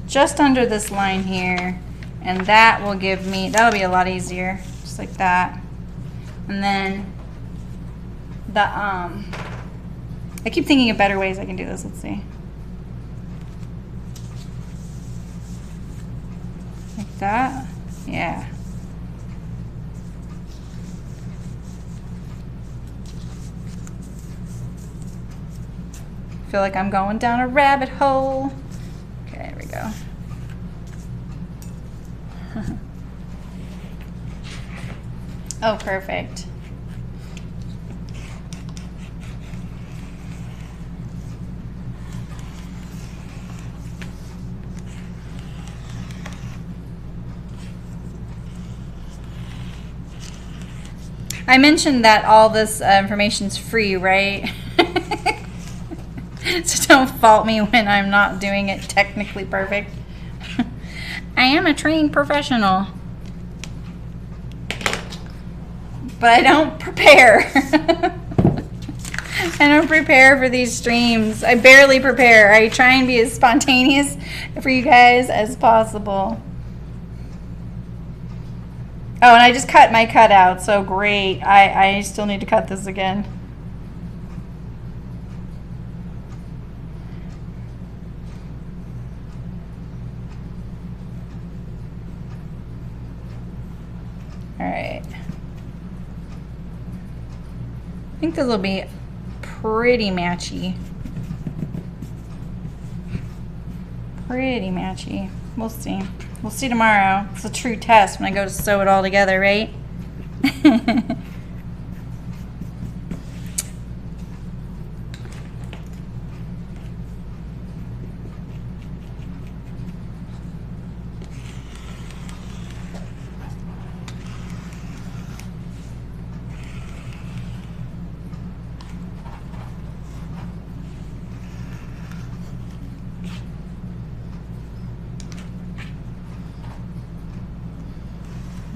Speaker 1: just under this line here, and that will give me, that'll be a lot easier, just like that. And then the, I keep thinking of better ways I can do this. Let's see. Like that. Yeah. Feel like I'm going down a rabbit hole. Okay, there we go. Oh, perfect. I mentioned that all this information's free, right? So don't fault me when I'm not doing it technically perfect. I am a trained professional. But I don't prepare. I don't prepare for these streams. I barely prepare. I try and be as spontaneous for you guys as possible. Oh, and I just cut my cutout, so great. I still need to cut this again. All right. I think this will be pretty matchy. Pretty matchy. We'll see. We'll see tomorrow. It's a true test when I go to sew it all together, right?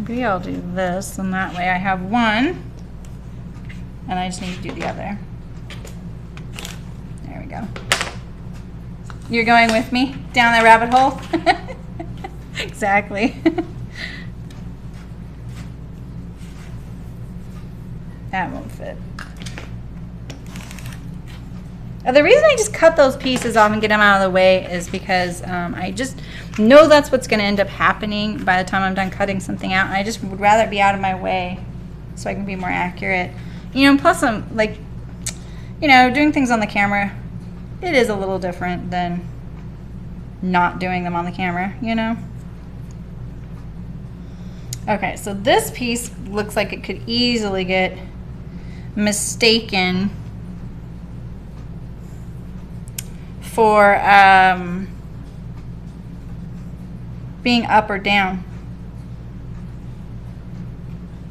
Speaker 1: Maybe I'll do this, and that way I have one, and I just need to do the other. There we go. You're going with me down that rabbit hole? Exactly. That won't fit. The reason I just cut those pieces off and get them out of the way is because I just know that's what's going to end up happening by the time I'm done cutting something out. And I just would rather it be out of my way so I can be more accurate. You know, plus I'm like, you know, doing things on the camera, it is a little different than not doing them on the camera, you know? Okay, so this piece looks like it could easily get mistaken for being up or down.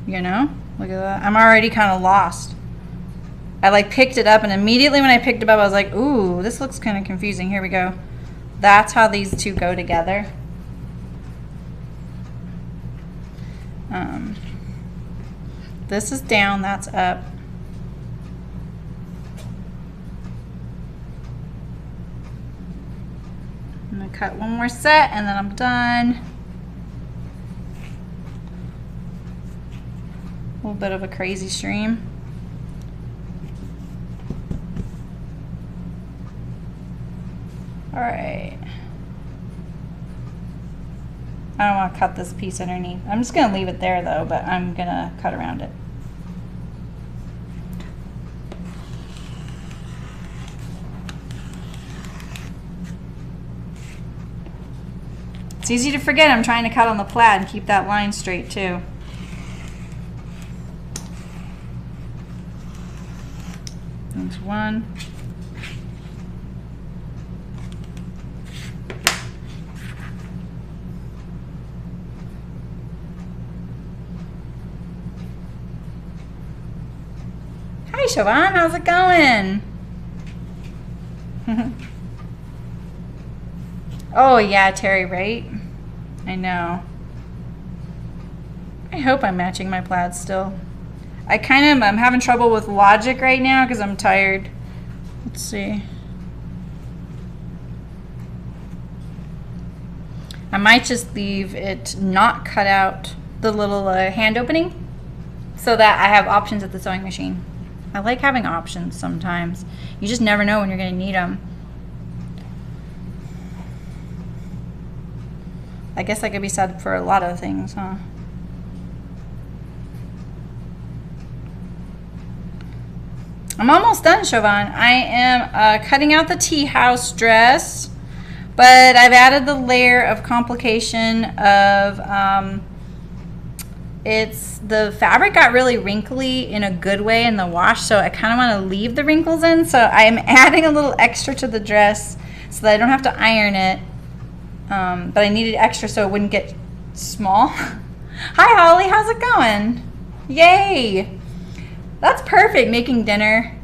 Speaker 1: You know? Look at that. I'm already kind of lost. I like picked it up, and immediately when I picked it up I was like, ooh, this looks kind of confusing. Here we go. That's how these two go together. This is down, that's up. I'm gonna cut one more set and then I'm done. A little bit of a crazy stream. All right. I don't want to cut this piece underneath. I'm just going to leave it there though, but I'm going to cut around it. It's easy to forget I'm trying to cut on the plaid and keep that line straight too. There's one. Hi Siobhan, how's it going? Oh yeah, Terry, right? I know. I hope I'm matching my plaid still. I'm having trouble with logic right now because I'm tired. Let's see. I might just leave it not cut out the little hand opening so that I have options at the sewing machine. I like having options sometimes. You just never know when you're going to need them. I guess that could be said for a lot of things, huh? I'm almost done, Siobhan. I am cutting out the tea house dress, but I've added the layer of complication of the fabric got really wrinkly in a good way in the wash, so I kind of want to leave the wrinkles in, so I'm adding a little extra to the dress so that I don't have to iron it. But I needed extra so it wouldn't get small. Hi Holly, how's it going? Yay! That's perfect, making dinner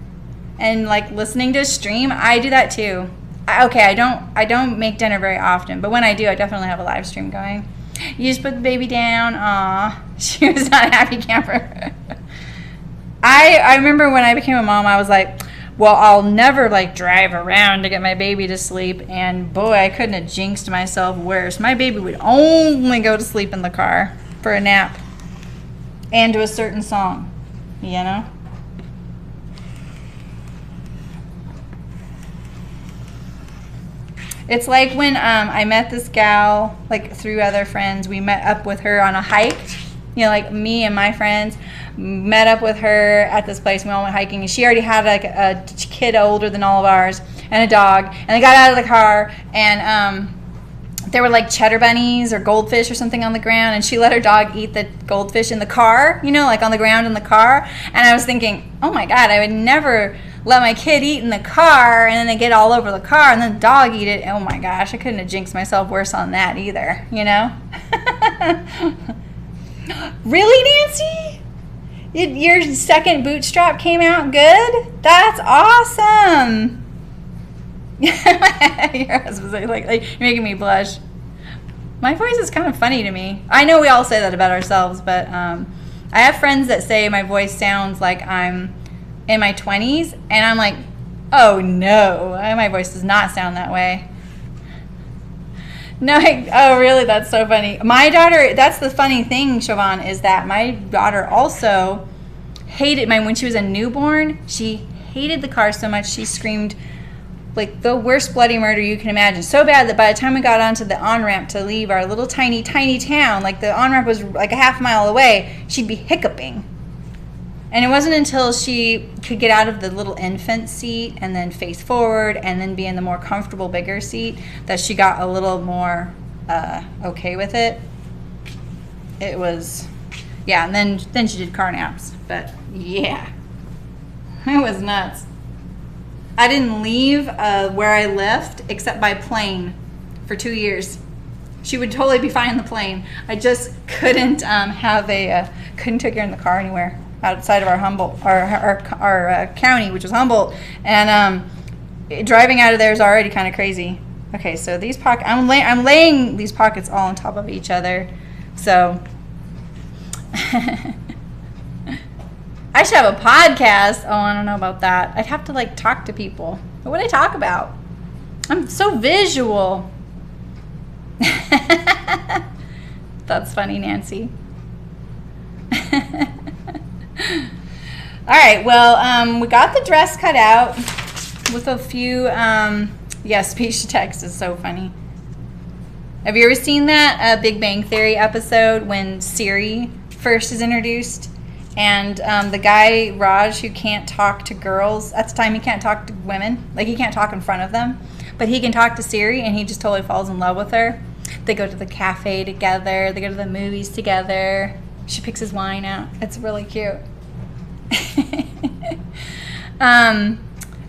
Speaker 1: and like listening to a stream. I do that too. I don't make dinner very often, but when I do, I definitely have a live stream going. You just put the baby down. Aw, she was not a happy camper. I remember when I became a mom, I was like, well, I'll never like drive around to get my baby to sleep, and boy, I couldn't have jinxed myself worse. My baby would only go to sleep in the car for a nap and to a certain song, you know? It's like when I met this gal, like through other friends, we met up with her on a hike. You know, like me and my friends met up with her at this place. We all went hiking, and she already had like a kid older than all of ours and a dog. And they got out of the car, and there were like cheddar bunnies or goldfish or something on the ground, and she let her dog eat the goldfish in the car, you know, like on the ground in the car. And I was thinking, oh my God, I would never let my kid eat in the car, and then they get all over the car, and then the dog eat it. Oh my gosh, I couldn't have jinxed myself worse on that either, you know? Really, Nancy? Your second bootstrap came out good? That's awesome. Your husband's like, you're making me blush. My voice is kind of funny to me. I know we all say that about ourselves, but I have friends that say my voice sounds like I'm in my 20s, and I'm like, oh no, my voice does not sound that way. No, oh really, that's so funny. My daughter, that's the funny thing, Siobhan, is that my daughter also hated, when she was a newborn, she hated the car so much she screamed like the worst bloody murder you can imagine. So bad that by the time we got onto the on-ramp to leave our little tiny town, like the on-ramp was like a half mile away, she'd be hiccuping. And it wasn't until she could get out of the little infant seat and then face forward and then be in the more comfortable, bigger seat that she got a little more okay with it. It was, yeah, and then she did car naps. But yeah, it was nuts. I didn't leave where I lived except by plane for 2 years. She would totally be fine in the plane. I just couldn't couldn't take her in the car anywhere outside of our county, which was Humboldt, and driving out of there is already kind of crazy. Okay, so these pockets, I'm laying these pockets all on top of each other, so I should have a podcast. Oh, I don't know about that. I'd have to like talk to people. What would I talk about? I'm so visual. That's funny, Nancy. All right, well, we got the dress cut out with a few, yeah, speech to text is so funny. Have you ever seen that Big Bang Theory episode when Siri first is introduced? And the guy, Raj, who can't talk to girls, at the time he can't talk to women, like he can't talk in front of them, but he can talk to Siri, and he just totally falls in love with her. They go to the cafe together, they go to the movies together. She picks his wine out. It's really cute. All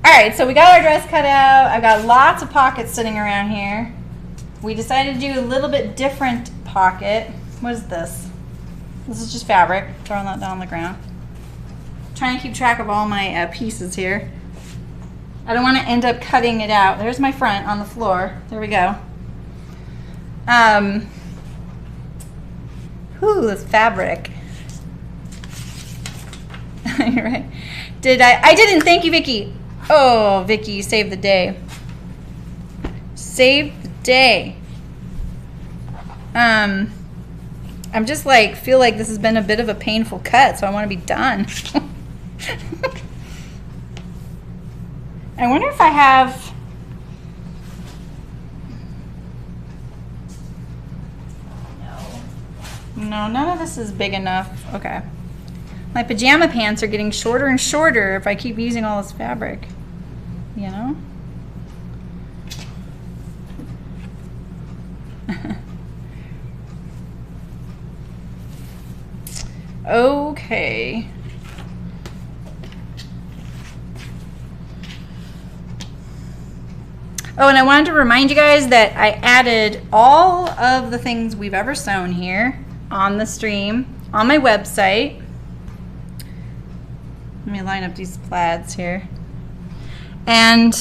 Speaker 1: right, so we got our dress cut out. I've got lots of pockets sitting around here. We decided to do a little bit different pocket. What is this? This is just fabric. Throwing that down on the ground. Trying to keep track of all my pieces here. I don't want to end up cutting it out. There's my front on the floor. There we go. Ooh, this fabric. You're right. I didn't. Thank you, Vicky. Oh, Vicky, you saved the day. Saved the day. I'm just like, feel like this has been a bit of a painful cut, so I want to be done. I wonder if I have... No, none of this is big enough. Okay. My pajama pants are getting shorter and shorter if I keep using all this fabric. You know? Okay. Oh, and I wanted to remind you guys that I added all of the things we've ever sewn here on the stream on my website. Let me line up these plaids here. And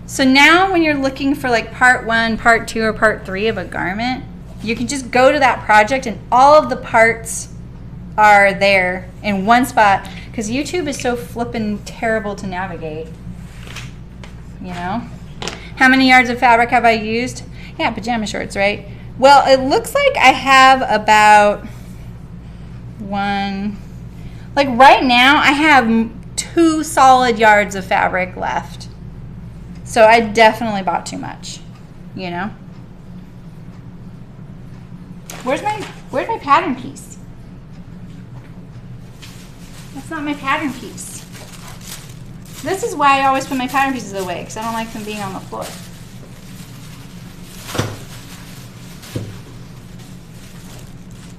Speaker 1: so now when you're looking for like part 1, part 2, or part 3 of a garment, you can just go to that project and all of the parts are there in one spot, because YouTube is so flippin' terrible to navigate. You know? How many yards of fabric have I used? Yeah, pajama shorts, right? Well, it looks like I have about one, like right now I have 2 solid yards of fabric left. So I definitely bought too much, you know? Where's my pattern piece? That's not my pattern piece. This is why I always put my pattern pieces away, because I don't like them being on the floor.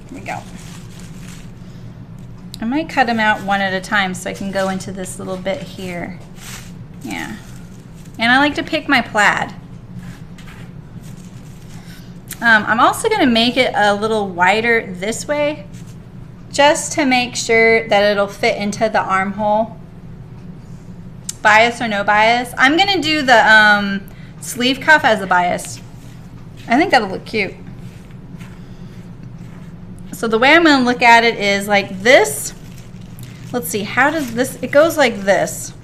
Speaker 1: Here we go. I might cut them out one at a time so I can go into this little bit here. Yeah. And I like to pick my plaid. I'm also going to make it a little wider this way, just to make sure that it'll fit into the armhole. Bias or no bias. I'm going to do the sleeve cuff as a bias. I think that'll look cute. So the way I'm going to look at it is like this. Let's see, how does this, it goes like this.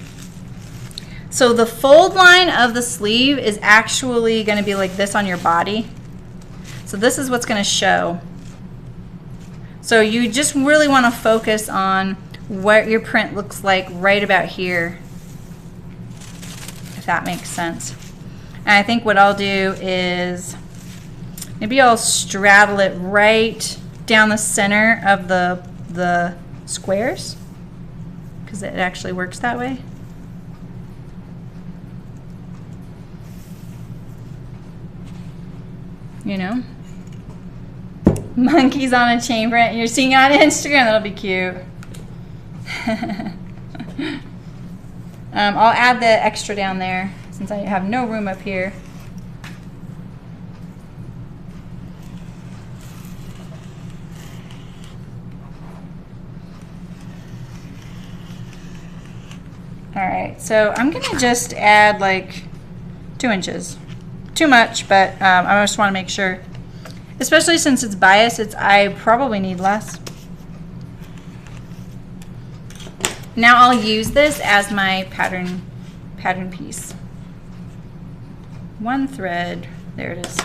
Speaker 1: So the fold line of the sleeve is actually going to be like this on your body. So this is what's going to show. So you just really want to focus on what your print looks like right about here, if that makes sense. And I think what I'll do is maybe I'll straddle it right down the center of the squares, because it actually works that way. You know? Monkeys on a chain print. You're seeing it on Instagram. That'll be cute. I'll add the extra down there since I have no room up here. All right, so I'm gonna just add like 2 inches. Too much, but I just want to make sure. Especially since it's biased, I probably need less. Now I'll use this as my pattern piece. 1 thread, there it is.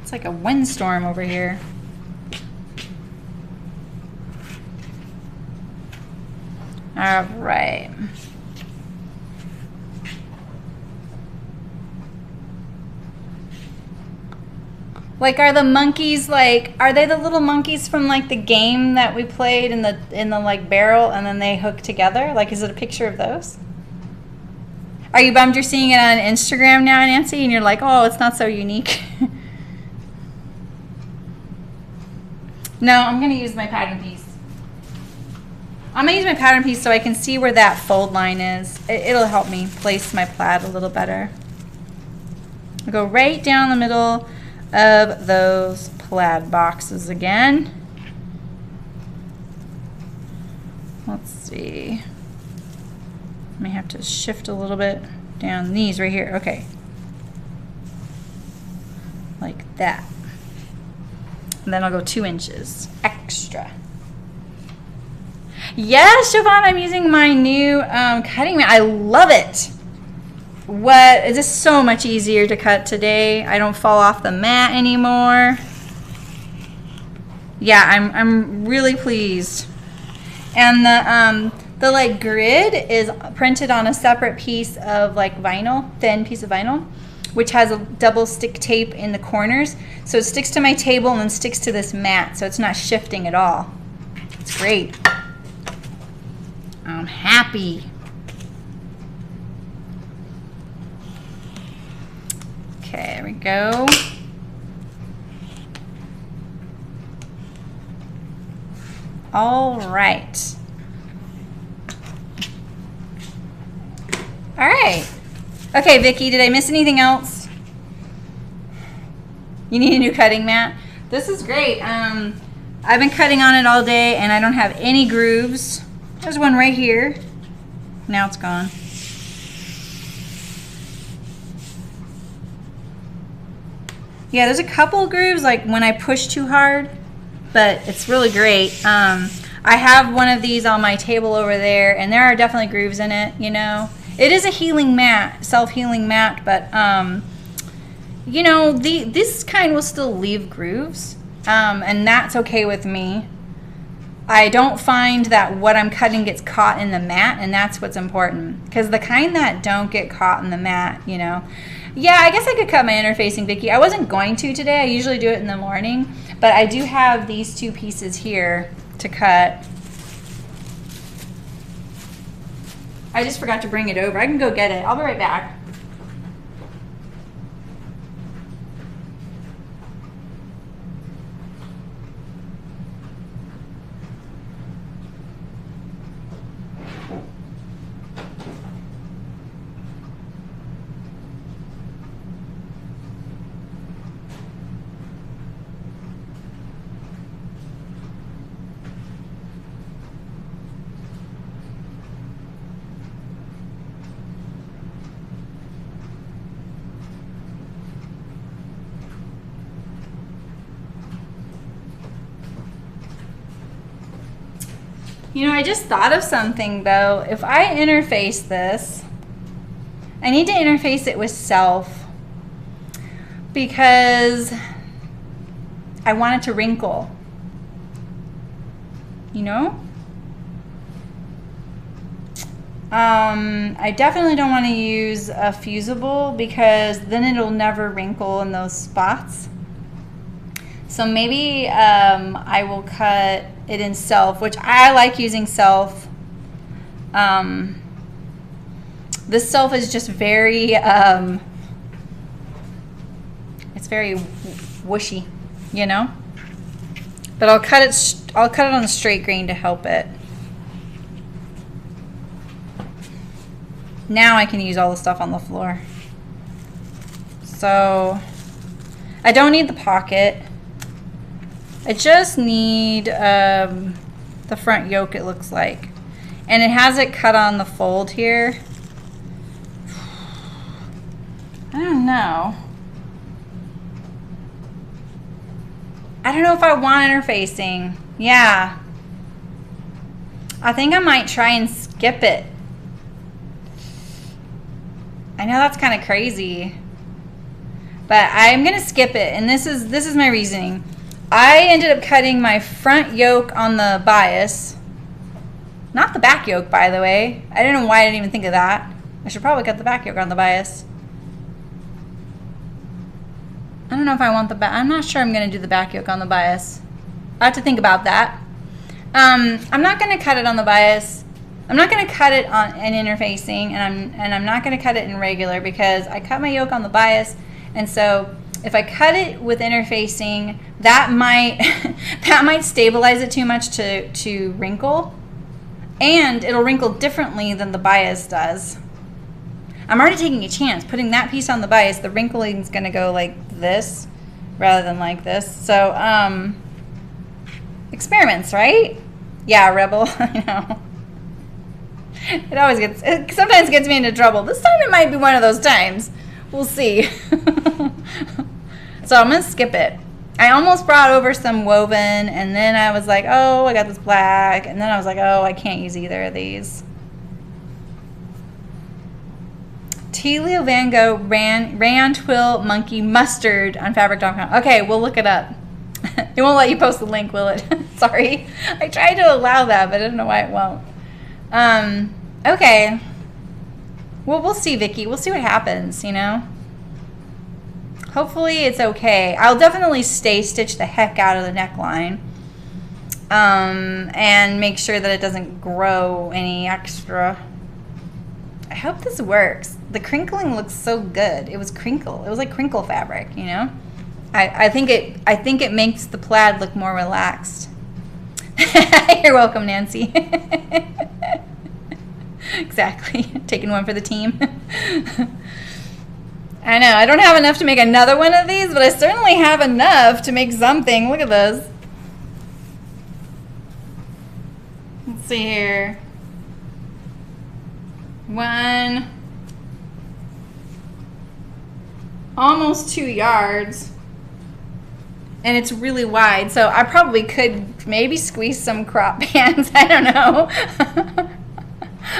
Speaker 1: It's like a windstorm over here. All right. Like, are the monkeys like, are they the little monkeys from like the game that we played in the like barrel and then they hook together? Like, is it a picture of those? Are you bummed you're seeing it on Instagram now, Nancy, and you're like, oh, it's not so unique? No, I'm gonna use my pattern piece. I'm going to use my pattern piece so I can see where that fold line is. It'll help me place my plaid a little better. I'll go right down the middle of those plaid boxes again. Let's see. I may have to shift a little bit down these right here. Okay. Like that. And then I'll go 2 inches extra. Yes, Siobhan, I'm using my new cutting mat. I love it. It's just so much easier to cut today. I don't fall off the mat anymore. Yeah, I'm really pleased. And the like grid is printed on a separate piece of like vinyl, thin piece of vinyl, which has a double stick tape in the corners. So it sticks to my table and then sticks to this mat, so it's not shifting at all. It's great. I'm happy. Okay, there we go. All right. All right. Okay, Vicki, did I miss anything else? You need a new cutting mat? This is great. I've been cutting on it all day and I don't have any grooves. There's one right here. Now it's gone. Yeah, there's a couple grooves like when I push too hard, but it's really great. I have one of these on my table over there, and there are definitely grooves in it, you know. It is a healing mat, self-healing mat, but, you know, this kind will still leave grooves, and that's okay with me. I don't find that what I'm cutting gets caught in the mat, and that's what's important. Because the kind that don't get caught in the mat, you know. Yeah, I guess I could cut my interfacing, Vicki. I wasn't going to today. I usually do it in the morning. But I do have these 2 pieces here to cut. I just forgot to bring it over. I can go get it. I'll be right back. You know, I just thought of something though. If I interface this, I need to interface it with self because I want it to wrinkle. You know? I definitely don't want to use a fusible because then it'll never wrinkle in those spots. So maybe I will cut it in self, which I like using self. This self is just very, it's very whooshy, you know? But I'll cut it on the straight grain to help it. Now I can use all the stuff on the floor. So I don't need the pocket. I just need the front yoke, it looks like. And it has it cut on the fold here. I don't know. I don't know if I want interfacing. Yeah. I think I might try and skip it. I know that's kind of crazy. But I'm going to skip it, and this is my reasoning. I ended up cutting my front yoke on the bias. Not the back yoke, by the way. I don't know why I didn't even think of that. I should probably cut the back yoke on the bias. I don't know if I want the back. I'm not sure I'm going to do the back yoke on the bias. I have to think about that. I'm not going to cut it on the bias. I'm not going to cut it on in interfacing, and I'm not going to cut it in regular because I cut my yoke on the bias, and so if I cut it with interfacing, that might that might stabilize it too much to wrinkle, and it'll wrinkle differently than the bias does. I'm already taking a chance. Putting that piece on the bias, the wrinkling is going to go like this rather than like this. So, experiments, right? Yeah, Rebel, I know. It sometimes gets me into trouble. This time it might be one of those times. We'll see. So I'm going to skip it. I almost brought over some woven, and then I was like, oh, I got this black, and then I was like, oh, I can't use either of these. Telia Van Gogh Rayon Twill Monkey Mustard on fabric.com. Okay, we'll look it up. It won't let you post the link, will it? Sorry. I tried to allow that, but I don't know why it won't. Okay. Well, we'll see, Vicky. We'll see what happens, you know? Hopefully it's okay. I'll definitely stay stitch the heck out of the neckline. And make sure that it doesn't grow any extra. I hope this works. The crinkling looks so good. It was crinkle. It was like crinkle fabric, you know? I think it makes the plaid look more relaxed. You're welcome, Nancy. Exactly. Taking one for the team. I know. I don't have enough to make another one of these, but I certainly have enough to make something. Look at this. Let's see here. One. Almost 2 yards. And it's really wide, so I probably could maybe squeeze some crop pants. I don't know.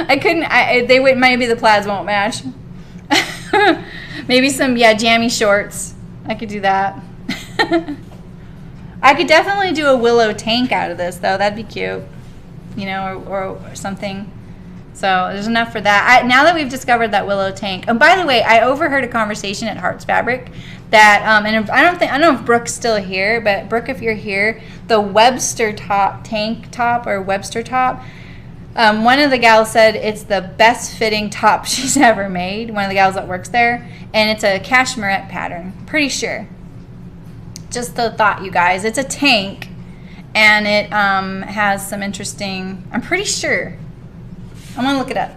Speaker 1: I couldn't. They would. Maybe the plaids won't match. Maybe some jammy shorts. I could do that. I could definitely do a willow tank out of this, though. That'd be cute, you know, or something. So there's enough for that. Now that we've discovered that willow tank. And by the way, I overheard a conversation at Hearts Fabric that, and I don't know if Brooke's still here, but Brooke, if you're here, the Webster top, tank top or Webster top, one of the gals said it's the best fitting top she's ever made. One of the gals that works there, and it's a cashmerette pattern. Pretty sure. Just the thought, you guys. It's a tank, and it has some interesting. I'm pretty sure. I'm gonna look it up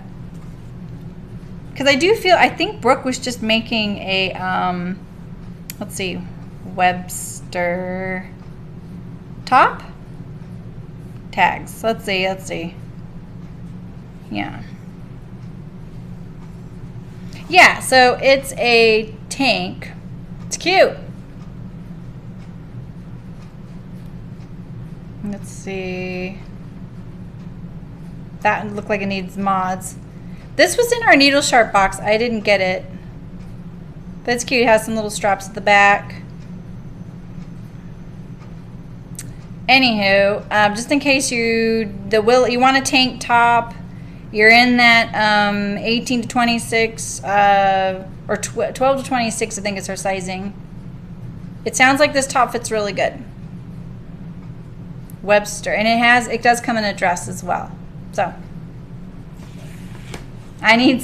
Speaker 1: because I think Brooke was just making a let's see, Webster top tags. Let's see. Yeah, so it's a tank. It's cute. Let's see. That looked like it needs mods. This was in our needle sharp box. I didn't get it. But it's cute. It has some little straps at the back. Anywho, just in case you want a tank top, you're in that 18 to 26 or 12 to 26, I think is her sizing. It sounds like this top fits really good. Webster, and it does come in a dress as well. So I need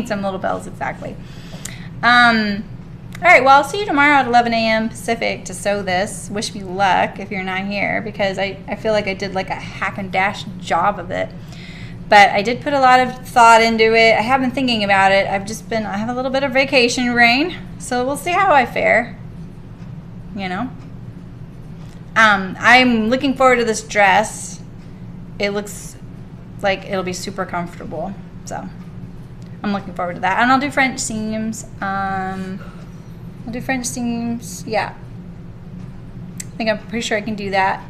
Speaker 1: some little bells, exactly. All right, well, I'll see you tomorrow at 11 a.m. Pacific to sew this. Wish me luck if you're not here, because I feel like I did like a hack and dash job of it. But I did put a lot of thought into it. I have been thinking about it. I have a little bit of vacation brain, so we'll see how I fare, you know. I'm looking forward to this dress. It looks like it'll be super comfortable, so I'm looking forward to that. And I'll do French seams. I'll do French seams, yeah. I'm pretty sure I can do that.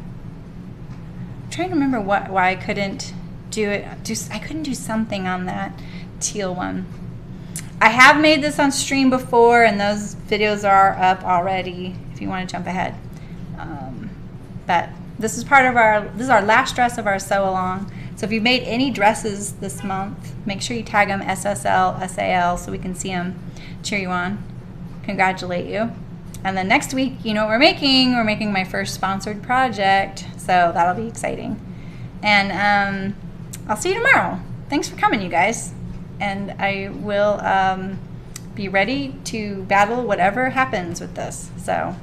Speaker 1: I'm trying to remember why I couldn't do it. I couldn't do something on that teal one. I have made this on stream before, and those videos are up already if you want to jump ahead. But this is part of this is our last dress of our sew along. So if you've made any dresses this month, make sure you tag them SSL, SAL, so we can see them, cheer you on, congratulate you. And then next week, you know what we're making? We're making my first sponsored project, so that'll be exciting. And I'll see you tomorrow. Thanks for coming, you guys. And I will be ready to battle whatever happens with this. So,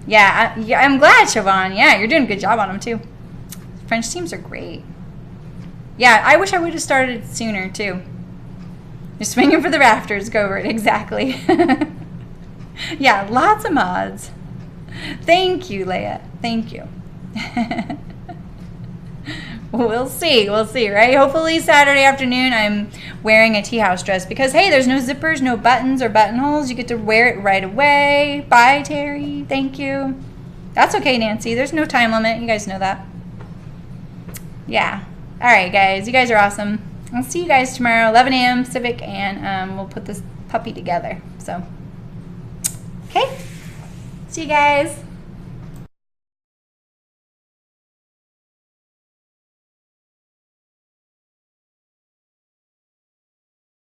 Speaker 1: yeah, I'm glad, Siobhan. Yeah, you're doing a good job on them, too. French seams are great. Yeah, I wish I would have started sooner, too. You're swinging for the rafters, go over it. Exactly. Yeah, lots of mods. Thank you, Leah. Thank you. We'll see, right? Hopefully Saturday afternoon I'm wearing a tea house dress because, hey, there's no zippers, no buttons or buttonholes. You get to wear it right away. Bye, Terry. Thank you. That's okay, Nancy. There's no time limit. You guys know that. Yeah. All right, guys. You guys are awesome. I'll see you guys tomorrow, 11 a.m. Pacific, and we'll put this puppy together. So, okay. See you guys.